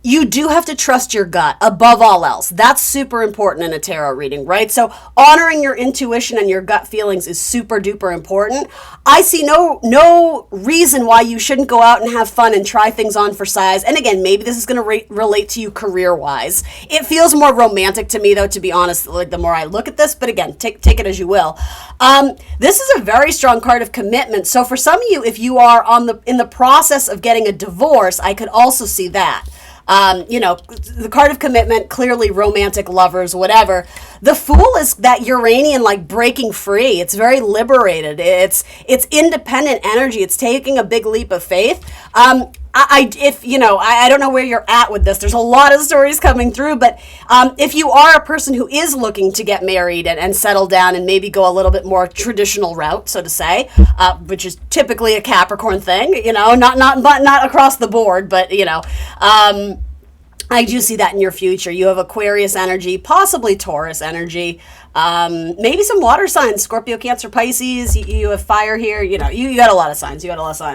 you do have to trust your gut above all else. That's super important in a tarot reading, right? So honoring your intuition and your gut feelings is super duper important. I see no reason why you shouldn't go out and have fun and try things on for size. And again, maybe this is going to relate to you career-wise. It feels more romantic to me, though, to be honest, like the more I look at this. But again, take it as you will. This is a very strong card of commitment. So for some of you, if you are in the process of getting a divorce, I could also see that. The card of commitment, clearly romantic, lovers, whatever. The Fool is that Uranian, like breaking free. It's very liberated. It's independent energy. It's taking a big leap of faith. I don't know where you're at with this. There's a lot of stories coming through, but if you are a person who is looking to get married and settle down and maybe go a little bit more traditional route, so to say, which is typically a Capricorn thing, not across the board, but I do see that in your future. You have Aquarius energy, possibly Taurus energy, maybe some water signs, Scorpio, Cancer, Pisces. You have fire here. You got a lot of signs.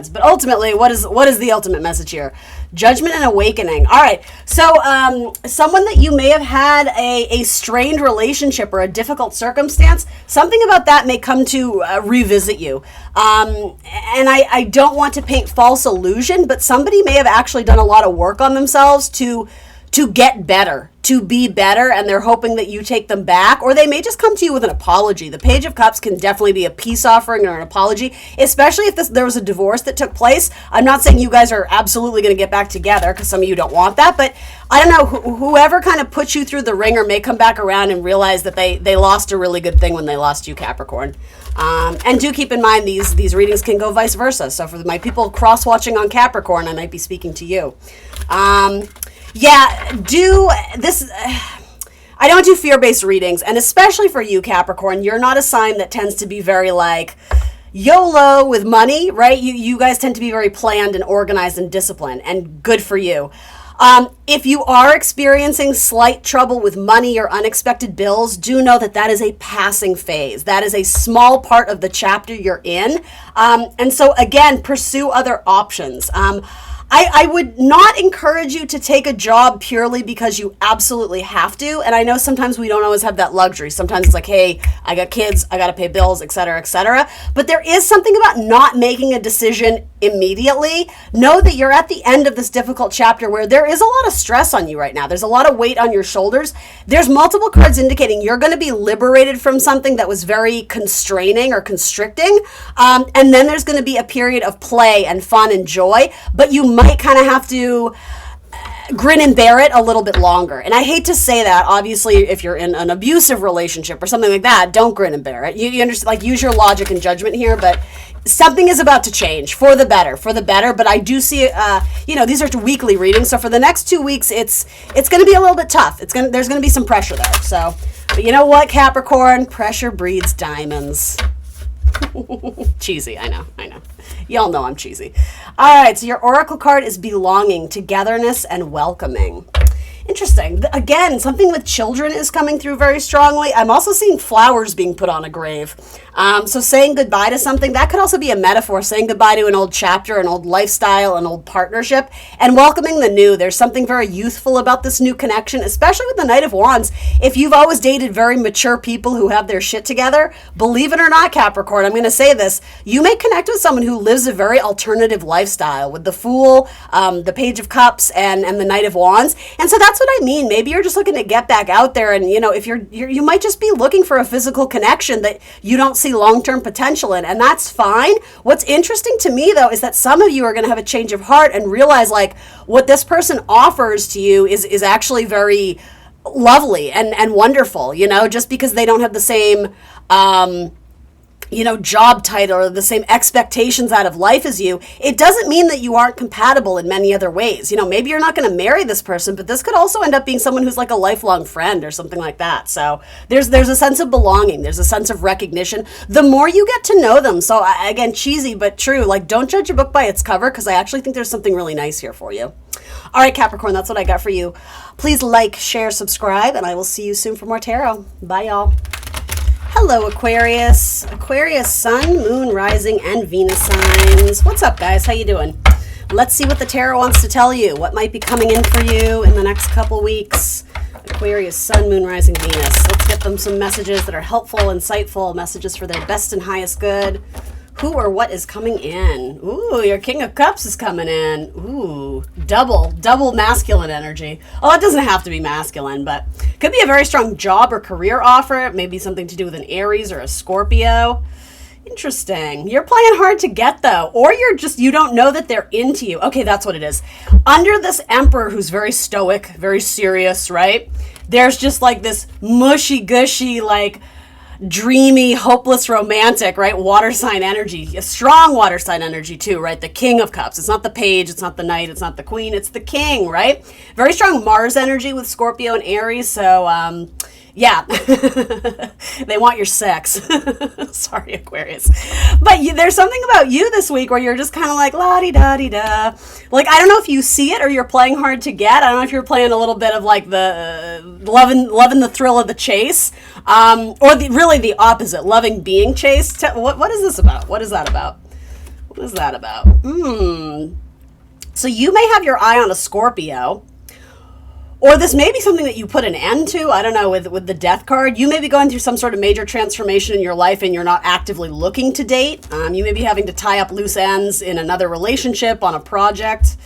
But ultimately, what is the ultimate message here? Judgment and awakening. All right. So someone that you may have had a strained relationship or a difficult circumstance, something about that may come to revisit you. And I don't want to paint false illusion, but somebody may have actually done a lot of work on themselves to get better, to be better, and they're hoping that you take them back, or they may just come to you with an apology. The Page of Cups can definitely be a peace offering or an apology, especially if there was a divorce that took place. I'm not saying you guys are absolutely going to get back together, because some of you don't want that, but I don't know, whoever kind of put you through the ringer may come back around and realize that they lost a really good thing when they lost you, Capricorn. And do keep in mind, these readings can go vice versa. So for my people cross-watching on Capricorn, I might be speaking to you. Do this. I don't do fear-based readings, and especially for you, Capricorn, you're not a sign that tends to be very like YOLO with money, right? You guys tend to be very planned and organized and disciplined, and good for you. If you are experiencing slight trouble with money or unexpected bills, do know that is a passing phase. That is a small part of the chapter you're in. And so again, pursue other options. I would not encourage you to take a job purely because you absolutely have to. And I know sometimes we don't always have that luxury. Sometimes it's like, hey, I got kids, I got to pay bills, et cetera, et cetera. But there is something about not making a decision immediately. Know that you're at the end of this difficult chapter where there is a lot of stress on you right now. There's a lot of weight on your shoulders. There's multiple cards indicating you're going to be liberated from something that was very constraining or constricting. And then there's going to be a period of play and fun and joy, but you might kind of have to grin and bear it a little bit longer. And I hate to say that, obviously, if you're in an abusive relationship or something like that, don't grin and bear it. You understand, like, use your logic and judgment here, but something is about to change for the better. But I do see, these are weekly readings. So for the next 2 weeks, it's going to be a little bit tough. There's going to be some pressure there. So, but you know what, Capricorn? Pressure breeds diamonds. Cheesy, I know. Y'all know I'm cheesy. All right, so your oracle card is belonging, togetherness, and welcoming. Interesting. Again, something with children is coming through very strongly. I'm also seeing flowers being put on a grave. So saying goodbye to something, that could also be a metaphor, saying goodbye to an old chapter, an old lifestyle, an old partnership, and welcoming the new. There's something very youthful about this new connection, especially with the Knight of Wands. If you've always dated very mature people who have their shit together, believe it or not, Capricorn, I'm going to say this, you may connect with someone who lives a very alternative lifestyle with the Fool, the Page of Cups, and the Knight of Wands. And so that's what I mean. Maybe you're just looking to get back out there, and if you might just be looking for a physical connection that you don't see long-term potential in, and that's fine. What's interesting to me, though, is that some of you are going to have a change of heart and realize, like, what this person offers to you is actually very lovely and wonderful, just because they don't have the same job title or the same expectations out of life as you, it doesn't mean that you aren't compatible in many other ways. Maybe you're not going to marry this person, but this could also end up being someone who's like a lifelong friend or something like that. So there's a sense of belonging. There's a sense of recognition. The more you get to know them. So again, cheesy, but true. Like, don't judge a book by its cover, because I actually think there's something really nice here for you. All right, Capricorn, that's what I got for you. Please like, share, subscribe, and I will see you soon for more tarot. Bye, y'all. Hello, Aquarius. Aquarius, Sun, Moon, Rising, and Venus signs. What's up, guys? How you doing? Let's see what the tarot wants to tell you. What might be coming in for you in the next couple weeks? Aquarius, Sun, Moon, Rising, Venus. Let's get them some messages that are helpful, insightful, messages for their best and highest good. Who or what is coming in? Ooh, your King of Cups is coming in. Ooh, double masculine energy. Oh, it doesn't have to be masculine, but could be a very strong job or career offer. Maybe something to do with an Aries or a Scorpio. Interesting. You're playing hard to get, though, or you don't know that they're into you. Okay, that's what it is. Under this Emperor who's very stoic, very serious, right? There's just like this mushy gushy, like dreamy, hopeless romantic, right? Water sign energy, a strong water sign energy too, right? The King of Cups. It's not the Page, it's not the Knight, it's not the Queen, it's the King, right? Very strong Mars energy with Scorpio and Aries. So, yeah, they want your sex. Sorry, Aquarius. But there's something about you this week where you're just kind of like la-di-da-di-da. Like, I don't know if you see it or you're playing hard to get. I don't know if you're playing a little bit of like the loving the thrill of the chase, or really the opposite, loving being chased. What is this about? What is that about? What is that about? So you may have your eye on a Scorpio. Or this may be something that you put an end to. I don't know, with the Death card. You may be going through some sort of major transformation in your life and you're not actively looking to date. You may be having to tie up loose ends in another relationship, on a project.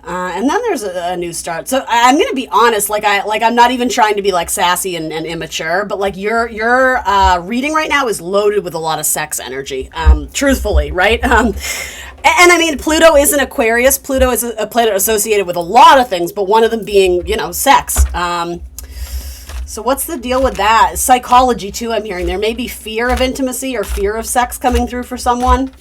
And then there's a new start. So I'm going to be honest, I'm not even trying to be like sassy and immature, but like your reading right now is loaded with a lot of sex energy, truthfully, right? And I mean, Pluto is an Aquarius. Pluto is a planet associated with a lot of things, but one of them being, sex. So what's the deal with that? Psychology, too, I'm hearing. There may be fear of intimacy or fear of sex coming through for someone.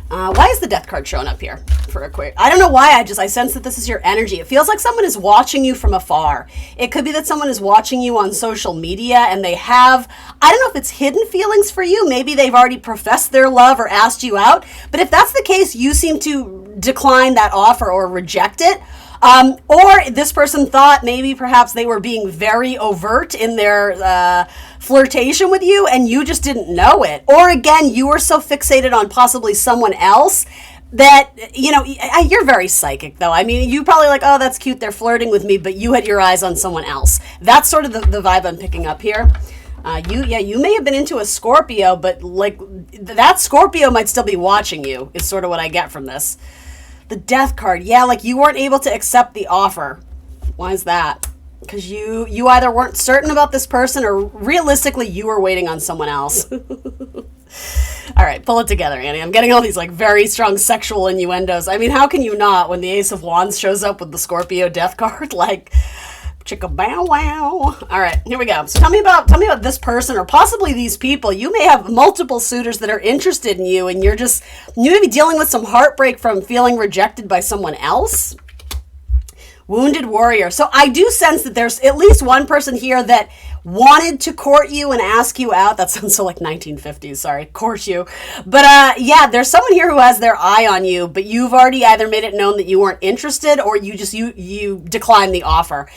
Why is the Death card showing up here for Aquarius? I don't know why. I sense that this is your energy. It feels like someone is watching you from afar. It could be that someone is watching you on social media and they have, I don't know if it's hidden feelings for you. Maybe they've already professed their love or asked you out. But if that's the case, you seem to decline that offer or reject it. Or this person thought maybe perhaps they were being very overt in their flirtation with you and you just didn't know it. Or again, you were so fixated on possibly someone else that, you're very psychic though. I mean, you probably like, oh, that's cute, they're flirting with me, but you had your eyes on someone else. That's sort of the vibe I'm picking up here. You may have been into a Scorpio, but like that Scorpio might still be watching you is sort of what I get from this. The Death card. Yeah, like you weren't able to accept the offer. Why is that? Because you either weren't certain about this person or realistically you were waiting on someone else. All right, pull it together, Annie. I'm getting all these like very strong sexual innuendos. I mean, how can you not when the Ace of Wands shows up with the Scorpio Death card? Like, chicka bow wow. All right, here we go. So tell me about this person or possibly these people. You may have multiple suitors that are interested in you and you may be dealing with some heartbreak from feeling rejected by someone else. Wounded warrior. So I do sense that there's at least one person here that wanted to court you and ask you out. That sounds so like 1950s, sorry, court you. But yeah, there's someone here who has their eye on you, but you've already either made it known that you weren't interested or you declined the offer.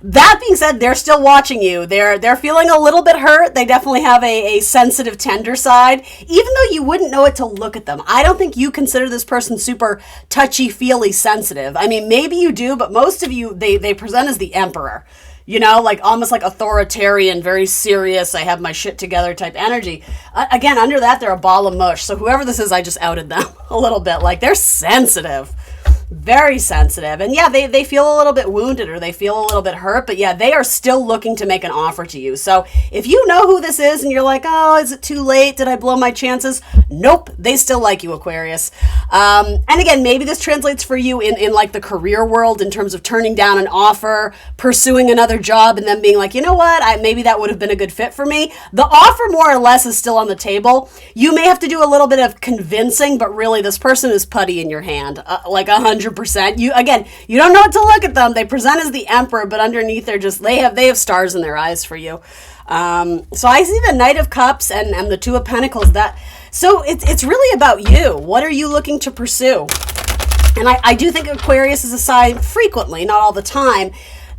That being said, they're still watching you. They're feeling a little bit hurt. They definitely have a sensitive, tender side, even though you wouldn't know it to look at them. I don't think you consider this person super touchy-feely sensitive. I mean, maybe you do, but most of you, they present as the Emperor. Like almost like authoritarian, very serious, I have my shit together type energy. Again, under that, they're a ball of mush. So whoever this is, I just outed them a little bit. Like, they're sensitive. Very sensitive. And yeah, they feel a little bit wounded or they feel a little bit hurt, but yeah, they are still looking to make an offer to you. So if you know who this is and you're like, oh, is it too late? Did I blow my chances? Nope. They still like you, Aquarius. And again, maybe this translates for you in like the career world in terms of turning down an offer, pursuing another job, and then being like, you know what, maybe that would have been a good fit for me. The offer more or less is still on the table. You may have to do a little bit of convincing, but really this person is putty in your hand, like 100%. You don't know what to look at them. They present as the emperor, but underneath they have stars in their eyes for you. So I see the Knight of Cups and the Two of Pentacles. So it's really about you. What are you looking to pursue? And I do think Aquarius is a sign frequently, not all the time.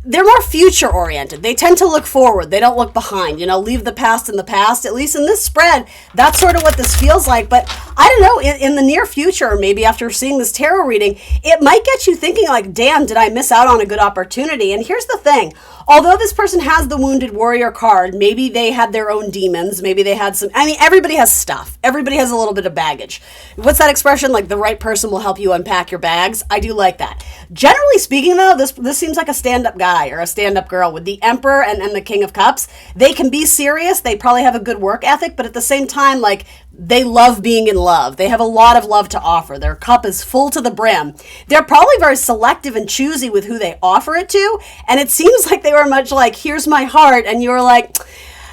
They're more future oriented. They tend to look forward. They don't look behind, leave the past in the past. At least in this spread, that's sort of what this feels like. But I don't know, in the near future, or maybe after seeing this tarot reading, it might get you thinking like, damn, did I miss out on a good opportunity? And here's the thing. Although this person has the Wounded Warrior card, maybe they had their own demons, maybe they had everybody has stuff. Everybody has a little bit of baggage. What's that expression? Like the right person will help you unpack your bags. I do like that. Generally speaking though, this seems like a stand-up guy or a stand-up girl with the Emperor and the King of Cups. They can be serious. They probably have a good work ethic, but at the same time, like, they love being in love. They have a lot of love to offer. Their cup is full to the brim. They're probably very selective and choosy with who they offer it to. And it seems like they were much like, here's my heart. And you were like,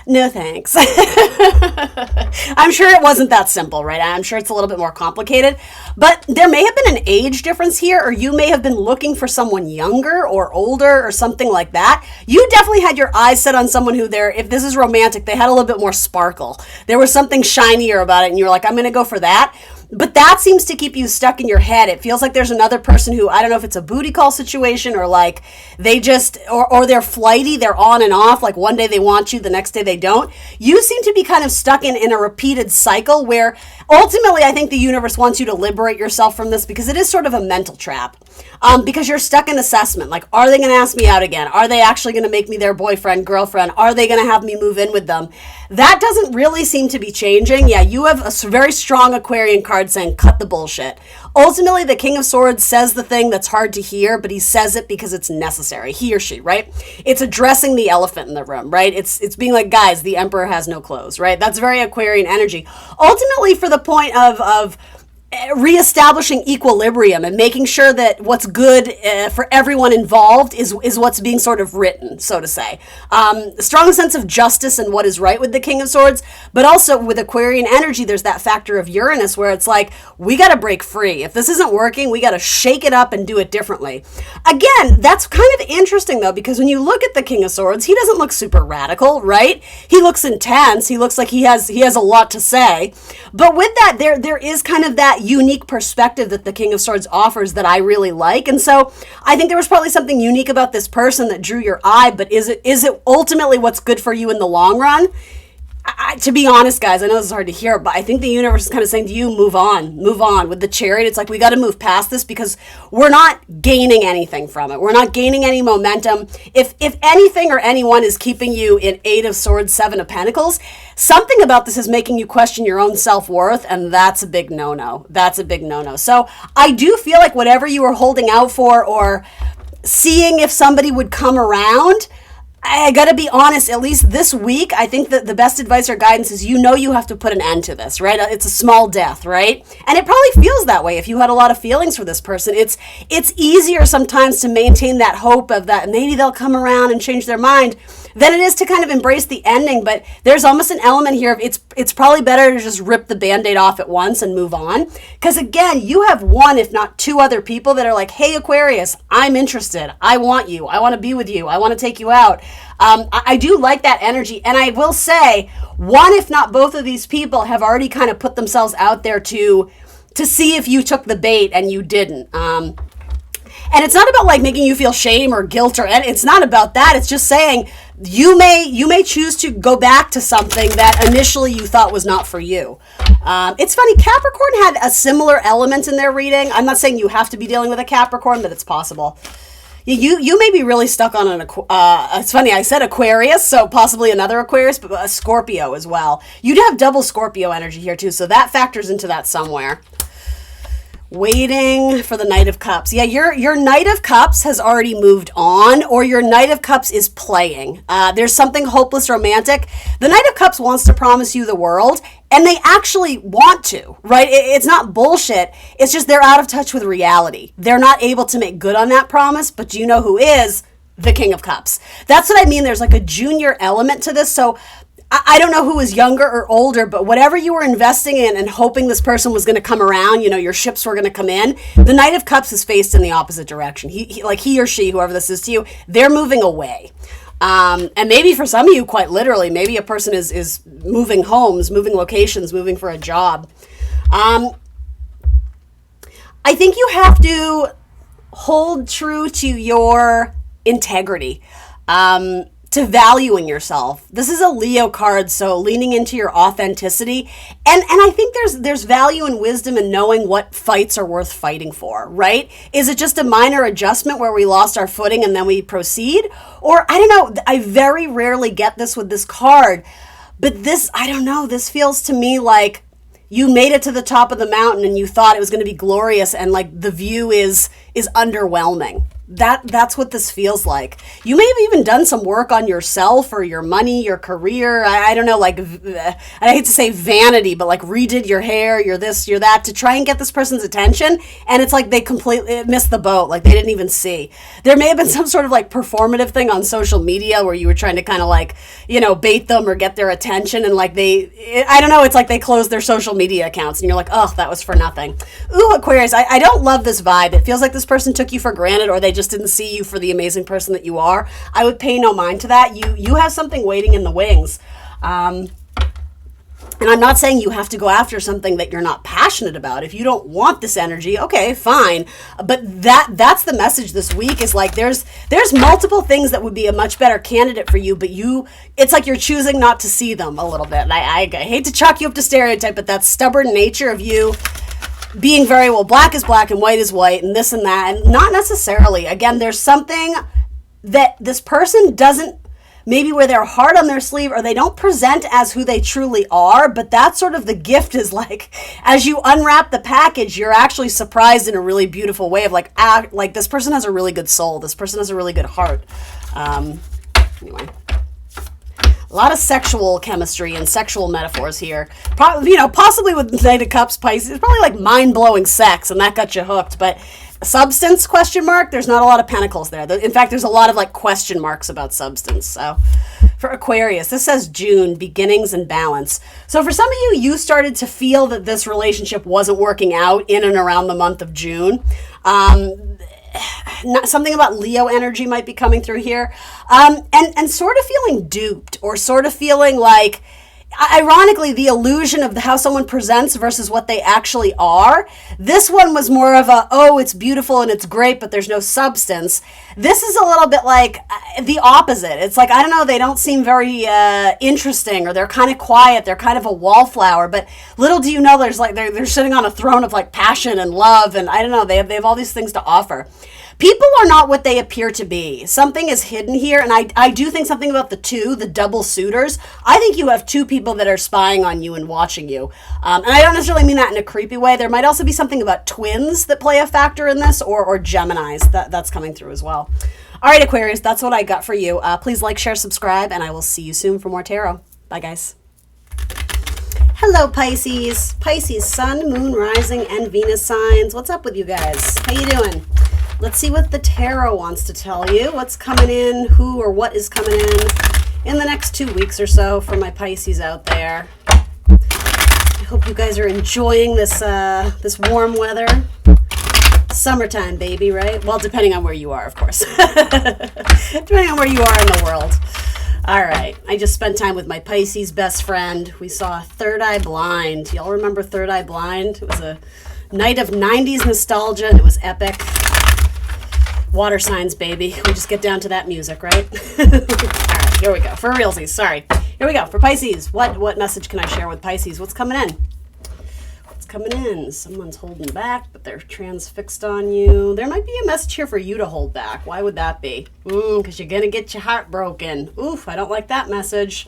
no, thanks. I'm sure it wasn't that simple, right? I'm sure it's a little bit more complicated. But there may have been an age difference here, or you may have been looking for someone younger or older or something like that. You definitely had your eyes set on someone who if this is romantic, they had a little bit more sparkle. There was something shinier about it, and you were like, I'm going to go for that. But that seems to keep you stuck in your head. It feels like there's another person who, I don't know if it's a booty call situation or like they just, or they're flighty, they're on and off, like one day they want you, the next day they don't. You seem to be kind of stuck in a repeated cycle where ultimately I think the universe wants you to liberate yourself from this because it is sort of a mental trap. Because you're stuck in assessment. Like, are they going to ask me out again? Are they actually going to make me their boyfriend, girlfriend? Are they going to have me move in with them? That doesn't really seem to be changing. Yeah, you have a very strong Aquarian card saying, cut the bullshit. Ultimately, the King of Swords says the thing that's hard to hear, but he says it because it's necessary. He or she, right? It's addressing the elephant in the room, right? It's being like, guys, the Emperor has no clothes, right? That's very Aquarian energy. Ultimately, for the point of reestablishing equilibrium and making sure that what's good for everyone involved is what's being sort of written, so to say. A strong sense of justice and what is right with the King of Swords, but also with Aquarian energy, there's that factor of Uranus where it's like, we got to break free. If this isn't working, we got to shake it up and do it differently. Again, that's kind of interesting though, because when you look at the King of Swords, he doesn't look super radical, right? He looks intense. He looks like he has a lot to say. But with that, there is kind of that unique perspective that the King of Swords offers that I really like. And so I think there was probably something unique about this person that drew your eye, but is it ultimately what's good for you in the long run? To be honest, guys, I know this is hard to hear, but I think the universe is kind of saying to you, move on. With the Chariot, it's like, we got to move past this because we're not gaining anything from it. We're not gaining any momentum. If anything or anyone is keeping you in 8 of Swords, 7 of Pentacles, something about this is making you question your own self-worth, and that's a big no-no. That's a big no-no. So I do feel like whatever you were holding out for or seeing if somebody would come around, I gotta be honest, at least this week, I think that the best advice or guidance is you have to put an end to this, right? It's a small death, right? And it probably feels that way if you had a lot of feelings for this person. It's easier sometimes to maintain that hope of that maybe they'll come around and change their mind than it is to kind of embrace the ending. But there's almost an element here of it's probably better to just rip the Band-Aid off at once and move on. Because again, you have one, if not two other people that are like, hey, Aquarius, I'm interested. I want you. I want to be with you. I want to take you out. I do like that energy. And I will say, one, if not both of these people have already kind of put themselves out there to see if you took the bait and you didn't. And it's not about like making you feel shame or guilt and it's not about that. It's just saying you may choose to go back to something that initially you thought was not for you. It's funny, Capricorn had a similar element in their reading. I'm not saying you have to be dealing with a Capricorn, but it's possible. You may be really stuck on it's funny, I said Aquarius, so possibly another Aquarius, but a Scorpio as well. You do have double Scorpio energy here too, so that factors into that somewhere. Waiting for the Knight of Cups. Yeah, your Knight of Cups has already moved on, or your Knight of Cups is playing. There's something hopeless romantic. The Knight of Cups wants to promise you the world, and they actually want to, right? It's not bullshit. It's just they're out of touch with reality. They're not able to make good on that promise, but do you know who is? The King of Cups. That's what I mean. There's like a junior element to this. So I don't know who was younger or older, but whatever you were investing in and hoping this person was going to come around, your ships were going to come in, the Knight of Cups is faced in the opposite direction. He or she, whoever this is to you, they're moving away. And maybe for some of you, quite literally, maybe a person is moving homes, moving locations, moving for a job. I think you have to hold true to your integrity. To valuing yourself. This is a Leo card, so leaning into your authenticity. And I think there's value and wisdom in knowing what fights are worth fighting for, right? Is it just a minor adjustment where we lost our footing and then we proceed? Or, I don't know, I very rarely get this with this card, but this, I don't know, this feels to me like you made it to the top of the mountain and you thought it was going to be glorious, and like the view is underwhelming. That's what this feels like. You may have even done some work on yourself or your money, your career. I don't know, like, I hate to say vanity, but like redid your hair, your this, your that, to try and get this person's attention. And it's like they completely missed the boat. Like they didn't even see. There may have been some sort of like performative thing on social media where you were trying to kind of like, bait them or get their attention. And like I don't know, it's like they closed their social media accounts and you're like, oh, that was for nothing. Ooh, Aquarius, I don't love this vibe. It feels like this person took you for granted, or they just didn't see you for the amazing person that you are. I would pay no mind to that. You have something waiting in the wings. And I'm not saying you have to go after something that you're not passionate about. If you don't want this energy, okay, fine. But that's the message this week, is like there's multiple things that would be a much better candidate for you, but it's like you're choosing not to see them a little bit. And I hate to chalk you up to stereotype, but that stubborn nature of you being very, well, black is black and white is white and this and that, and not necessarily. Again, there's something that this person doesn't maybe wear their heart on their sleeve, or they don't present as who they truly are, but that's sort of the gift, is like, as you unwrap the package, you're actually surprised in a really beautiful way of like this person has a really good soul. This person has a really good heart. Anyway. A lot of sexual chemistry and sexual metaphors here. Possibly with Knight of Cups, Pisces. It's probably like mind-blowing sex, and that got you hooked. But substance, question mark, there's not a lot of pentacles there. In fact, there's a lot of like question marks about substance. So for Aquarius, this says June, beginnings and balance. So for some of you, you started to feel that this relationship wasn't working out in and around the month of June. Something about Leo energy might be coming through here, and sort of feeling duped, or sort of feeling like, ironically, the illusion of how someone presents versus what they actually are. This one was more of a, oh, it's beautiful and it's great, but there's no substance. This is a little bit like the opposite. It's like, I don't know, they don't seem very interesting, or they're kind of quiet. They're kind of a wallflower, but little do you know, there's like, they're sitting on a throne of like passion and love, and I don't know, they have all these things to offer. People are not what they appear to be. Something is hidden here, and I do think something about the double suitors. I think you have two people that are spying on you and watching you. And I don't necessarily mean that in a creepy way. There might also be something about twins that play a factor in this, or Geminis that's coming through as well. All right, Aquarius, that's what I got for you. Please like, share, subscribe, and I will see you soon for more tarot. Bye, guys. Hello, Pisces. Pisces, Sun, Moon, Rising, and Venus signs. What's up with you guys? How you doing? Let's see what the tarot wants to tell you. What's coming in, who or what is coming in the next 2 weeks or so for my Pisces out there. I hope you guys are enjoying this warm weather. Summertime, baby, right? Well, depending on where you are, of course. Depending on where you are in the world. All right. I just spent time with my Pisces best friend. We saw Third Eye Blind. Y'all remember Third Eye Blind? It was a night of 90s nostalgia, and it was epic. Water signs, baby. We just get down to that music, right? All right, here we go. For realsies, sorry. Here we go. For Pisces, what message can I share with Pisces? What's coming in? What's coming in? Someone's holding back, but they're transfixed on you. There might be a message here for you to hold back. Why would that be? Because you're going to get your heart broken. Oof, I don't like that message.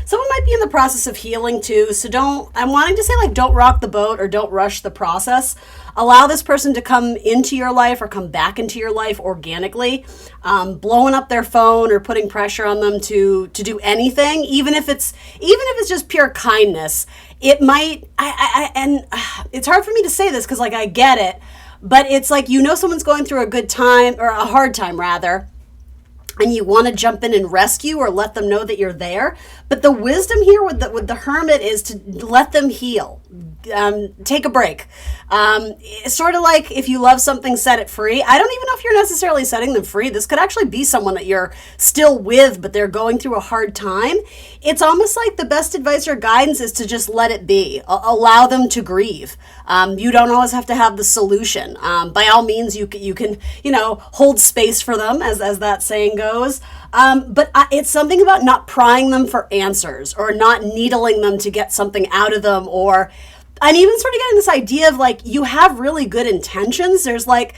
Someone might be in the process of healing too. So I'm wanting to say like, don't rock the boat or don't rush the process. Allow this person to come into your life or come back into your life organically. Blowing up their phone or putting pressure on them to do anything, even if it's just pure kindness, it might, and it's hard for me to say this because like I get it, but it's like, someone's going through a good time or a hard time rather, and you want to jump in and rescue or let them know that you're there. But the wisdom here with the hermit is to let them heal. Take a break. It's sort of like if you love something, set it free. I don't even know if you're necessarily setting them free. This could actually be someone that you're still with, but they're going through a hard time. It's almost like the best advice or guidance is to just let it be. Allow them to grieve. You don't always have to have the solution. By all means, you can hold space for them, as that saying goes. But it's something about not prying them for answers or not needling them to get something out of them. Or I'm even sort of getting this idea of like, you have really good intentions. There's like,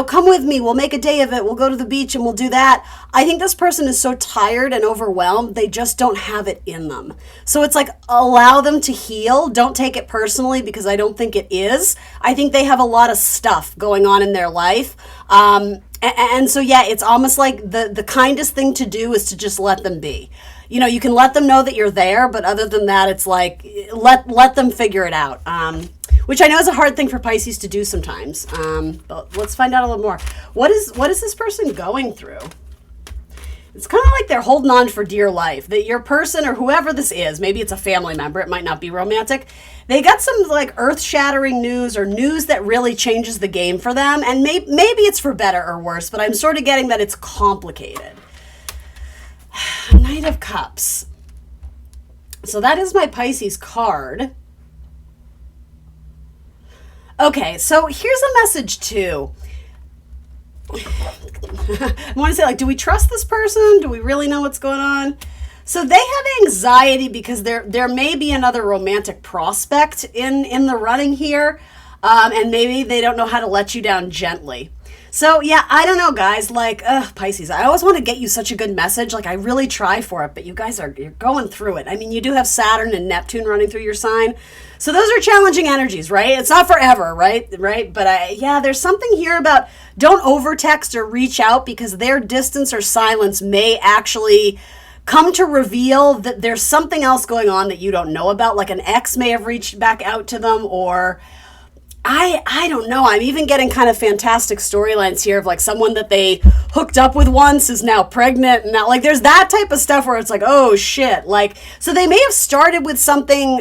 come with me, we'll make a day of it, we'll go to the beach and we'll do that. I think this person is so tired and overwhelmed, they just don't have it in them. So it's like, allow them to heal. Don't take it personally, because I don't think it is. I think they have a lot of stuff going on in their life. And so, yeah, it's almost like the kindest thing to do is to just let them be. You can let them know that you're there, but other than that, it's like, let them figure it out. Which I know is a hard thing for Pisces to do sometimes. But let's find out a little more. What is this person going through? It's kind of like they're holding on for dear life. That your person or whoever this is, maybe it's a family member, it might not be romantic. They got some like earth-shattering news or news that really changes the game for them. And maybe it's for better or worse, but I'm sort of getting that it's complicated. Knight of Cups. So that is my Pisces card. Okay, so here's a message too. I want to say, like, do we trust this person? Do we really know what's going on? So they have anxiety because there may be another romantic prospect in the running here, and maybe they don't know how to let you down gently. So yeah, I don't know, guys. Like, Pisces, I always want to get you such a good message. Like, I really try for it, but you guys you're going through it. I mean, you do have Saturn and Neptune running through your sign. So those are challenging energies, right? It's not forever, right? But there's something here about don't over-text or reach out, because their distance or silence may actually come to reveal that there's something else going on that you don't know about. Like an ex may have reached back out to them, or I don't know. I'm even getting kind of fantastic storylines here of like someone that they hooked up with once is now pregnant. And now, like, there's that type of stuff where it's like, oh shit. Like, so they may have started with something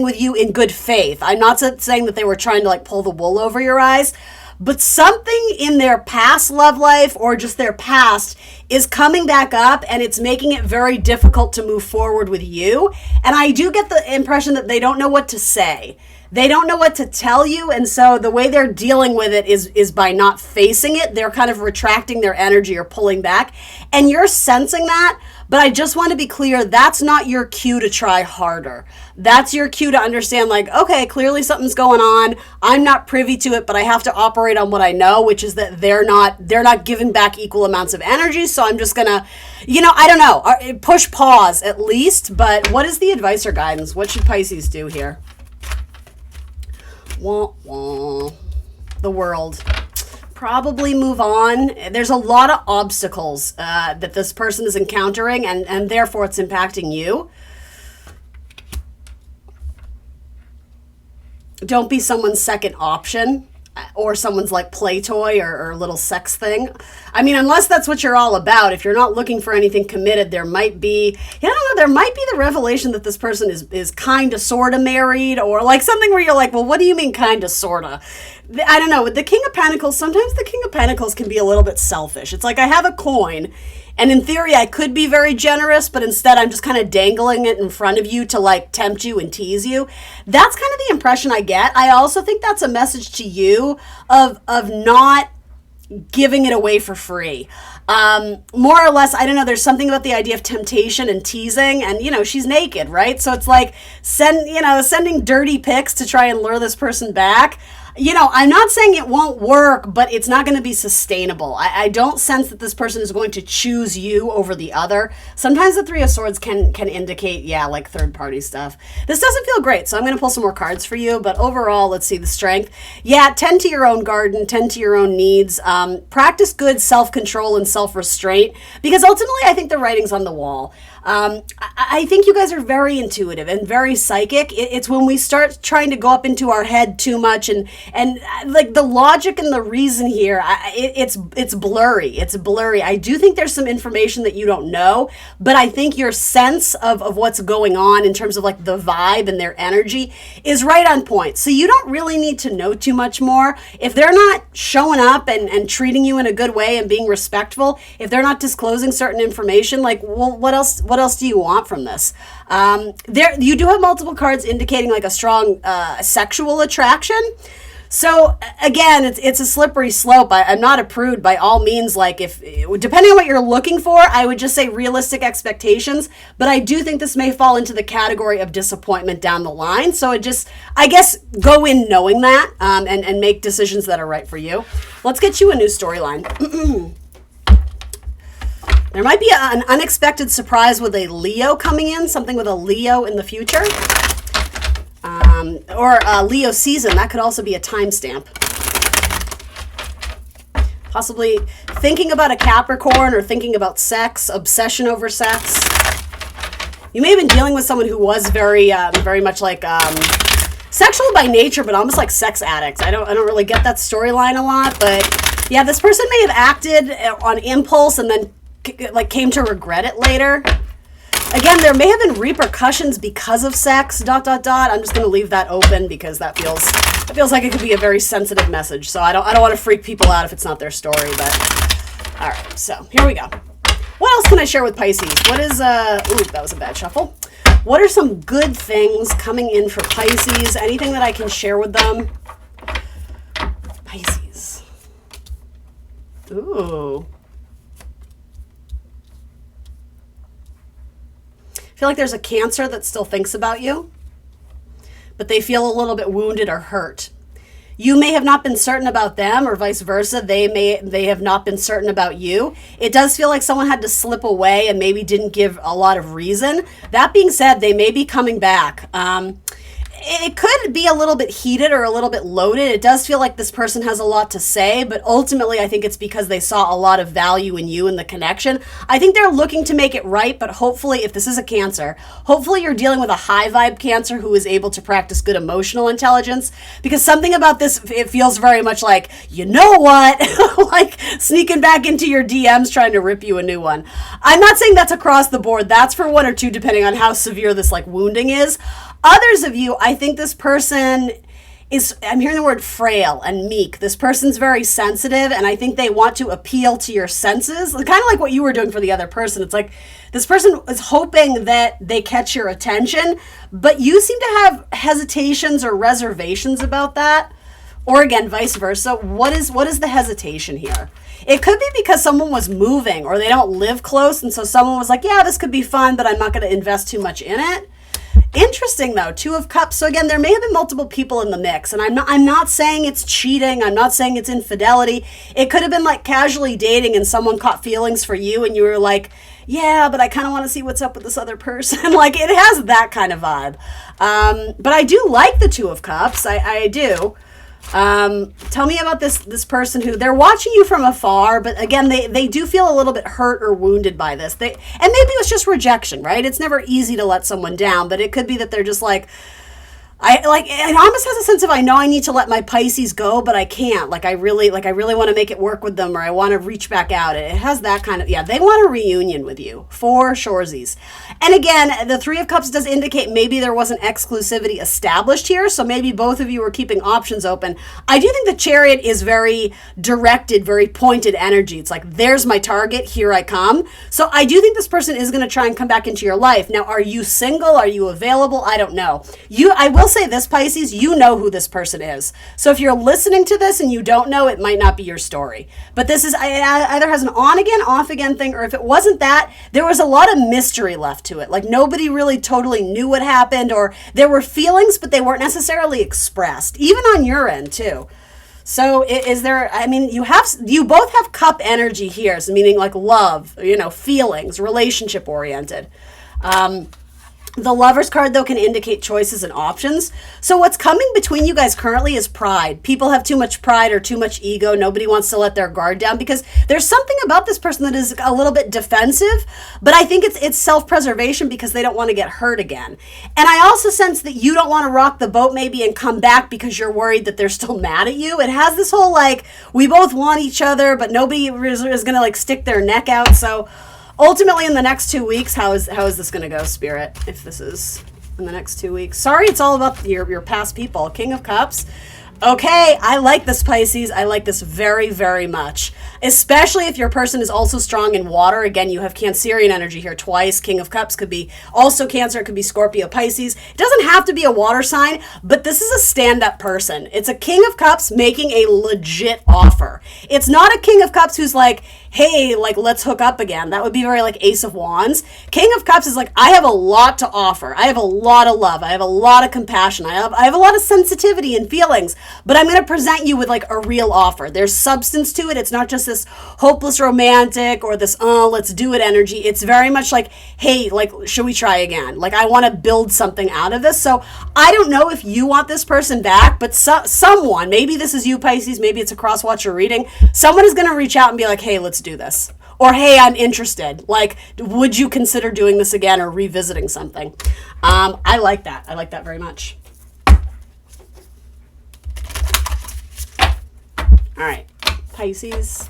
with you in good faith. I'm not saying that they were trying to like pull the wool over your eyes, but something in their past love life or just their past is coming back up, and it's making it very difficult to move forward with you. And I do get the impression that they don't know what to say. They don't know what to tell you, and so the way they're dealing with it is by not facing it. They're kind of retracting their energy or pulling back, and you're sensing that, but I just want to be clear, that's not your cue to try harder. That's your cue to understand, like, okay, clearly something's going on. I'm not privy to it, but I have to operate on what I know, which is that they're not giving back equal amounts of energy, so I'm just gonna, I don't know, push pause at least. But what is the advice or guidance? What should Pisces do here? Wah, wah. The World. Probably move on. There's a lot of obstacles that this person is encountering, and therefore it's impacting you. Don't be someone's second option or someone's like play toy or little sex thing. I mean, unless that's what you're all about. If you're not looking for anything committed, there might be, there might be the revelation that this person is kind of sort of married, or like something where you're like, well, what do you mean kind of sort of? I don't know. With the King of Pentacles, sometimes the King of Pentacles can be a little bit selfish. It's like I have a coin, and in theory, I could be very generous, but instead I'm just kind of dangling it in front of you to like tempt you and tease you. That's kind of the impression I get. I also think that's a message to you of not giving it away for free. More or less, I don't know, there's something about the idea of temptation and teasing, and she's naked, right? So it's like sending dirty pics to try and lure this person back. I'm not saying it won't work, but it's not going to be sustainable. I don't sense that this person is going to choose you over the other. Sometimes the Three of Swords can indicate, like third party stuff. This doesn't feel great, so I'm going to pull some more cards for you. But overall, let's see the strength. Tend to your own garden, tend to your own needs. Practice good self-control and self-restraint, because ultimately I think the writing's on the wall. I think you guys are very intuitive and very psychic. It's when we start trying to go up into our head too much and like the logic and the reason here, it's blurry. It's blurry. I do think there's some information that you don't know, but I think your sense of what's going on in terms of like the vibe and their energy is right on point. So you don't really need to know too much more. If they're not showing up and treating you in a good way and being respectful, if they're not disclosing certain information, like, well, what else do you want from this? You do have multiple cards indicating like a strong sexual attraction. So again, it's a slippery slope. I'm not a prude by all means. Like, if depending on what you're looking for, I would just say realistic expectations. But I do think this may fall into the category of disappointment down the line. So I guess go in knowing that and make decisions that are right for you. Let's get you a new storyline. There might be an unexpected surprise with a Leo coming in, something with a Leo in the future. Or a Leo season. That could also be a timestamp. Possibly thinking about a Capricorn or thinking about sex, obsession over sex. You may have been dealing with someone who was very much like sexual by nature, but almost like sex addicts. I don't really get that storyline a lot, but yeah, this person may have acted on impulse and then came to regret it later. Again, there may have been repercussions because of sex, ... I'm just going to leave that open because that feels like it could be a very sensitive message. So I don't want to freak people out if it's not their story, but all right. So here we go. What else can I share with Pisces? What is that was a bad shuffle. What are some good things coming in for Pisces? Anything that I can share with them? Pisces. Ooh. I feel like there's a Cancer that still thinks about you, but they feel a little bit wounded or hurt. You may have not been certain about them, or vice versa. They have not been certain about you. It does feel like someone had to slip away and maybe didn't give a lot of reason. That being said, they may be coming back. It could be a little bit heated or a little bit loaded. It does feel like this person has a lot to say, but ultimately I think it's because they saw a lot of value in you and the connection. I think they're looking to make it right, but hopefully, if this is a Cancer, hopefully you're dealing with a high vibe Cancer who is able to practice good emotional intelligence, because something about this, it feels very much like, you know what, like sneaking back into your DMs trying to rip you a new one. I'm not saying that's across the board. That's for one or two, depending on how severe this like wounding is. Others of you, I think this person is, I'm hearing the word frail and meek. This person's very sensitive, and I think they want to appeal to your senses. Kind of like what you were doing for the other person. It's like this person is hoping that they catch your attention, but you seem to have hesitations or reservations about that. Or again, vice versa. What is the hesitation here? It could be because someone was moving or they don't live close, and so someone was like, yeah, this could be fun, but I'm not going to invest too much in it. Interesting though, Two of Cups. So again, there may have been multiple people in the mix, and I'm not saying it's cheating. I'm not saying it's infidelity. It could have been like casually dating and someone caught feelings for you and you were like, yeah, but I kind of want to see what's up with this other person. Like, it has that kind of vibe. But I do like the Two of Cups. I do. Tell me about this person who they're watching you from afar, but again, they do feel a little bit hurt or wounded by this. And maybe it was just rejection, right? It's never easy to let someone down, but it could be that they're just like, it almost has a sense of, I know I need to let my Pisces go, but I can't. I really want to make it work with them, or I want to reach back out. It has that kind of, they want a reunion with you, for surezies. And again, the Three of Cups does indicate maybe there wasn't exclusivity established here, so maybe both of you were keeping options open. I do think the Chariot is very directed, very pointed energy. It's like, there's my target, here I come. So I do think this person is going to try and come back into your life. Now, are you single? Are you available? I don't know. I will say this, Pisces, you know who this person is. So if you're listening to this and you don't know, it might not be your story. But this is either has an on again, off again thing, or if it wasn't that, there was a lot of mystery left to it. Like nobody really totally knew what happened, or there were feelings, but they weren't necessarily expressed, even on your end too. So is there, I mean, you both have cup energy here, so meaning like love, feelings, relationship oriented. The Lover's card, though, can indicate choices and options. So what's coming between you guys currently is pride. People have too much pride or too much ego. Nobody wants to let their guard down because there's something about this person that is a little bit defensive, but I think it's self-preservation because they don't want to get hurt again. And I also sense that you don't want to rock the boat maybe and come back because you're worried that they're still mad at you. It has this whole like, we both want each other, but nobody is going to like stick their neck out. So ultimately, in the next 2 weeks, how is this going to go, Spirit? If this is in the next 2 weeks. Sorry, it's all about your past people. King of Cups. Okay, I like this, Pisces. I like this very, very much. Especially if your person is also strong in water. Again, you have Cancerian energy here twice. King of Cups could be also Cancer. It could be Scorpio, Pisces. It doesn't have to be a water sign, but this is a stand-up person. It's a King of Cups making a legit offer. It's not a King of Cups who's like, hey, like, let's hook up again. That would be very like Ace of Wands. King of Cups is like, I have a lot to offer. I have a lot of love. I have a lot of compassion. I have a lot of sensitivity and feelings, but I'm going to present you with like a real offer. There's substance to it. It's not just this hopeless romantic or this, let's do it energy. It's very much like, hey, like, should we try again? Like, I want to build something out of this. So I don't know if you want this person back, but someone, maybe this is you, Pisces, maybe it's a cross-watcher reading, someone is going to reach out and be like, hey, let's do this. Or, hey, I'm interested. Like, would you consider doing this again or revisiting something? I like that. I like that very much. All right, Pisces.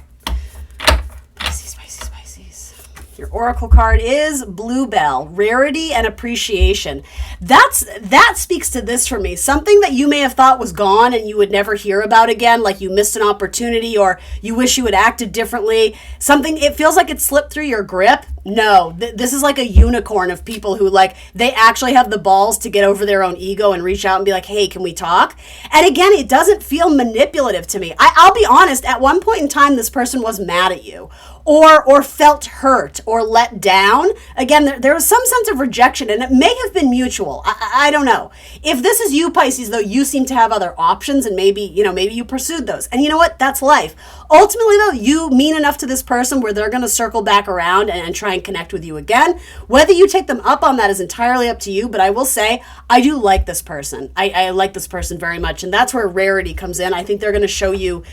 Your oracle card is Bluebell, rarity and appreciation. That speaks to this for me. Something that you may have thought was gone and you would never hear about again, like you missed an opportunity or you wish you had acted differently. Something, it feels like it slipped through your grip. No, this is like a unicorn of people who like, they actually have the balls to get over their own ego and reach out and be like, hey, can we talk? And again, it doesn't feel manipulative to me. I'll be honest, at one point in time, this person was mad at you or felt hurt or let down. Again, there was some sense of rejection and it may have been mutual. I don't know. If this is you, Pisces, though, you seem to have other options and maybe you pursued those. And you know what? That's life. Ultimately, though, you mean enough to this person where they're going to circle back around and try and connect with you again. Whether you take them up on that is entirely up to you, but I will say, I do like this person. I like this person very much, and that's where rarity comes in. I think they're going to show you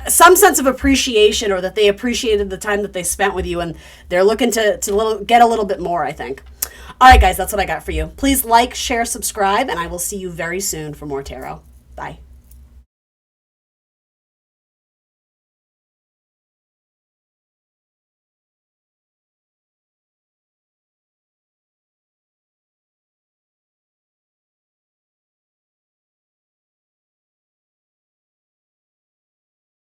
some sense of appreciation or that they appreciated the time that they spent with you, and they're looking to get a little bit more, I think. All right, guys, that's what I got for you. Please like, share, subscribe, and I will see you very soon for more tarot. Bye.